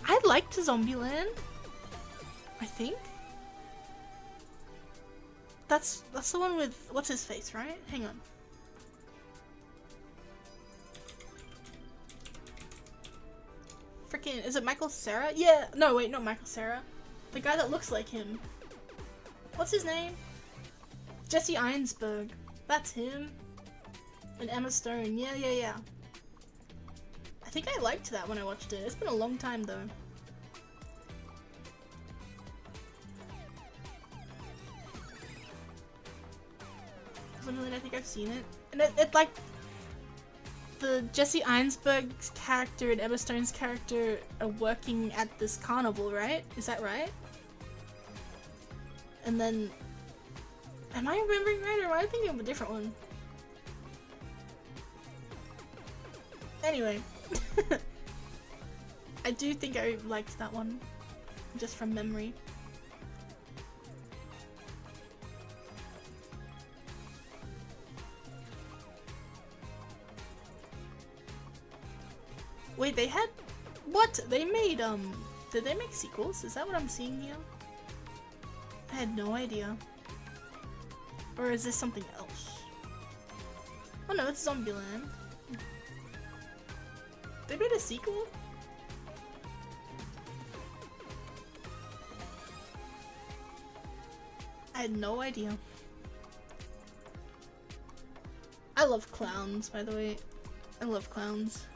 I liked Zombieland, I think. that's the one with what's his face, right? Hang on. Freaking, is it Michael Cera? Yeah, no wait, not Michael Cera. The guy that looks like him. What's his name? Jesse Einsberg. That's him. And Emma Stone. Yeah, yeah, yeah. I think I liked that when I watched it. It's been a long time though. I don't think I've seen it. And it like the Jesse Einsberg's character and Emma Stone's character are working at this carnival, right? Is that right? And then, am I remembering right, or am I thinking of a different one? Anyway, I do think I liked that one, just from memory. Wait, they had... What? They made, did they make sequels? Is that what I'm seeing here? I had no idea. Or is this something else? Oh no, it's Zombieland. They made a sequel? I had no idea. I love clowns, by the way. I love clowns.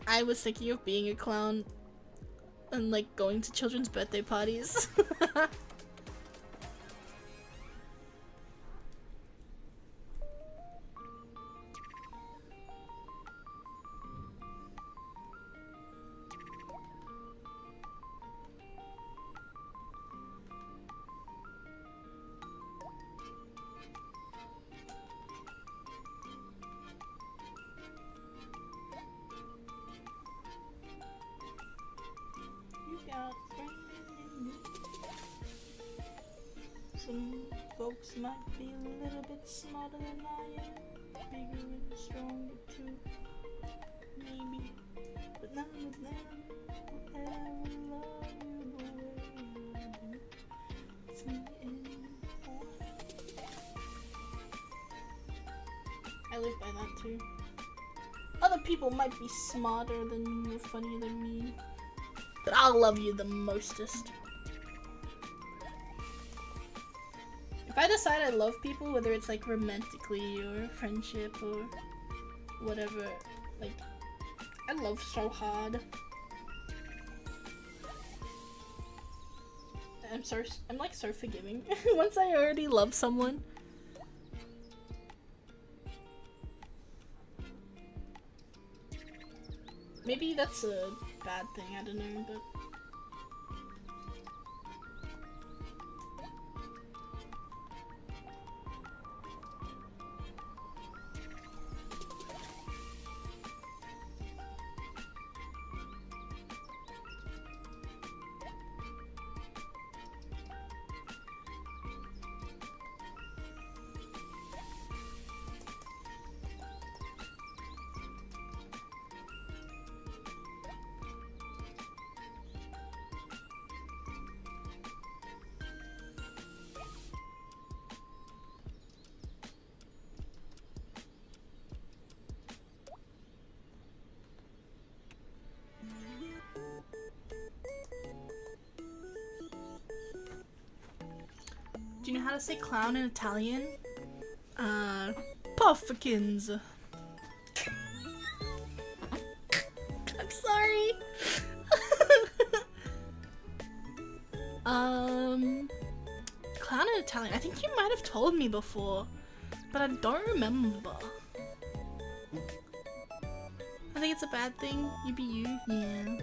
I was thinking of being a clown and like going to children's birthday parties. Some folks might be a little bit smarter than I am, bigger and stronger too, maybe, but none of them will ever love you the way I do. It's me and I live by that too. Other people might be smarter than you or funnier than me, but I'll love you the mostest. If I decide I love people, whether it's like romantically or friendship or whatever, like, I love so hard. I'm like so forgiving once I already love someone. Maybe that's a bad thing, I don't know, but do you know how to say clown in Italian? Puffkins. I'm sorry. Clown in Italian. I think you might have told me before, but I don't remember. I think it's a bad thing. You be you. Yeah.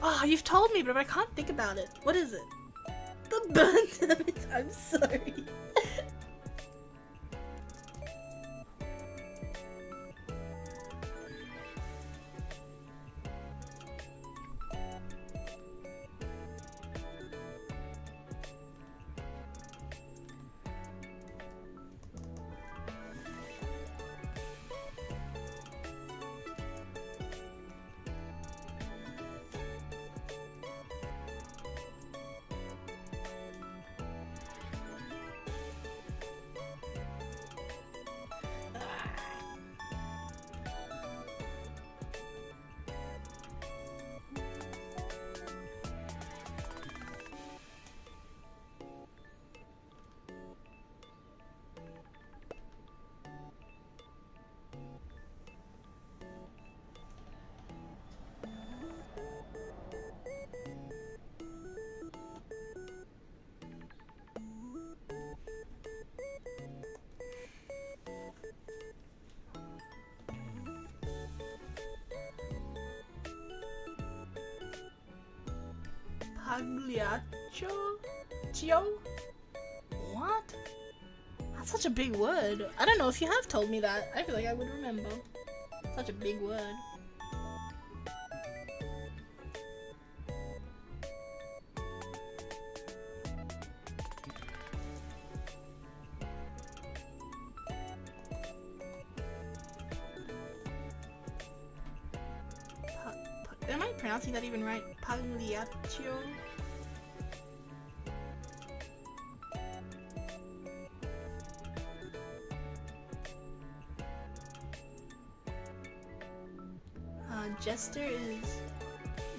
Oh, you've told me, but I can't think about it. What is it? The burnt. I'm sorry. Pagliaccio? Chio? What? That's such a big word. I don't know if you have told me that. I feel like I would remember. Such a big word. Am I pronouncing that even right? Pagliaccio? Jester is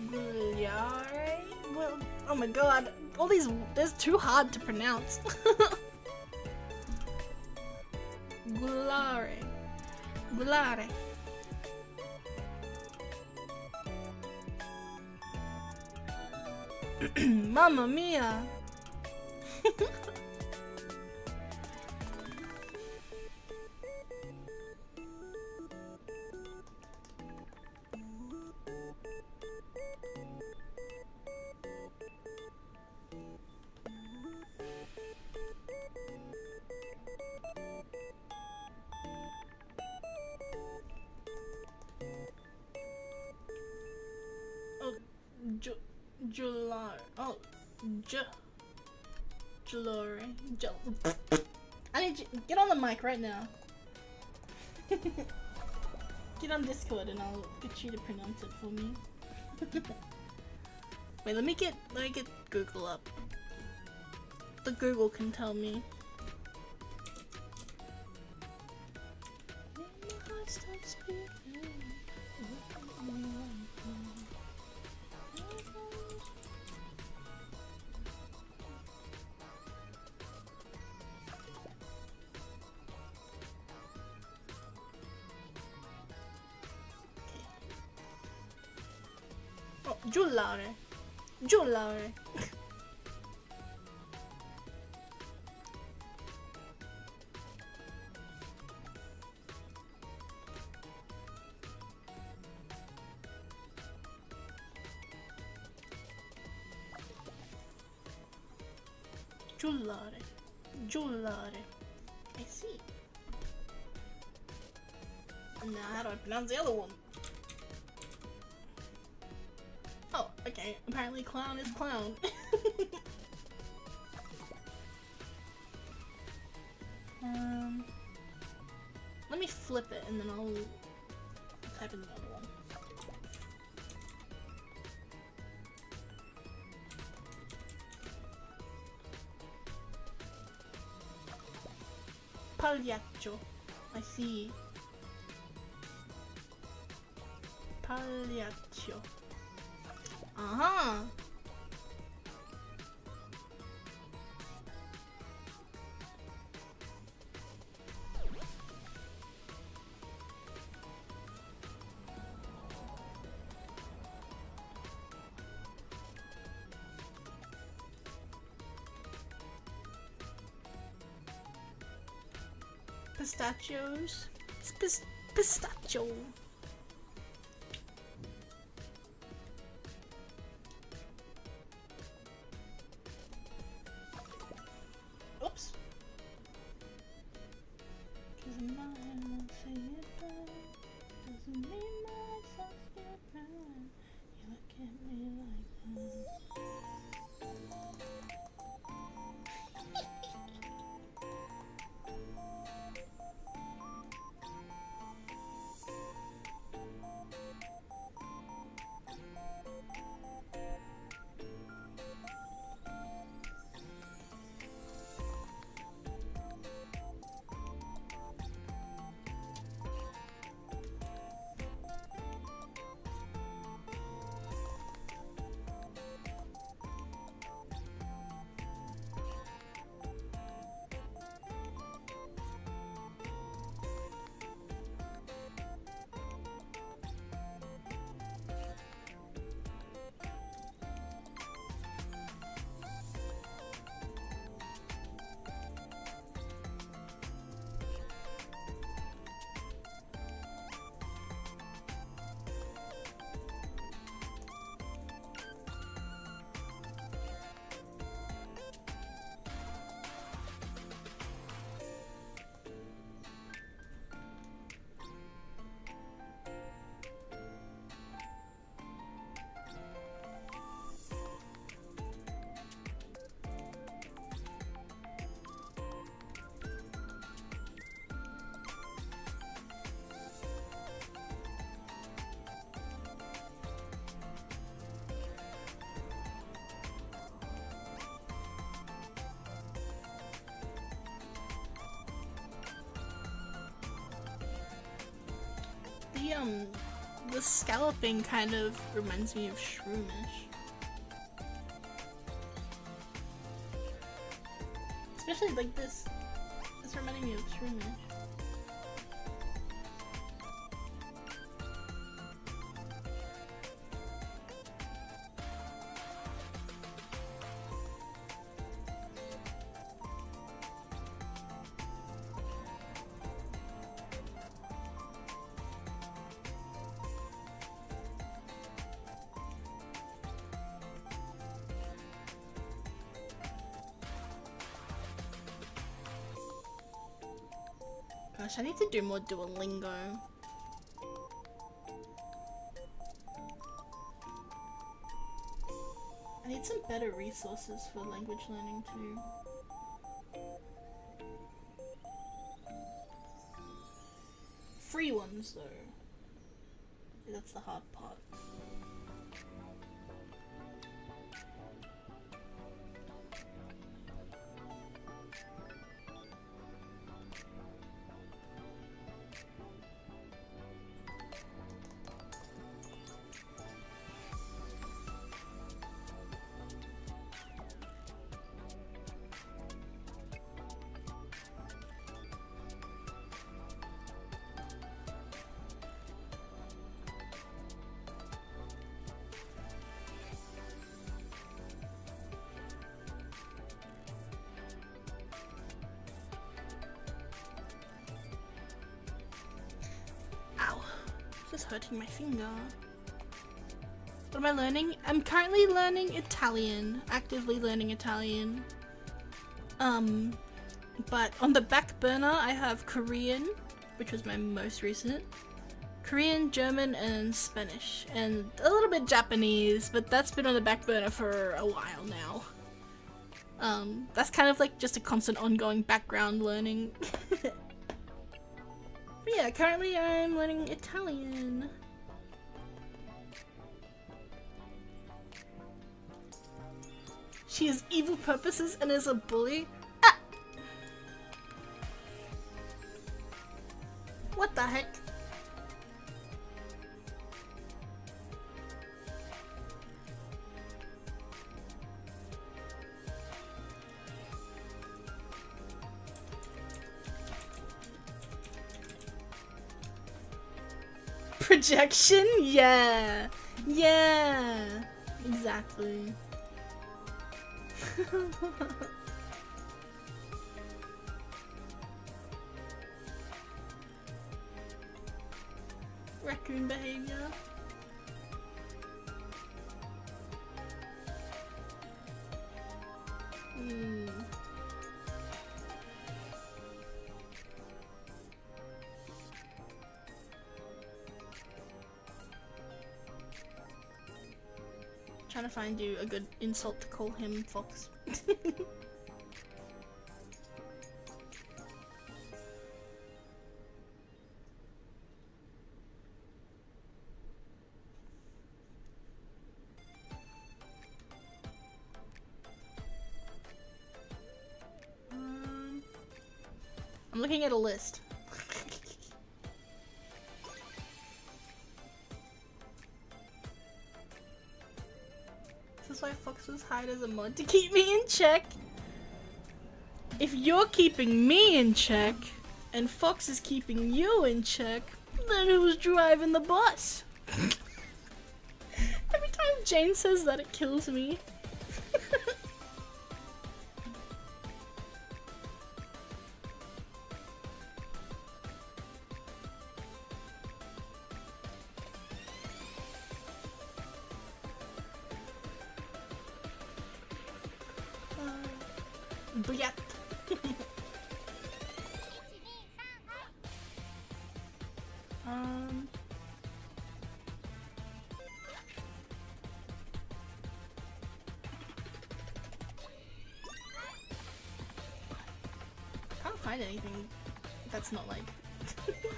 Gugliare? Well, oh my god, all these, they're too hard to pronounce. Gullare. Gullare. Mamma mia! July. Oh, Jewelry. I need you. Get on the mic right now. Get on Discord and I'll get you to pronounce it for me. Wait, let me get Google up. The Google can tell me. Giullare. Giullare. Giullare. Giullare. I see. Now how do I pronounce the other one? Oh, okay. Apparently clown is clown. Let me flip it and then I'll type in the other one. Pagliaccio. I see. Pagliaccio. Uh-huh. Pistachios. Pistachio. Oops. Doesn't mind say it right. Doesn't mean myself feel right. You look at me like that. The scalloping kind of reminds me of shroomish. Especially like this. It's reminding me of shroomish. Gosh, I need to do more Duolingo. I need some better resources for language learning too. Free ones though. That's the hard part. This is hurting my finger. What am I learning? I'm currently learning Italian. Actively learning Italian. But on the back burner I have Korean, which was my most recent. Korean, German, and Spanish. And a little bit Japanese, but that's been on the back burner for a while now. That's kind of like just a constant ongoing background learning. But yeah, currently I'm learning Italian. She has evil purposes and is a bully. Ah! What the heck? Projection? Yeah. Yeah. Exactly. Raccoon behavior. Trying to find you a good insult to call him Fox. I'm looking at a list. This is why Fox was hired as a mod, to keep me in check. If you're keeping me in check, and Fox is keeping you in check, then who's driving the bus? Every time Jane says that, it kills me. Booyah. Can't find anything that's not like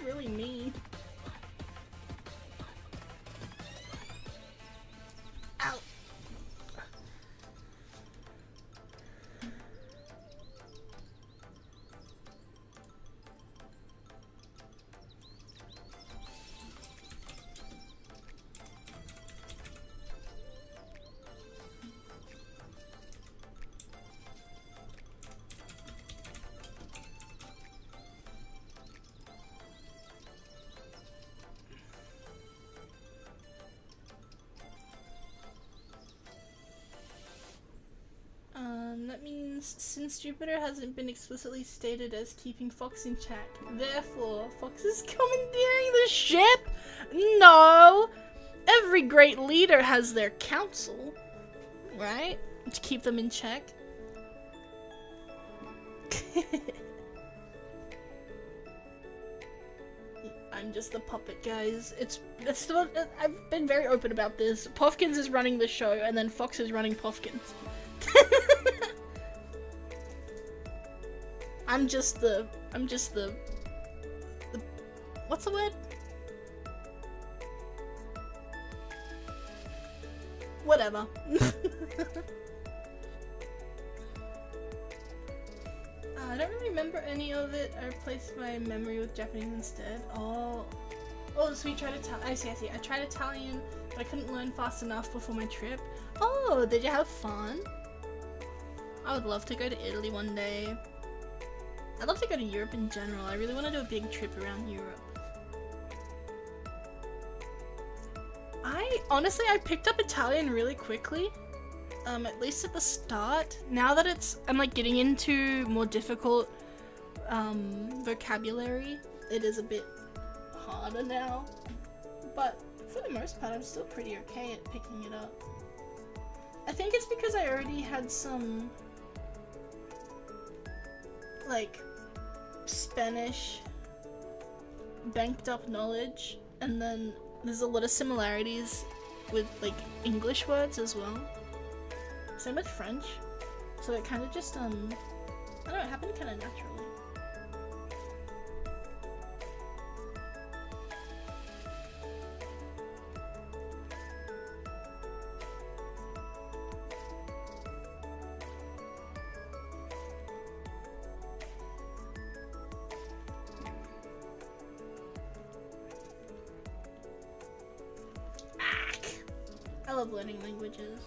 really mean. Ow. since Jupiter hasn't been explicitly stated as keeping Fox in check, therefore Fox is commandeering the ship? No! Every great leader has their council, right? To keep them in check. I'm just the puppet, guys. It's still, I've been very open about this. Pofkins is running the show, and then Fox is running Pofkins. I'm just the what's the word? Whatever. I don't really remember any of it. I replaced my memory with Japanese instead. Oh, so you tried Italian. I see. I tried Italian, but I couldn't learn fast enough before my trip. Oh, did you have fun? I would love to go to Italy one day. I'd love to go to Europe in general. I really want to do a big trip around Europe. Honestly, I picked up Italian really quickly. At least at the start. Now that I'm like getting into more difficult vocabulary, it is a bit harder now. But for the most part, I'm still pretty okay at picking it up. I think it's because I already had some like Spanish banked up knowledge, and then there's a lot of similarities with like English words as well. Same with French. So it kind of just I don't know, it happened kind of naturally. I love learning languages.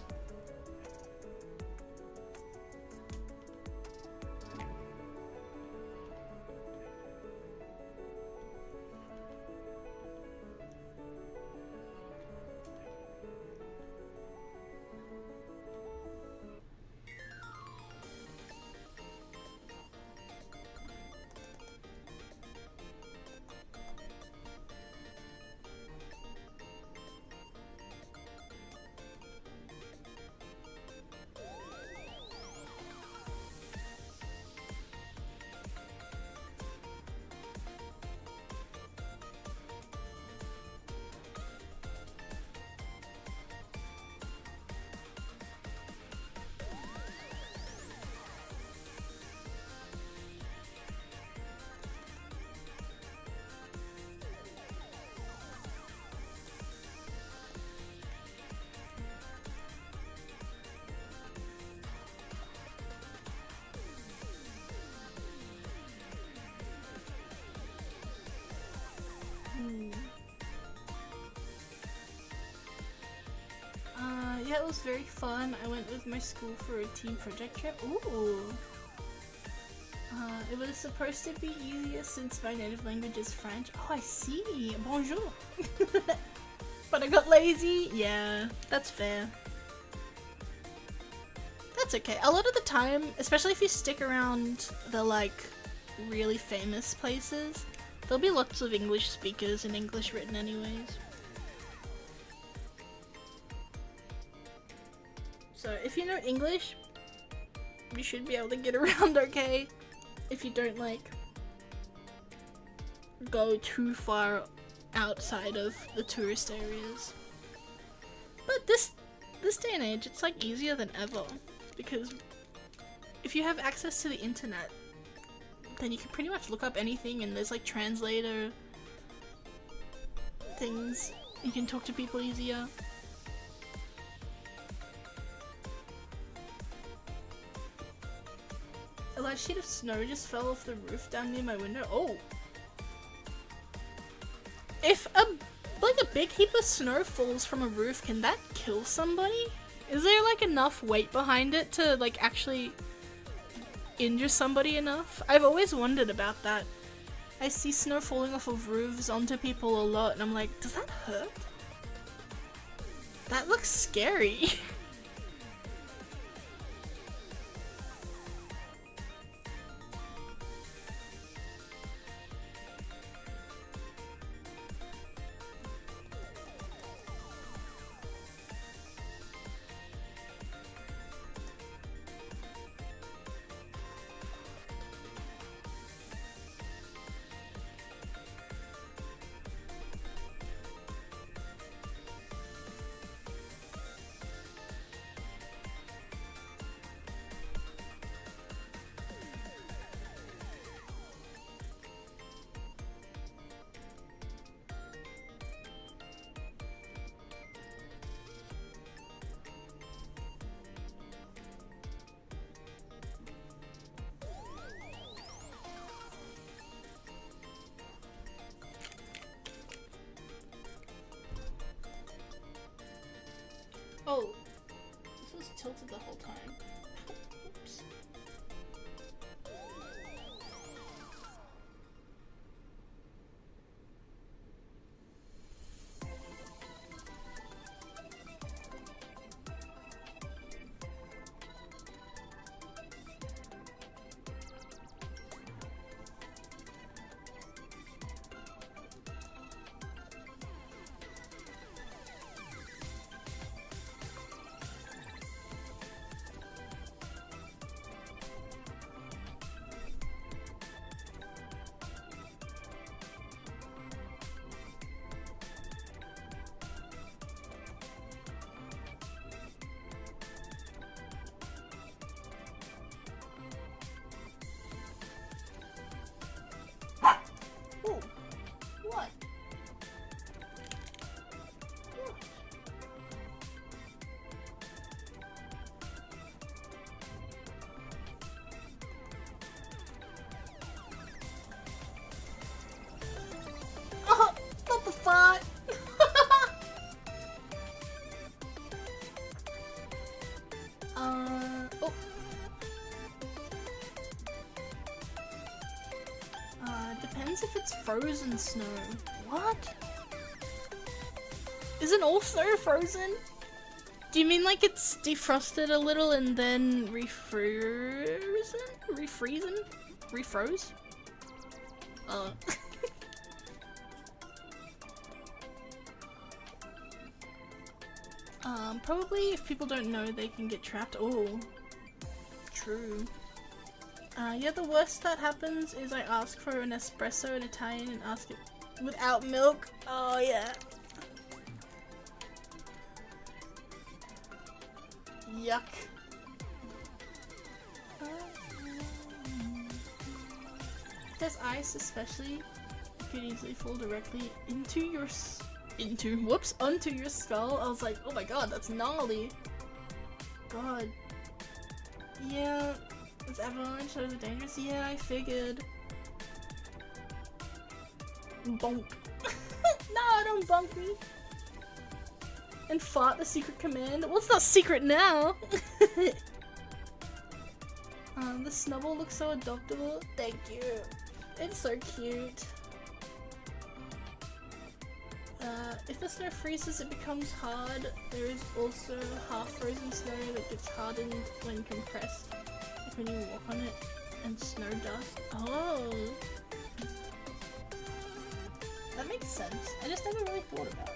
Yeah, it was very fun. I went with my school for a team project trip. Ooh. It was supposed to be easier since my native language is French. Oh, I see. Bonjour. But I got lazy. Yeah, that's fair. That's okay. A lot of the time, especially if you stick around the like really famous places, there'll be lots of English speakers and English written anyways. So if you know English, you should be able to get around okay. If you don't like go too far outside of the tourist areas. But this day and age, it's like easier than ever, because if you have access to the internet, then you can pretty much look up anything, and there's like translator things. You can talk to people easier. A large sheet of snow just fell off the roof down near my window. Oh! If a big heap of snow falls from a roof, can that kill somebody? Is there like enough weight behind it to like actually injure somebody enough? I've always wondered about that. I see snow falling off of roofs onto people a lot, and I'm like, does that hurt? That looks scary. Oh, this was tilted the whole time. Oops. Ooh, what? Oh, not the fart! Oh. Depends if it's frozen snow. What? Isn't all snow frozen? Do you mean like it's defrosted a little and then refrozen? Refreezen? Refroze? Probably if people don't know they can get trapped. Oh, true. Yeah, the worst that happens is I ask for an espresso in Italian and ask it without milk. Oh yeah. Yuck. If there's ice especially, you could easily fall directly into your onto your skull. I was like, oh my god, that's gnarly. God. Yeah, is avalanche are dangerous? Yeah, I figured. Bonk. No, don't bonk me. And fought the secret command. What's not secret now? The snubble looks so adoptable. Thank you. It's so cute. If the snow freezes, it becomes hard. There is also half-frozen snow that gets hardened when compressed, like when you walk on it, and snow dust. Oh! That makes sense. I just never really thought about it.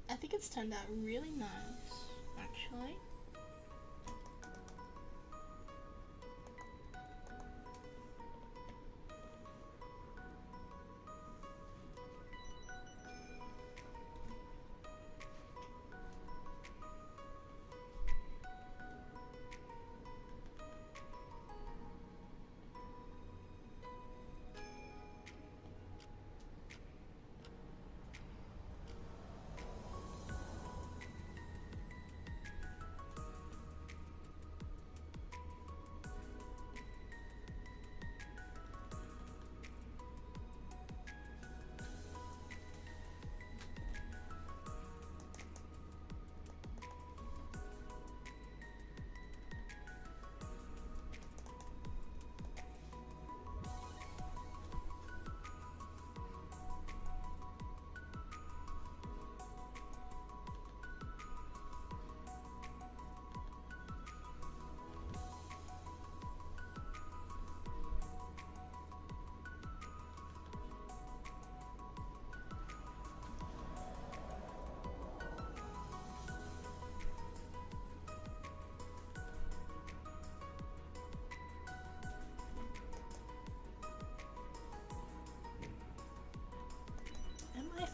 I think it's turned out really nice, actually.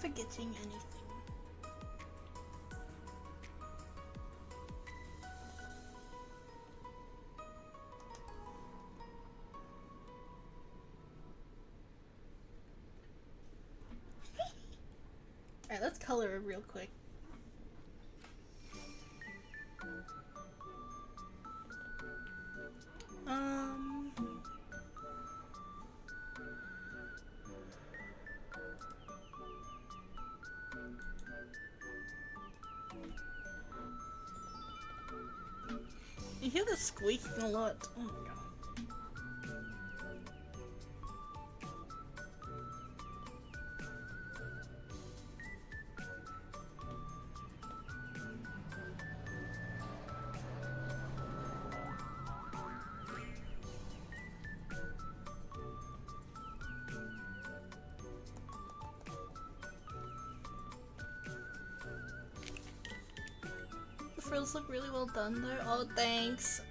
forgetting anything. Alright, let's color it real quick. You hear the squeaking a lot. Oh my god. Frills look really well done though. Oh, thanks.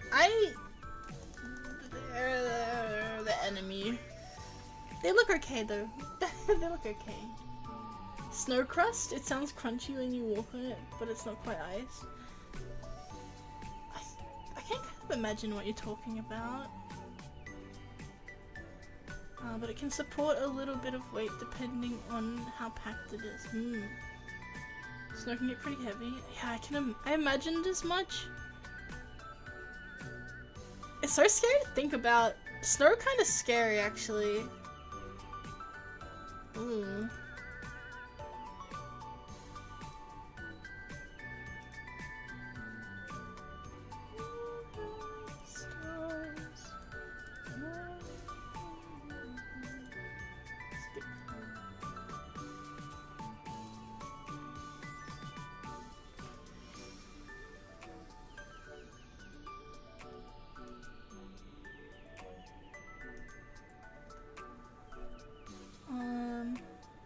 They're the enemy. They look okay though. They look okay. Snow crust? It sounds crunchy when you walk on it, but it's not quite ice. I can't kind of imagine what you're talking about. But it can support a little bit of weight depending on how packed it is. Snow can get pretty heavy. Yeah, I imagined as much. It's so scary to think about. Snow kind of scary, actually. Ooh.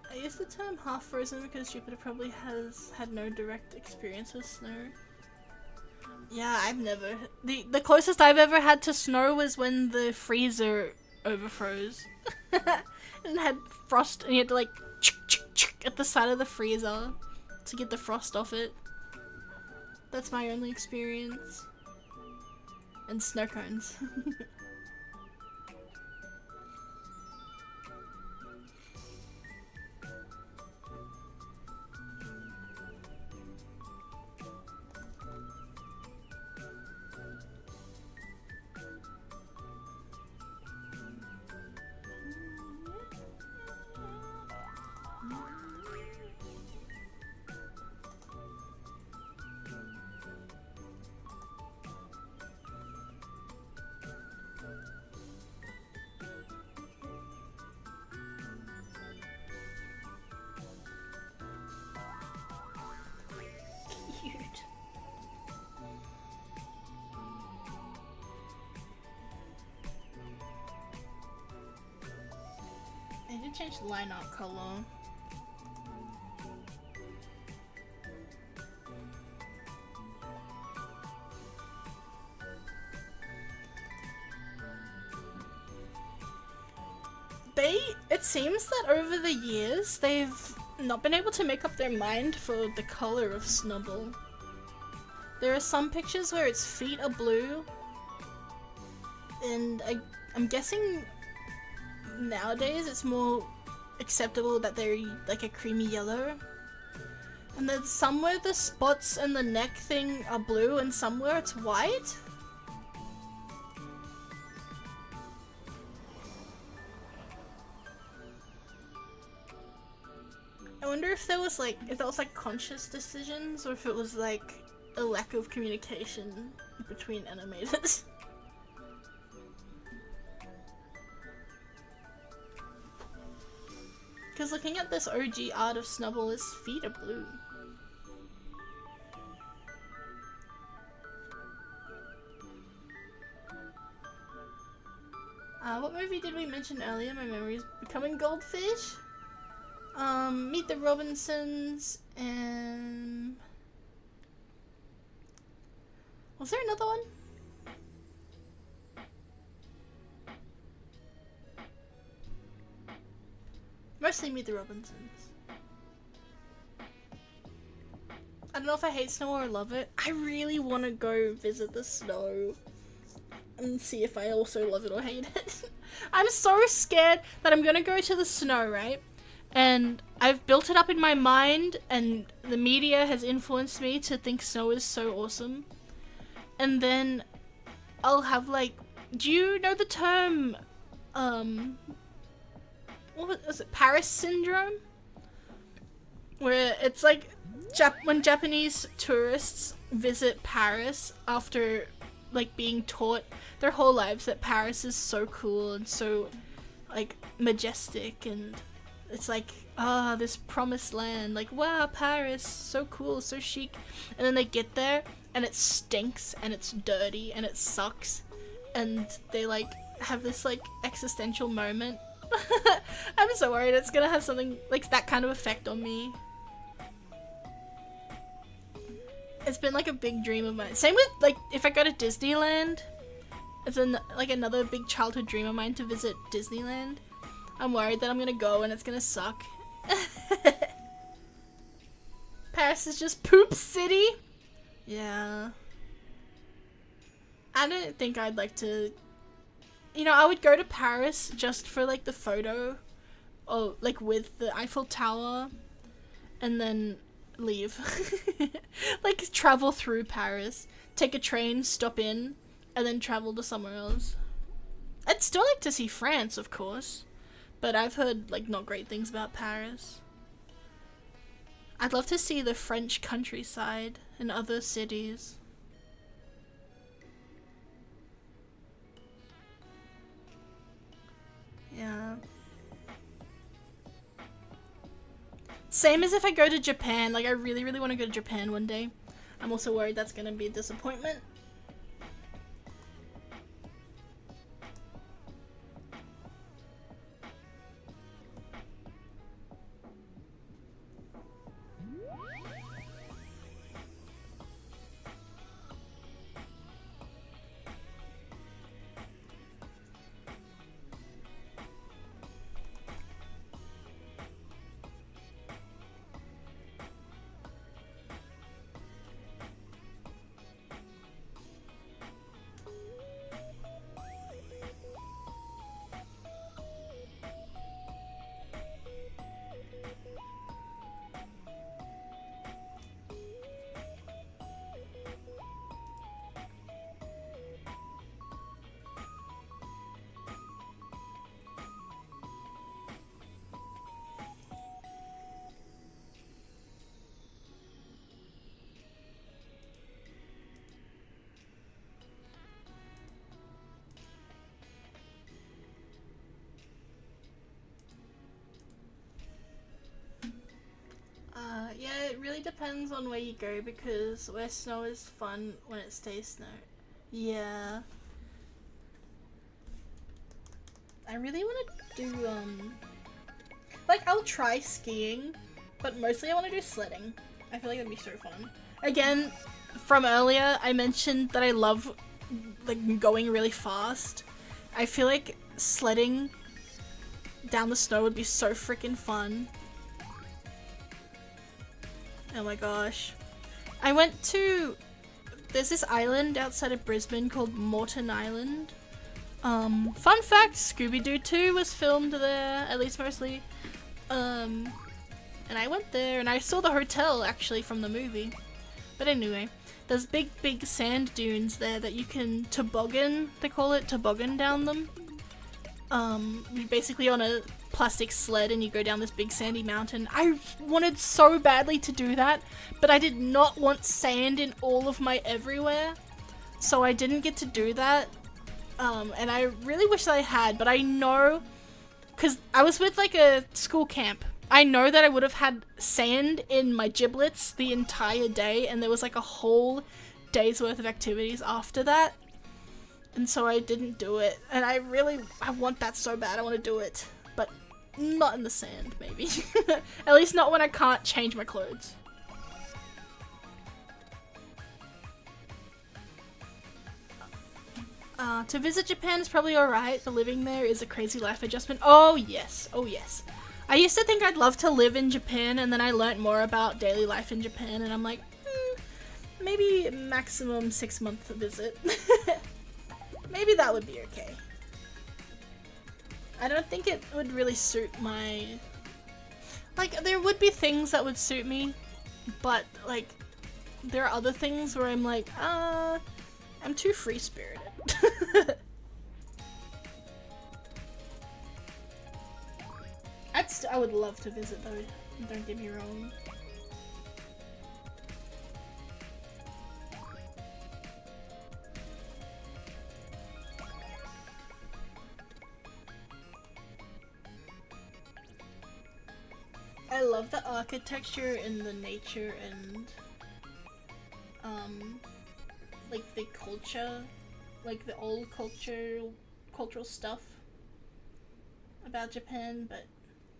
I use the term half frozen because Jupiter probably has had no direct experience with snow. Yeah, I've never. The closest I've ever had to snow was when the freezer overfroze. And had frost, and you had to like at the side of the freezer to get the frost off it. That's my only experience. And snow cones. I did change the line art color. It seems that over the years they've not been able to make up their mind for the color of Snubble. There are some pictures where its feet are blue, and I'm guessing nowadays it's more acceptable that they're like a creamy yellow. And then somewhere the spots and the neck thing are blue and somewhere it's white. I wonder if there was like, conscious decisions or if it was like a lack of communication between animators. Because looking at this OG art of Snubble, his feet are blue. What movie did we mention earlier? My memory is becoming goldfish. Meet the Robinsons and... Was there another one? Mostly Meet the Robinsons. don't know if I hate snow or love it. I really want to go visit the snow and see if I also love it or hate it. I'm so scared that I'm gonna go to the snow, right? And I've built it up in my mind, and the media has influenced me to think snow is so awesome. And then I'll have like, do you know the term, what was it, Paris syndrome? Where it's like, when Japanese tourists visit Paris after like being taught their whole lives that Paris is so cool and so like majestic, and it's like, this promised land, like, wow, Paris, so cool, so chic. And then they get there and it stinks and it's dirty and it sucks, and they like have this like existential moment. I'm so worried it's gonna have something like that kind of effect on me. It's been like a big dream of mine. Same with like if I go to Disneyland, it's like another big childhood dream of mine to visit Disneyland. I'm worried that I'm gonna go and it's gonna suck. Paris is just poop city. Yeah. I don't think I'd like to, you know, I would go to Paris just for like the photo, or like with the Eiffel Tower, and then leave. Like travel through Paris, take a train, stop in, and then travel to somewhere else. I'd still like to see France, of course, but I've heard like not great things about Paris. I'd love to see the French countryside and other cities. Yeah. Same as if I go to Japan. Like, I really, really want to go to Japan one day. I'm also worried that's gonna be a disappointment. Yeah, it really depends on where you go, because where snow is fun when it stays snow. Yeah. I really want to do, like, I'll try skiing, but mostly I want to do sledding. I feel like that'd be so fun. Again, from earlier, I mentioned that I love, like, going really fast. I feel like sledding down the snow would be so freaking fun. Oh my gosh. I went to, there's this island outside of Brisbane called Moreton Island. Fun fact, Scooby-Doo 2 was filmed there, at least mostly. And I went there and I saw the hotel actually from the movie. But anyway, there's big sand dunes there that you can toboggan, they call it, toboggan down them. You're basically on a plastic sled and you go down this big sandy mountain. I wanted so badly to do that, but I did not want sand in all of my everywhere, so I didn't get to do that. And I really wish I had, but I know, because I was with like a school camp, I know that I would have had sand in my giblets the entire day, and there was like a whole day's worth of activities after that. And so I didn't do it, and I want that so bad. I want to do it, but not in the sand, maybe. At least not when I can't change my clothes. To visit Japan is probably alright. The living there is a crazy life adjustment. Oh yes, oh yes. I used to think I'd love to live in Japan, and then I learnt more about daily life in Japan, and I'm like, maybe maximum 6-month visit. Maybe that would be okay. I don't think it would really suit my... Like, there would be things that would suit me, but, like, there are other things where I'm like, I'm too free-spirited. I would love to visit though, don't get me wrong. I love the architecture and the nature and like the culture, like the old cultural stuff about Japan, but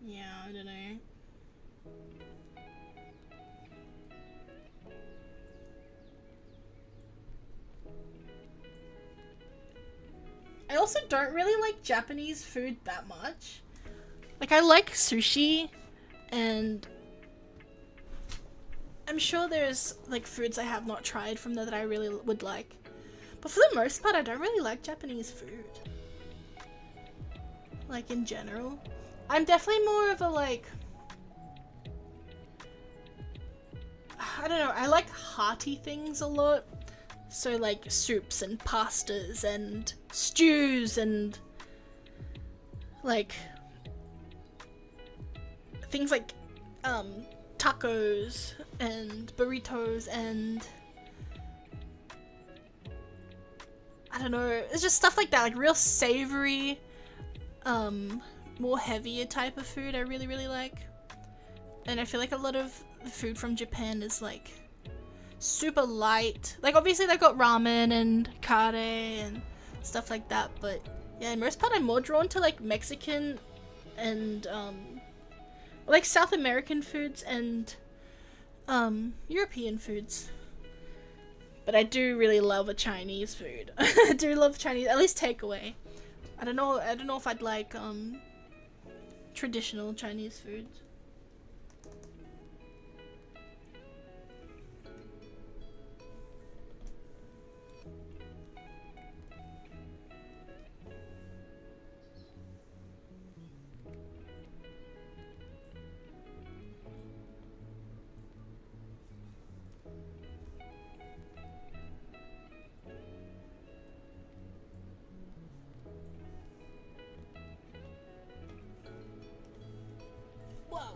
yeah, I don't know. I also don't really like Japanese food that much. Like, I like sushi, and I'm sure there's like foods I have not tried from there that I really would like. But for the most part, I don't really like Japanese food. Like, in general. I'm definitely more of a, like... I don't know, I like hearty things a lot. So, like, soups and pastas and stews and... like... things like, tacos and burritos and... I don't know, it's just stuff like that, like real savory, more heavier type of food I really, really like. And I feel like a lot of the food from Japan is like super light. Like, obviously they've got ramen and kare and stuff like that, but yeah, in most part I'm more drawn to like Mexican and like South American foods and European foods. But I do really love a Chinese food. I do love Chinese, at least takeaway. I don't know if I'd like traditional Chinese foods. Wow.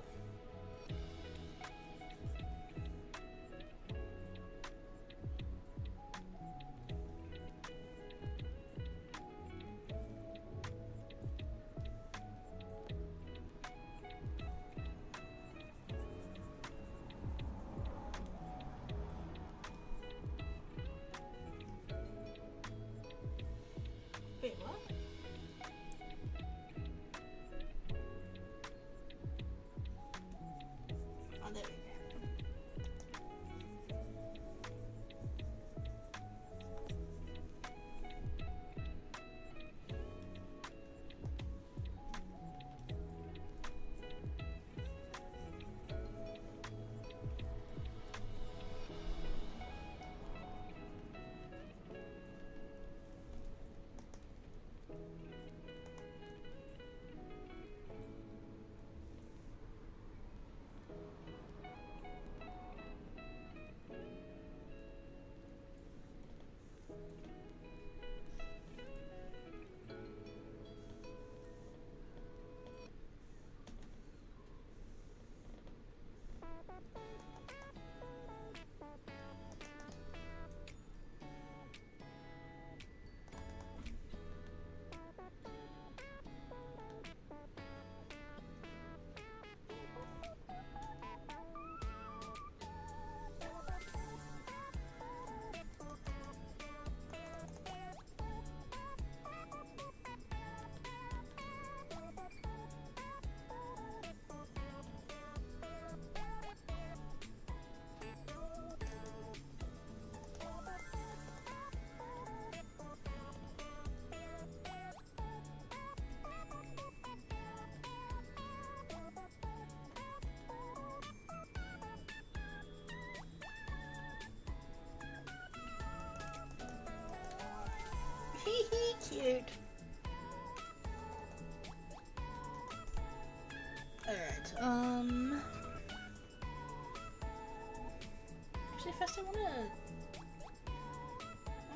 first I wanna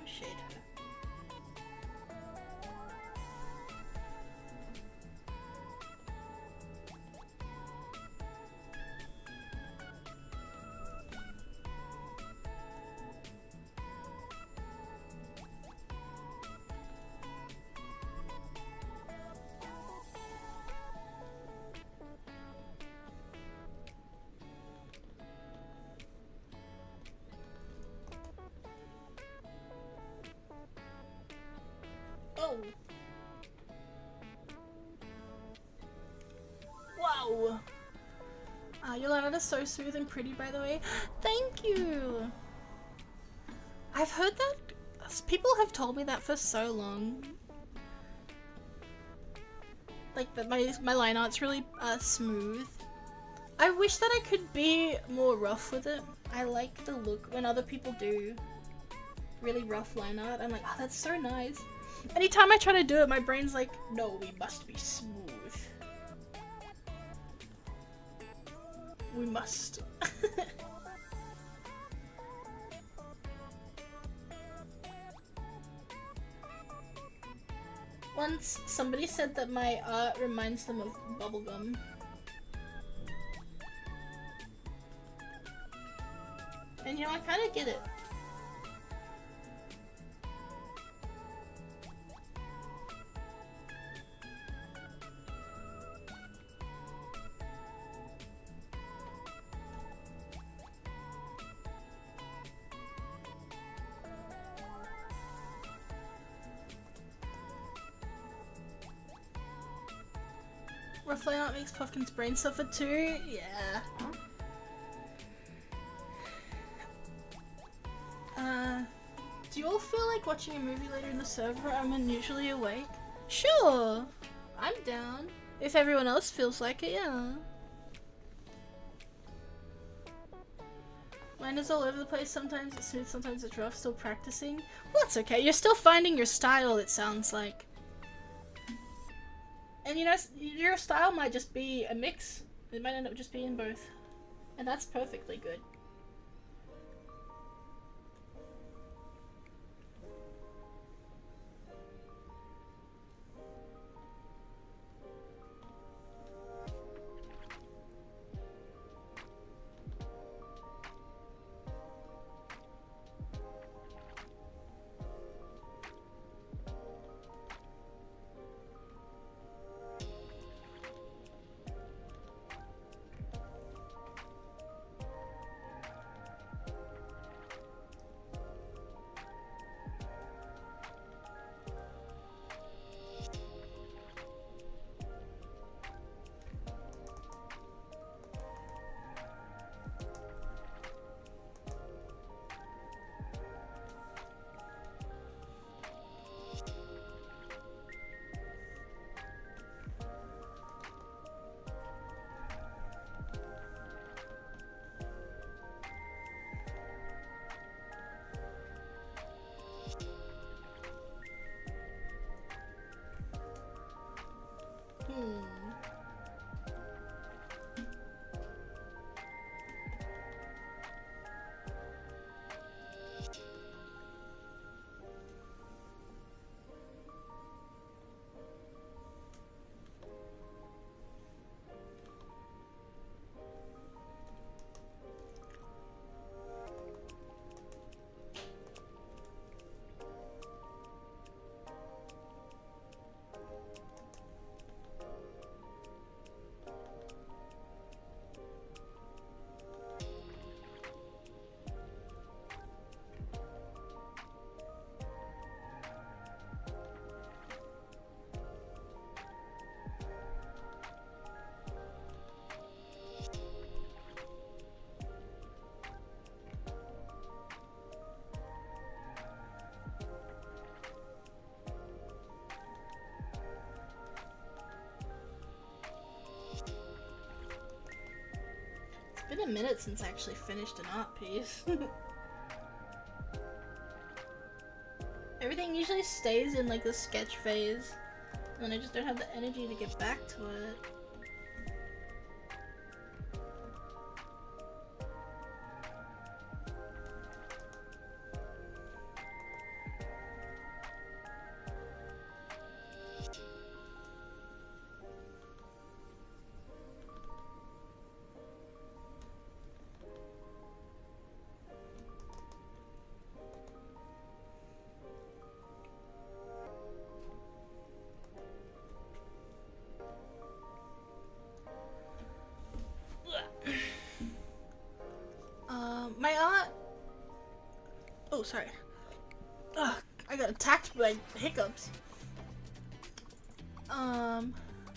shade her. Oh! Wow! Your line art is so smooth and pretty, by the way. Thank you! I've heard that. People have told me that for so long. Like that my line art's really smooth. I wish that I could be more rough with it. I like the look when other people do really rough line art. I'm like, oh, that's so nice. Anytime I try to do it, my brain's like, no, we must be smooth. We must. Once somebody said that my art reminds them of bubblegum. And you know, I kind of get it. Rough line art makes Puffkin's brain suffer too? Yeah. Do you all feel like watching a movie later in the server? I'm unusually awake. Sure! I'm down. If everyone else feels like it, yeah. Mine is all over the place. Sometimes it's smooth, sometimes it's rough. Still practicing. Well, that's okay. You're still finding your style, it sounds like. And you know, your style might just be a mix. It might end up just being both. And that's perfectly good. It's been a minute since I actually finished an art piece. Everything usually stays in like the sketch phase, and I just don't have the energy to get back to it. My aunt. Oh, sorry. Ugh, I got attacked by hiccups.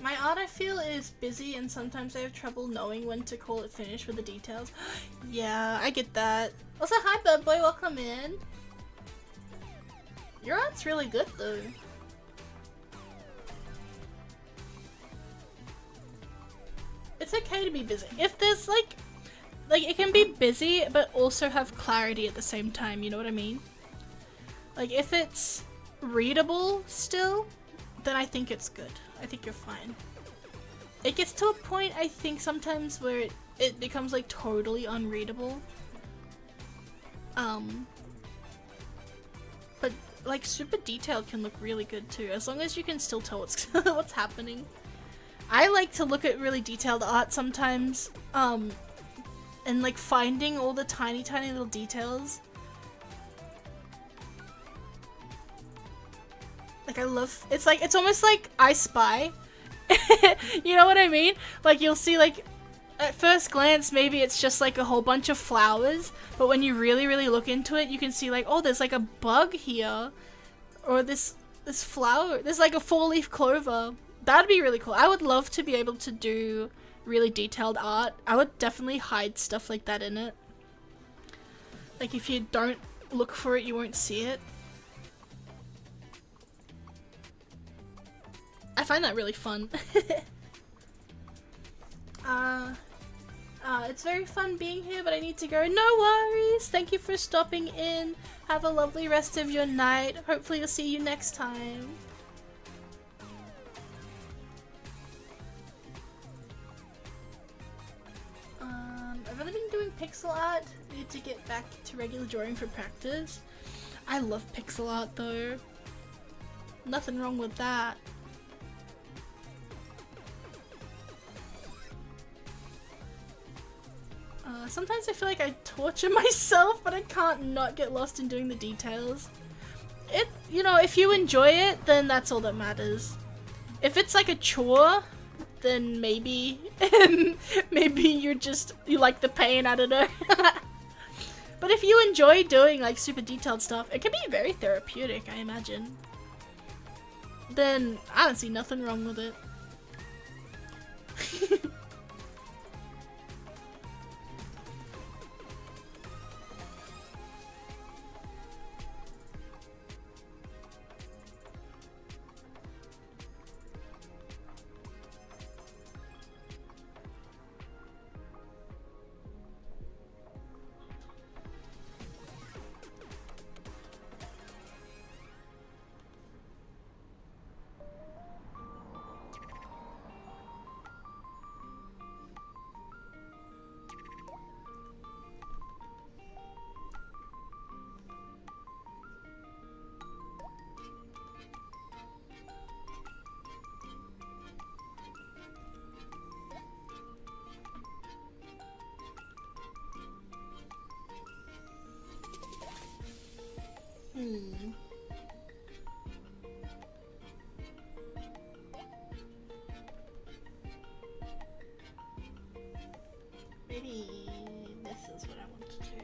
My art I feel is busy and sometimes I have trouble knowing when to call it finished with the details. Yeah, I get that. Also, hi bird boy, welcome in. Your art's really good though. It's okay to be busy. If there's like it can be busy but also have clarity at the same time, you know what I mean? Like if it's readable still, then I think it's good. I think you're fine. It gets to a point, I think, sometimes where it becomes like totally unreadable. But like super detailed can look really good too, as long as you can still tell what's what's happening. I like to look at really detailed art sometimes, and like finding all the tiny little details. Like I love, it's almost like I Spy. You know what I mean? Like you'll see like, at first glance maybe it's just like a whole bunch of flowers, but when you really look into it you can see like, oh, there's like a bug here. Or this flower, there's like a 4-leaf clover. That'd be really cool. I would love to be able to do really detailed art. I would definitely hide stuff like that in it. Like if you don't look for it you won't see it. I find that really fun. It's very fun being here, but I need to go. No worries! Thank you for stopping in. Have a lovely rest of your night. Hopefully I'll see you next time. I've only been doing pixel art. Need to get back to regular drawing for practice. I love pixel art though. Nothing wrong with that. Sometimes I feel like I torture myself, but I can't not get lost in doing the details. You know, if you enjoy it, then that's all that matters. If it's like a chore, then maybe, maybe you like the pain, I don't know. But if you enjoy doing like super detailed stuff, it can be very therapeutic, I imagine. Then I don't see nothing wrong with it. Maybe this is what I want to do.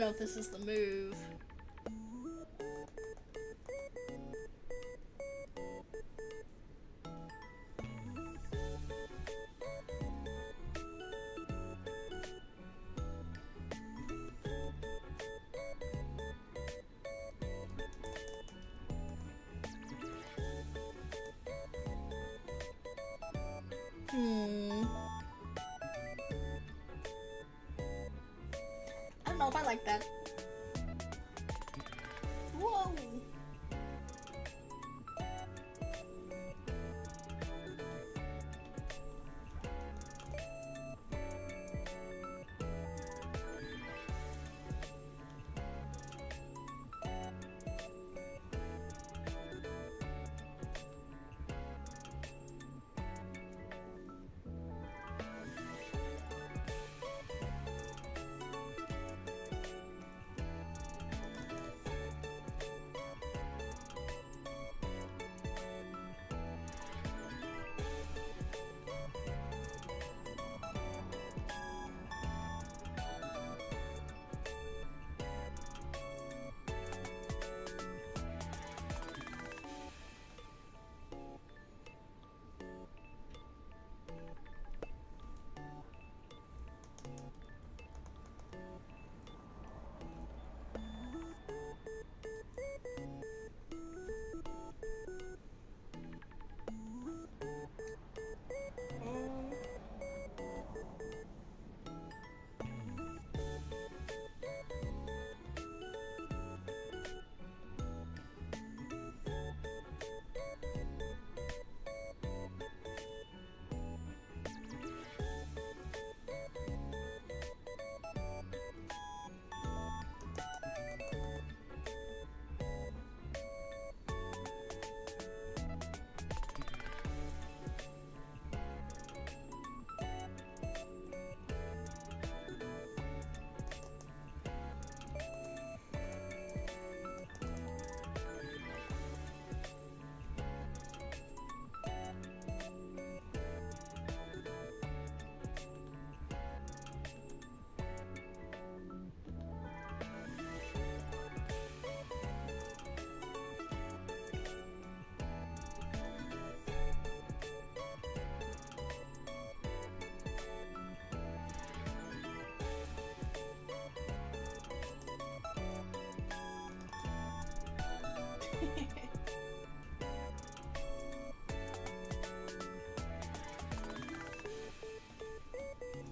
know if this is the move. I don't know if I like that. Whoa!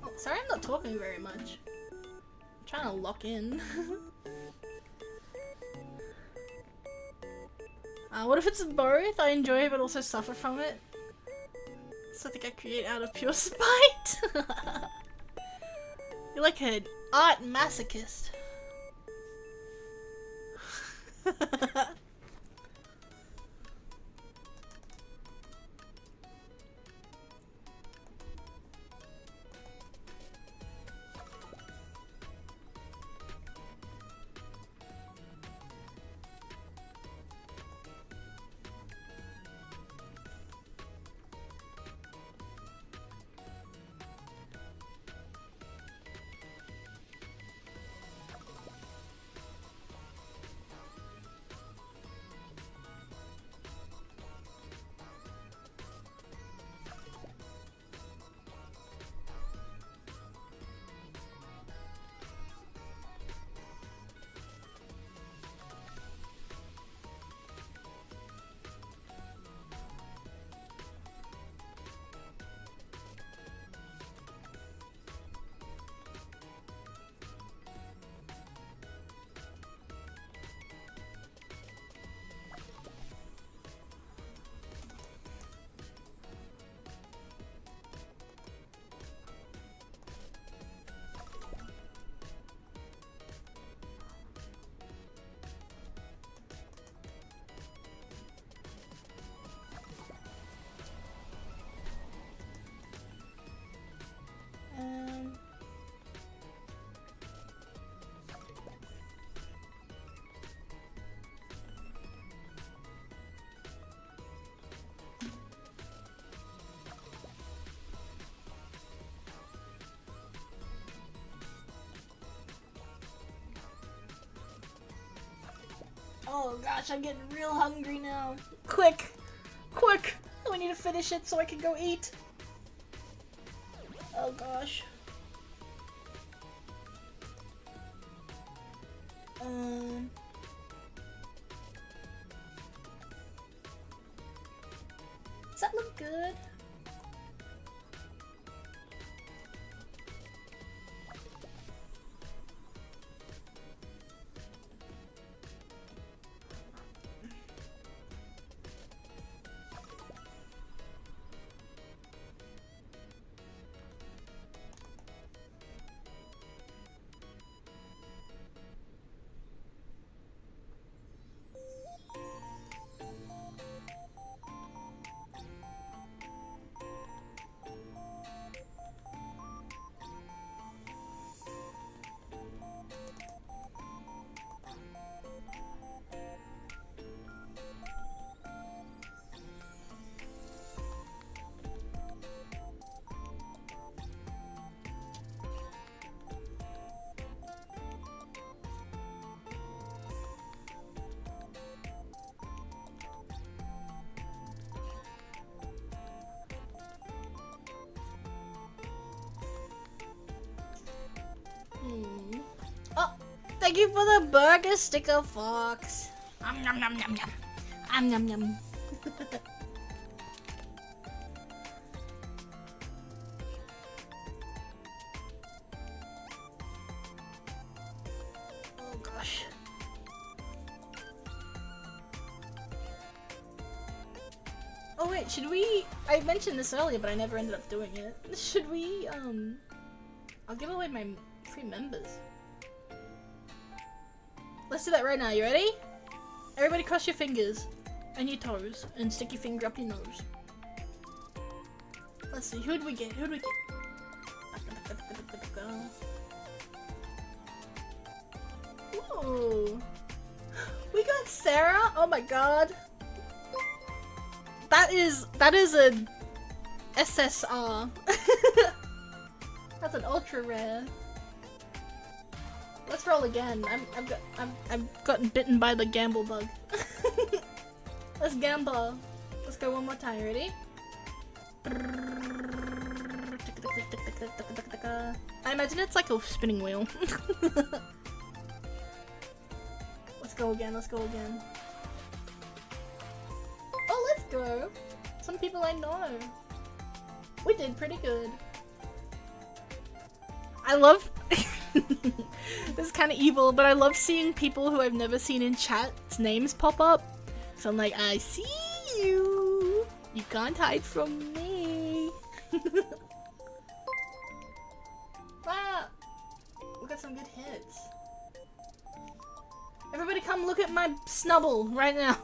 Oh, sorry I'm not talking very much. I'm trying to lock in. What if it's both? I enjoy it but also suffer from it. Something I create out of pure spite. You're like an art masochist. gosh, I'm getting real hungry now. Quick! Quick! We need to finish it so I can go eat. Oh gosh. Does that look good? Oh, thank you for the burger sticker, Fox. Nom nom nom nom nom. Nom nom. Oh gosh. Oh wait, should we? I mentioned this earlier, but I never ended up doing it. Should we? I'll give away my free members. Let's do that right now. You ready? Everybody cross your fingers and your toes and stick your finger up your nose. Let's see, who'd we get? Who'd we get? Ooh. We got Sarah? Oh my god. That is a SSR. That's an ultra rare. Let's roll again. I've gotten bitten by the gamble bug. Let's gamble. Let's go one more time. Ready? I imagine it's like a spinning wheel. Let's go again. Let's go again. Oh, let's go. Some people I know. We did pretty good. I love. This is kind of evil, but I love seeing people who I've never seen in chat's names pop up. So I'm like, I see you. You can't hide from me. Wow. We got some good hits. Everybody come look at my snubble right now.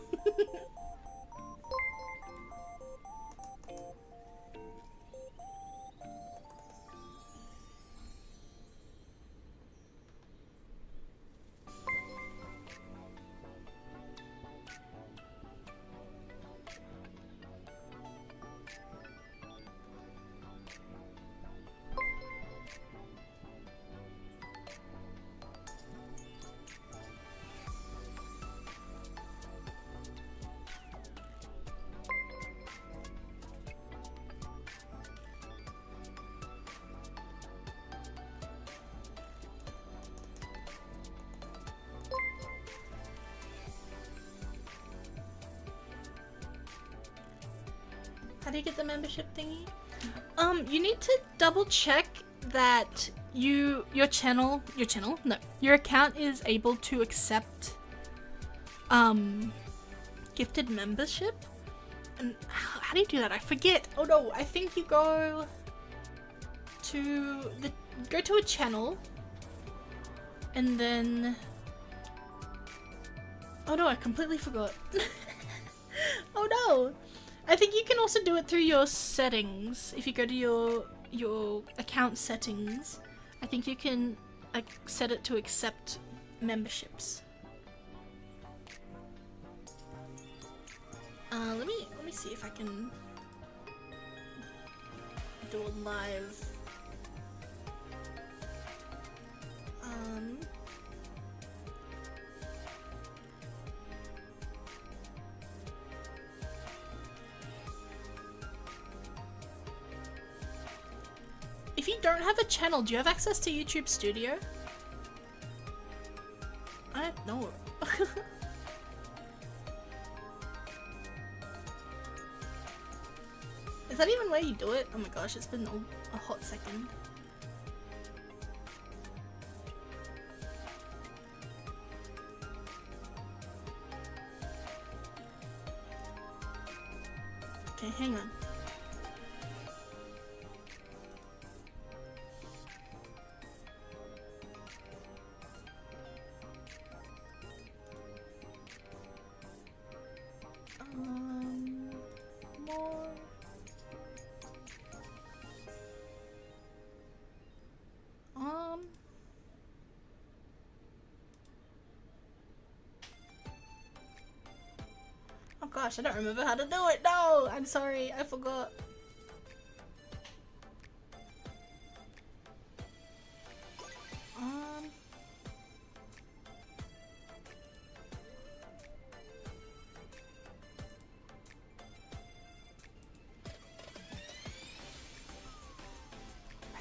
How do you get the membership thingy? You need to double check that your account is able to accept gifted membership. And how do you do that? I forget. Oh no, I think you go to a channel and then oh no, I completely forgot. Oh no. I think you can also do it through your settings. If you go to your account settings, I think you can set it to accept memberships. Let me see if I can do a live. don't have a channel, do you have access to YouTube Studio? I don't know. Is that even where you do it? Oh my gosh, it's been a hot second. Okay, hang on. More. Oh gosh, I don't remember how to do it. No, I'm sorry, I forgot.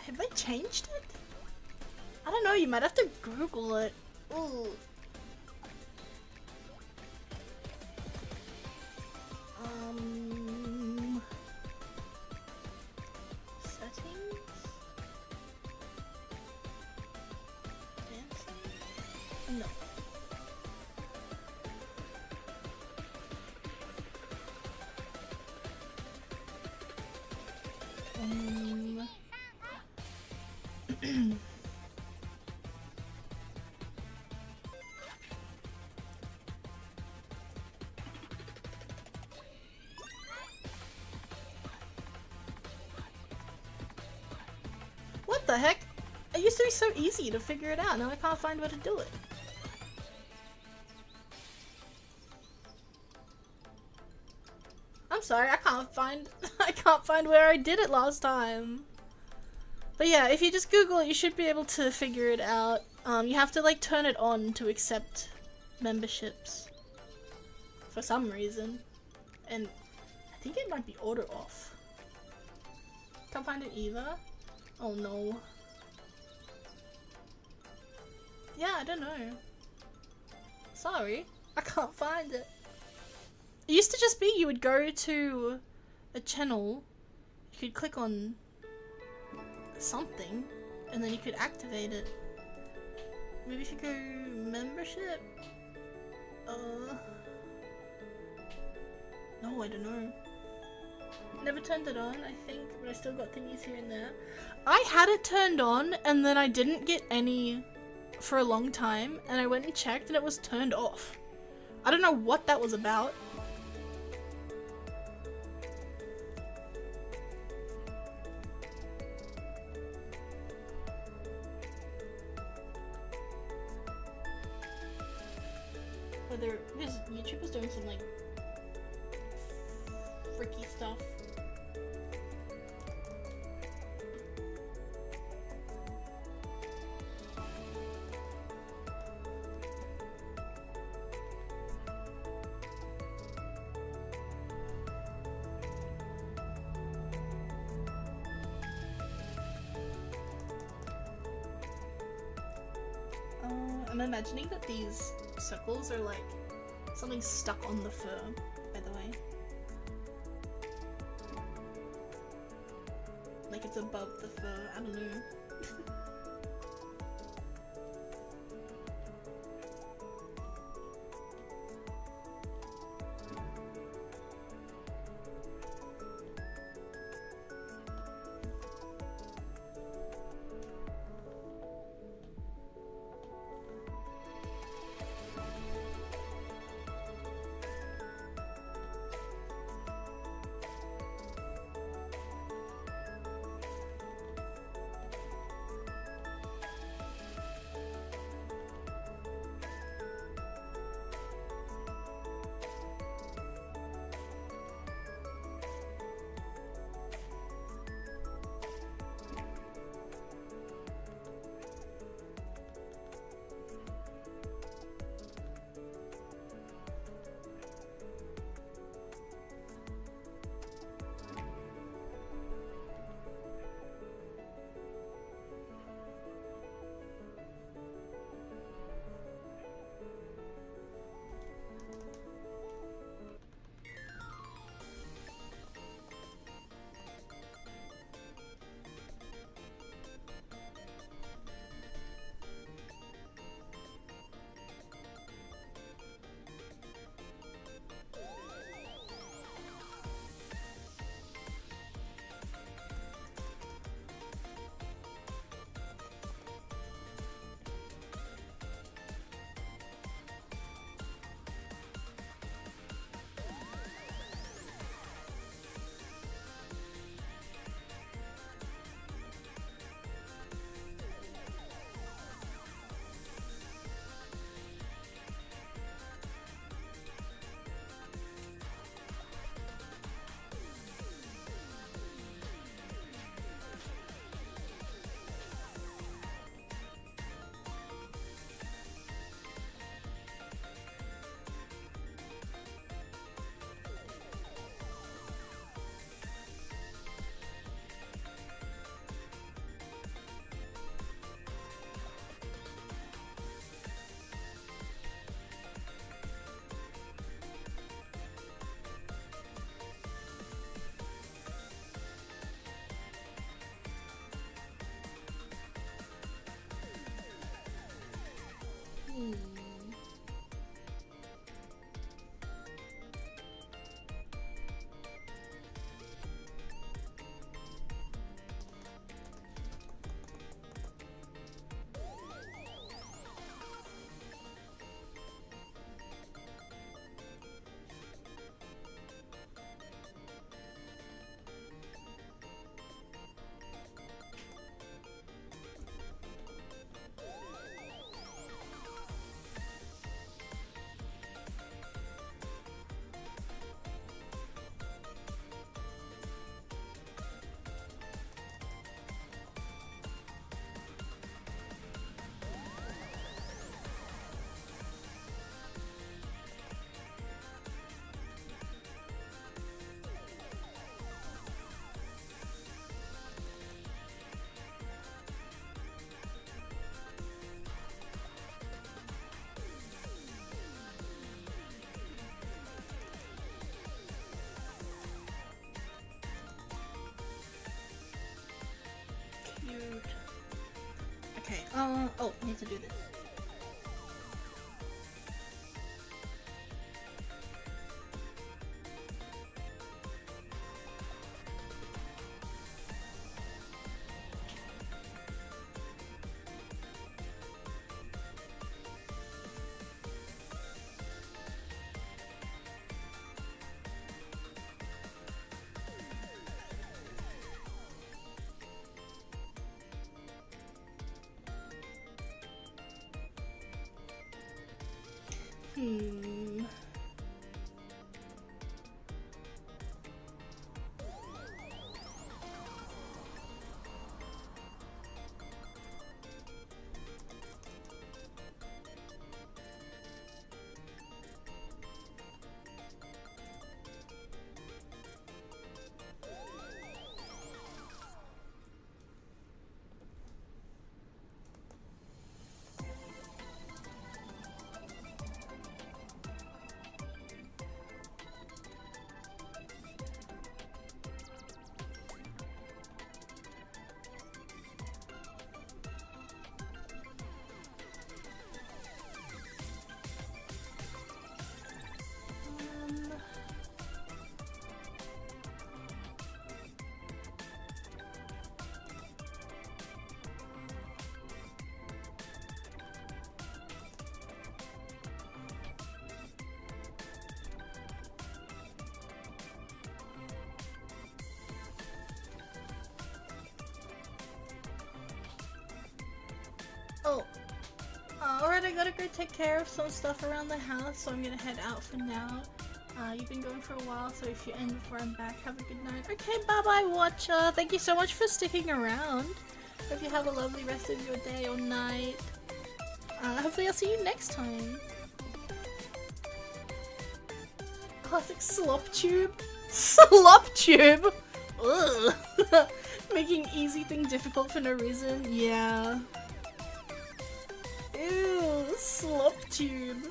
Have I changed it? I don't know, you might have to Google it. Ooh. Settings? Dancing? No. What the heck? It used to be so easy to figure it out, now I can't find where to do it. I'm sorry, I can't find where I did it last time. But yeah, if you just Google it, you should be able to figure it out. You have to like turn it on to accept memberships. For some reason. And I think it might be auto off. Can't find it either. Oh no. Yeah, I don't know. Sorry, I can't find it. It used to just be you would go to a channel, you could click on something, and then you could activate it. Maybe if you go membership? No, I don't know. Never turned it on, I think, but I still got thingies here and there. I had it turned on, and then I didn't get any for a long time, and I went and checked, and it was turned off. I don't know what that was about. Whether his YouTube was doing some like freaky stuff. I'm imagining that these circles are like something stuck on the fur, by the way. Like it's above the fur, I don't know. Okay, oh, I need to do this. Oh, alright, I gotta go take care of some stuff around the house, so I'm gonna head out for now. You've been going for a while, so if you end before I'm back, have a good night. Okay, bye-bye, watcher. Thank you so much for sticking around. Hope you have a lovely rest of your day or night. Hopefully I'll see you next time. Classic slop tube. Slop tube? Ugh. Making easy thing difficult for no reason. Yeah. Ew, slop tube.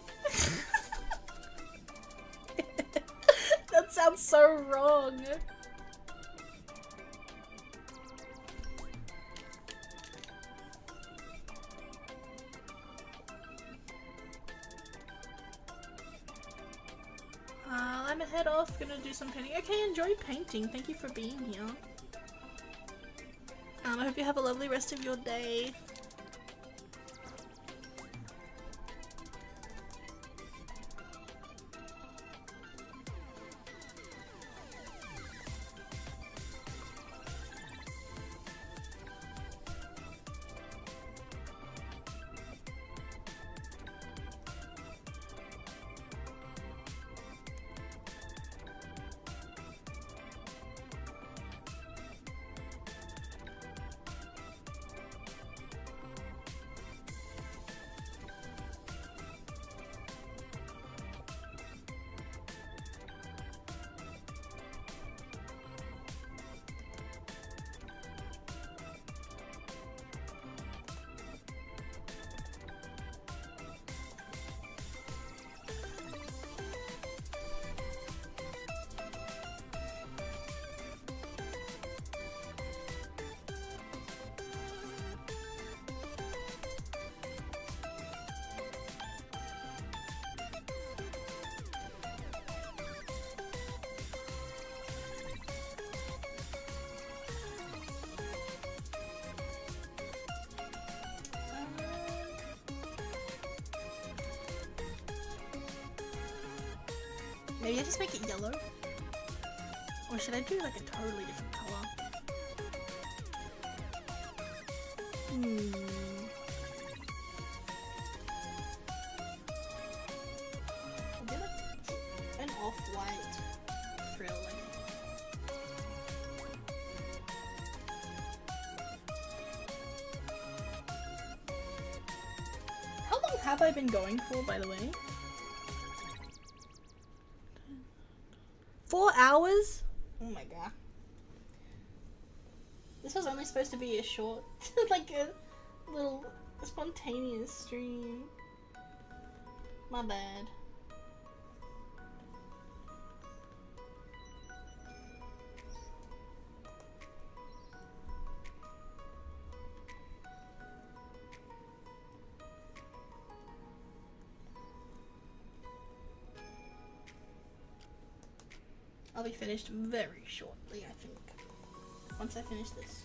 That sounds so wrong. I'm gonna head off, gonna do some painting. Okay, enjoy painting. Thank you for being here. I hope you have a lovely rest of your day. Maybe I just make it yellow? Or should I do like a totally different color? I'll do like an off-white frill. How long have I been going for, by the way? 4 hours? Oh my god. This was only supposed to be a short, like a little spontaneous stream. My bad. I'll be finished very shortly, I think. Once I finish this.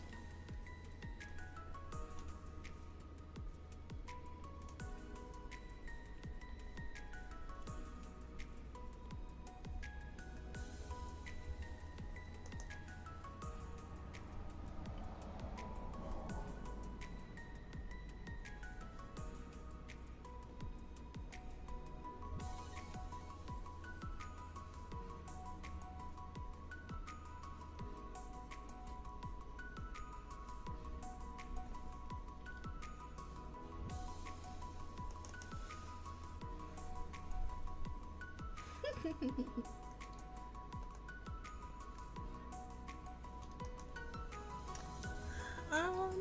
um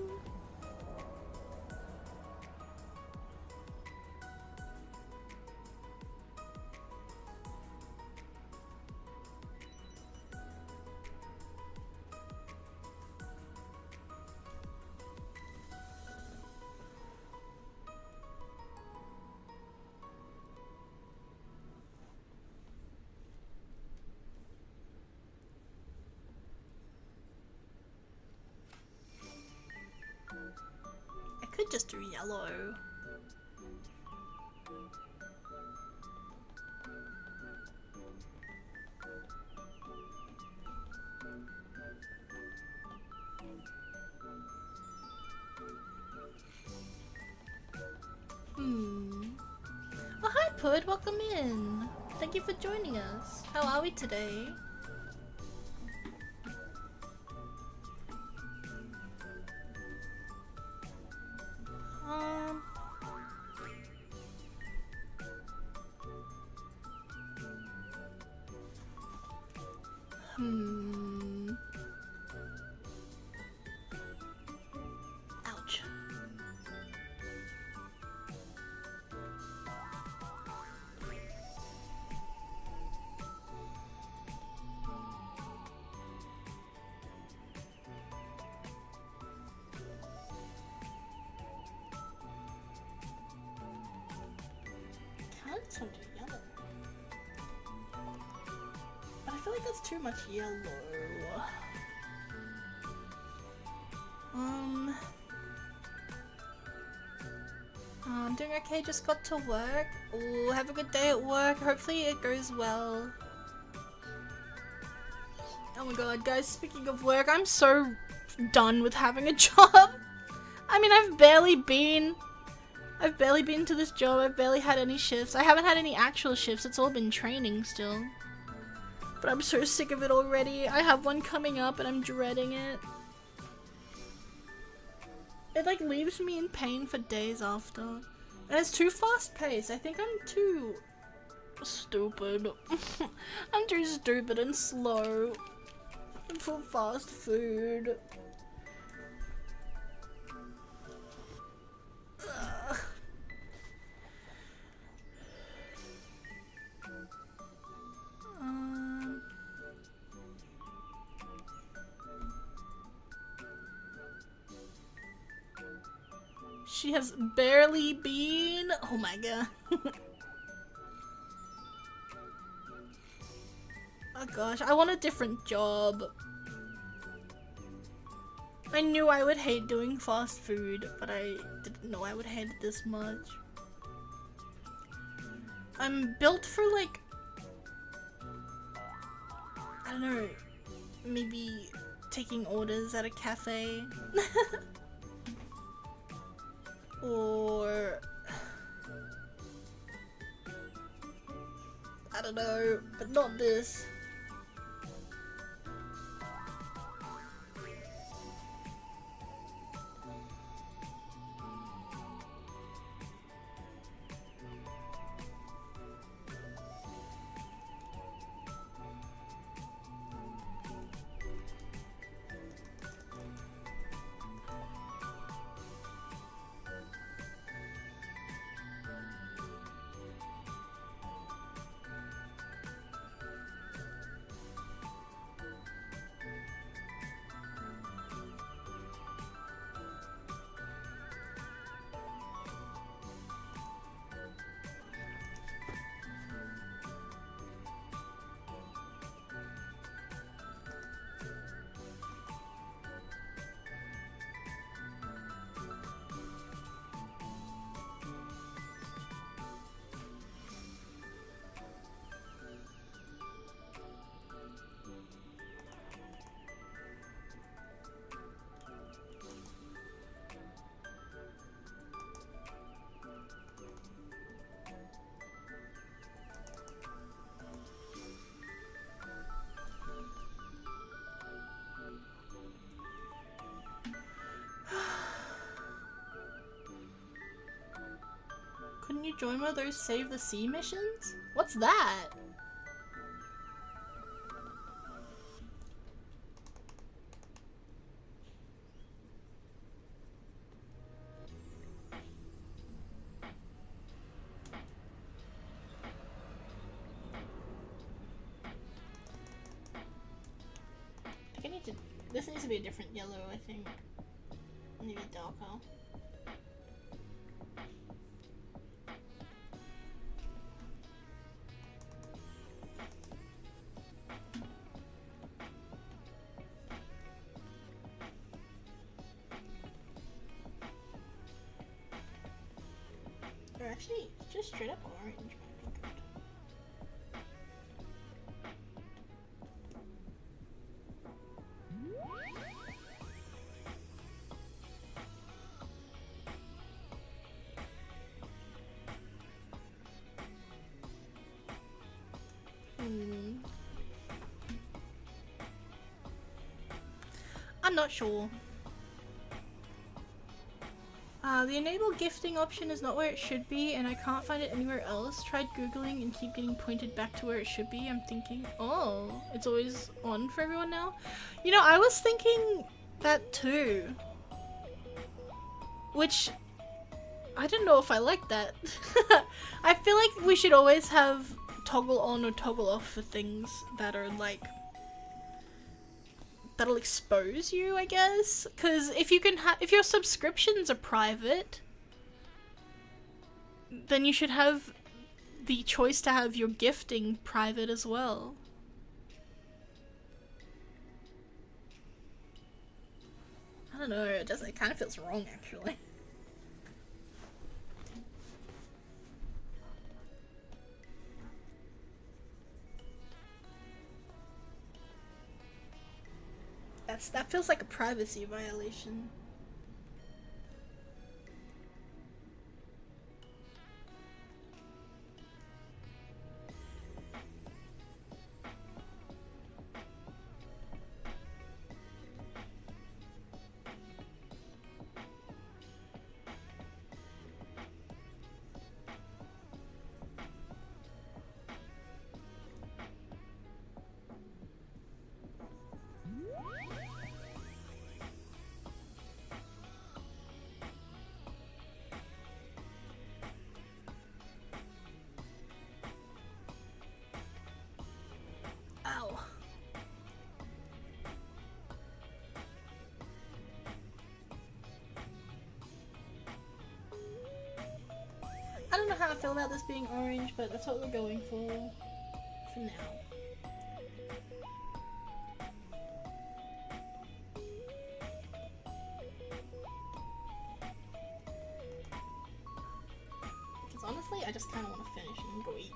I could just do yellow. Oh, hi Pud, welcome in. Thank you for joining us. How are we today? Um, Ouch. Kind of just want to do yellow. But I feel like that's too much yellow. I'm doing okay, just got to work. Ooh, have a good day at work. Hopefully it goes well. Oh my god, guys, speaking of work, I'm so done with having a job. I mean, I've barely been to this job. I've barely had any shifts. I haven't had any actual shifts. It's all been training still. But I'm so sick of it already. I have one coming up and I'm dreading it. It like leaves me in pain for days after. And it's too fast paced. I think I'm too stupid. I'm too stupid and slow for fast food. Ugh. She has barely been. Oh my god. Oh gosh, I want a different job. I knew I would hate doing fast food, but I didn't know I would hate it this much. I'm built for like, I don't know, maybe taking orders at a cafe. Or I don't know, but not this. join one of those Save the Sea missions? What's that? I think I need to... This needs to be a different yellow, I think. Maybe darker. Or actually, just straight up orange might be good. I'm not sure. The enable gifting option is not where it should be, and I can't find it anywhere else. Tried googling and keep getting pointed back to where it should be. I'm thinking, oh, it's always on for everyone now? You know, I was thinking that too. Which, I don't know if I like that. I feel like we should always have toggle on or toggle off for things that are like, that'll expose you, I guess. Because if you can if your subscriptions are private, then you should have the choice to have your gifting private as well. I don't know, it kind of feels wrong actually. That feels like a privacy violation. Ow. I don't know how I feel about this being orange, but that's what we're going for now. Because honestly, I just kind of want to finish and go eat.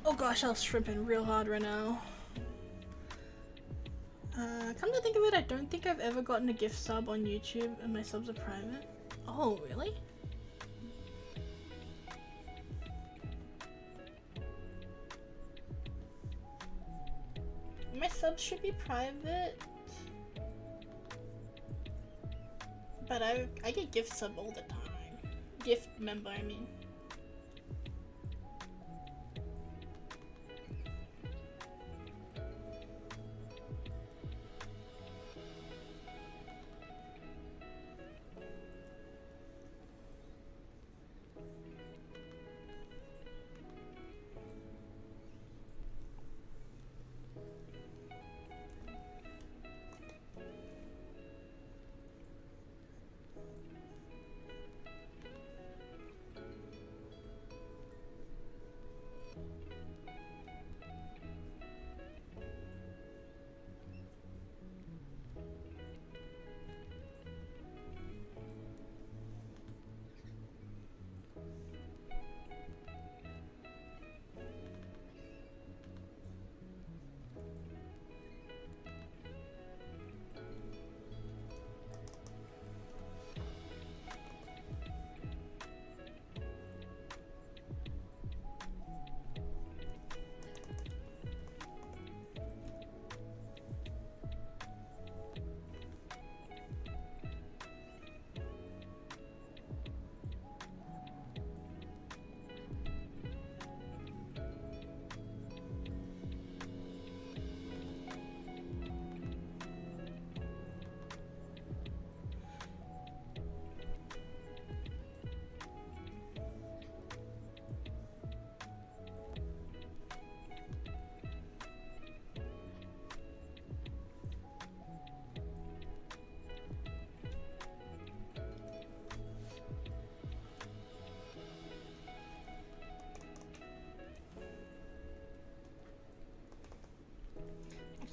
Oh gosh, I was shrimping real hard right now. Come to think of it, I don't think I've ever gotten a gift sub on YouTube and my subs are private. Oh, really? My subs should be private. But I get gift sub all the time. Gift member, I mean.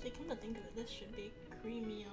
Actually, come to think of it, this should be creamier.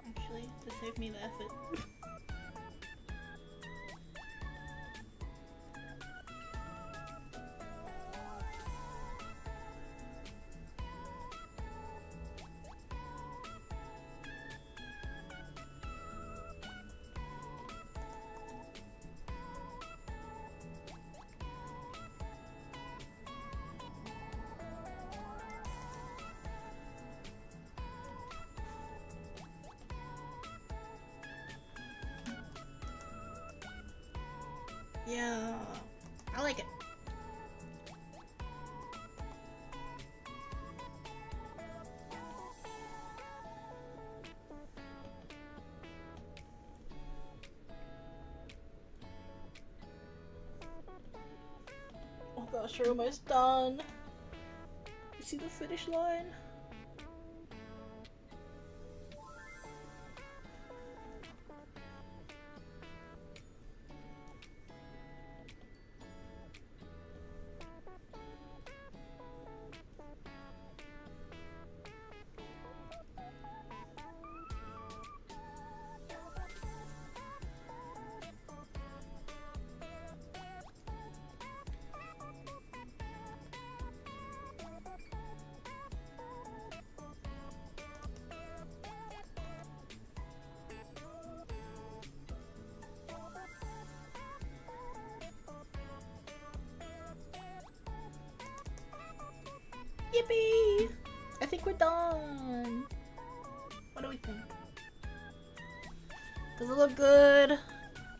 Actually, to save me the effort. Yeah, I like it. Oh gosh, we're almost done. You see the finish line? trophy! I think we're done. What do we think? Does it look good?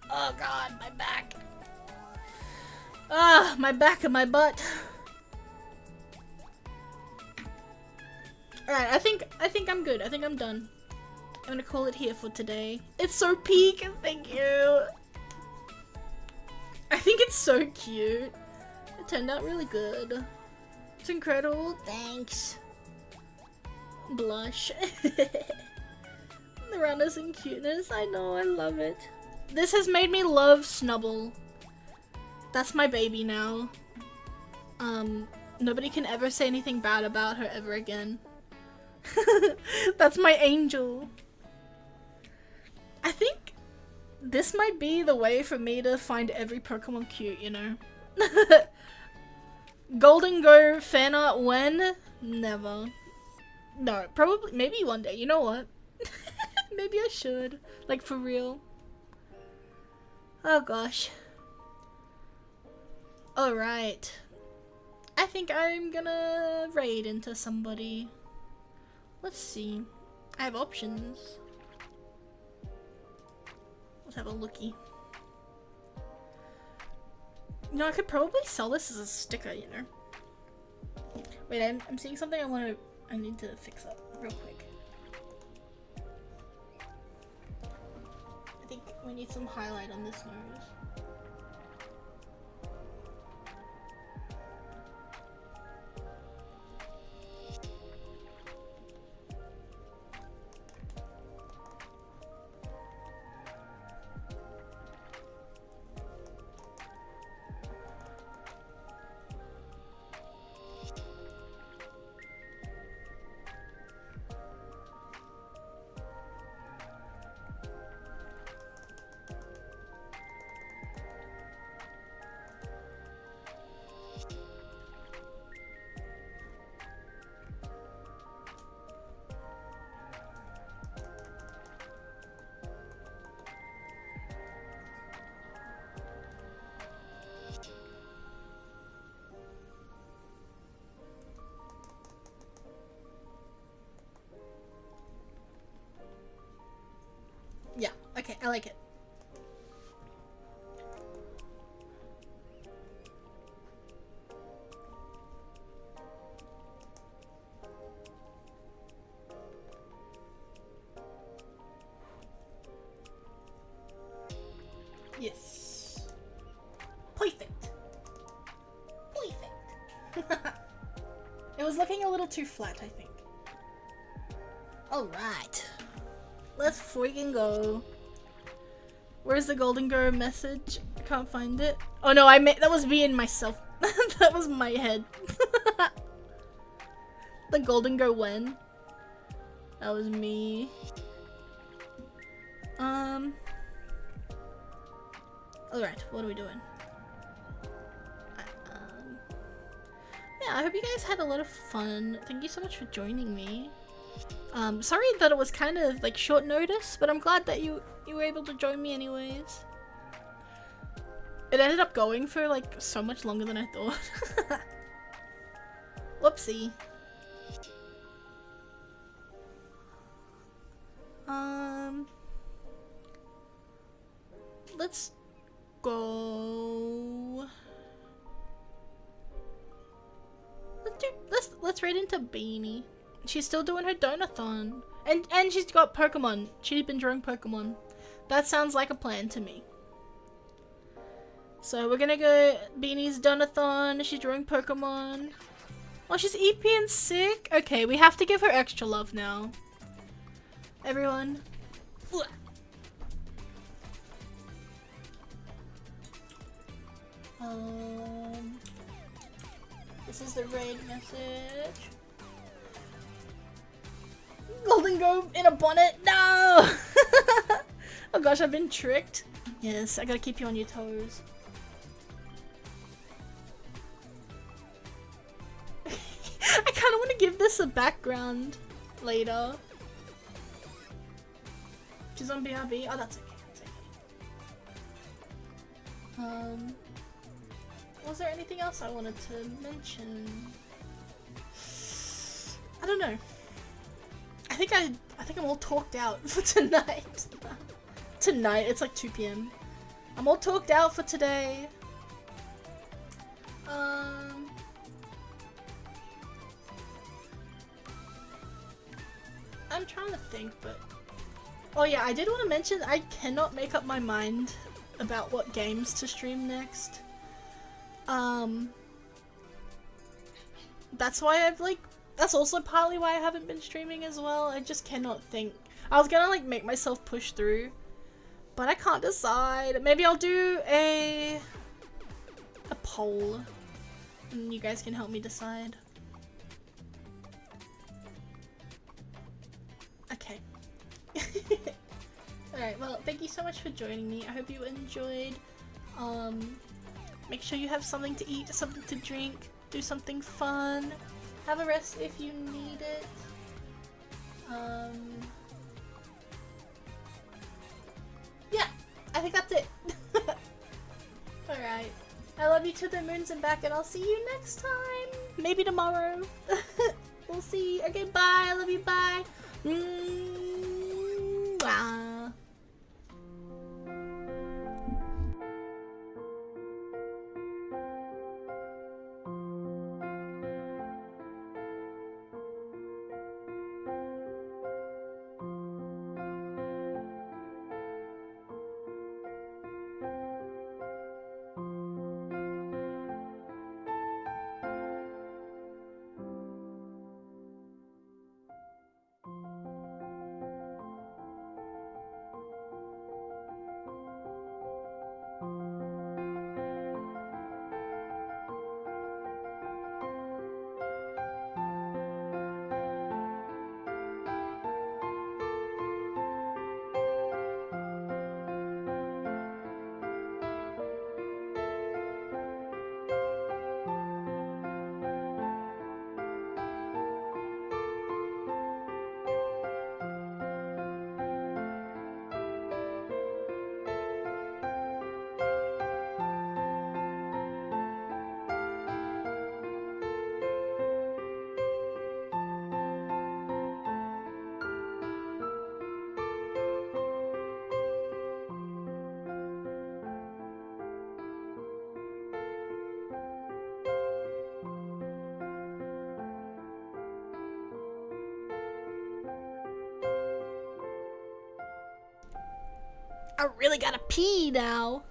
Oh god, my back. Ah, my back and my butt. Alright, I think I'm good. I think I'm done. I'm gonna call it here for today. It's so peak, thank you. I think it's so cute. It turned out really good. It's incredible. Thanks. Blush. The roundness and cuteness. I know, I love it. This has made me love Snubble. That's my baby now. Nobody can ever say anything bad about her ever again. That's my angel. I think this might be the way for me to find every Pokemon cute, you know? Golden Go fan art when? Never. No, probably, maybe one day. You know what? Maybe I should. Like, for real. Oh gosh. Alright. I think I'm gonna raid into somebody. Let's see. I have options. Let's have a looky. You know, I could probably sell this as a sticker, you know. Wait, I'm seeing something I need to fix up real quick. I think we need some highlight on this nose. Yeah, okay, I like it. Yes. Perfect. Perfect. It was looking a little too flat, I think. Alright. Let's freaking go. Where's the Golden Girl message? I can't find it. Oh no, that was me and myself. That was my head. The Golden Girl when? That was me. Alright, what are we doing? Yeah, I hope you guys had a lot of fun. Thank you so much for joining me. Sorry that it was kind of like short notice, but I'm glad that you were able to join me anyways. It ended up going for like so much longer than I thought. Whoopsie. Let's go. Let's raid into Beanie. She's still doing her donathon. And she's got Pokemon. She's been drawing Pokemon. That sounds like a plan to me. So we're gonna go Beanie's donathon. She's drawing Pokemon. Oh, she's EP and sick. Okay, we have to give her extra love now. Everyone. This is the raid message. Golden Go in a bonnet? No! Oh gosh, I've been tricked. Yes, I gotta keep you on your toes. I kinda wanna give this a background later. She's on BRB? Oh, that's okay. That's okay. Was there anything else I wanted to mention? I don't know. I think I'm all talked out for tonight. Tonight, it's like 2 p.m. I'm all talked out for today. I'm trying to think, but... Oh yeah, I did want to mention I cannot make up my mind about what games to stream next. That's why that's also partly why I haven't been streaming as well. I just cannot think. I was gonna like make myself push through, but I can't decide. Maybe I'll do a poll and you guys can help me decide. Okay. Alright, well, thank you so much for joining me. I hope you enjoyed. Make sure you have something to eat, something to drink, do something fun. Have a rest if you need it. Yeah, I think that's it. Alright. I love you to the moons and back, and I'll see you next time. Maybe tomorrow. We'll see. Okay, bye. I love you. Bye. Mwah. I really gotta pee now.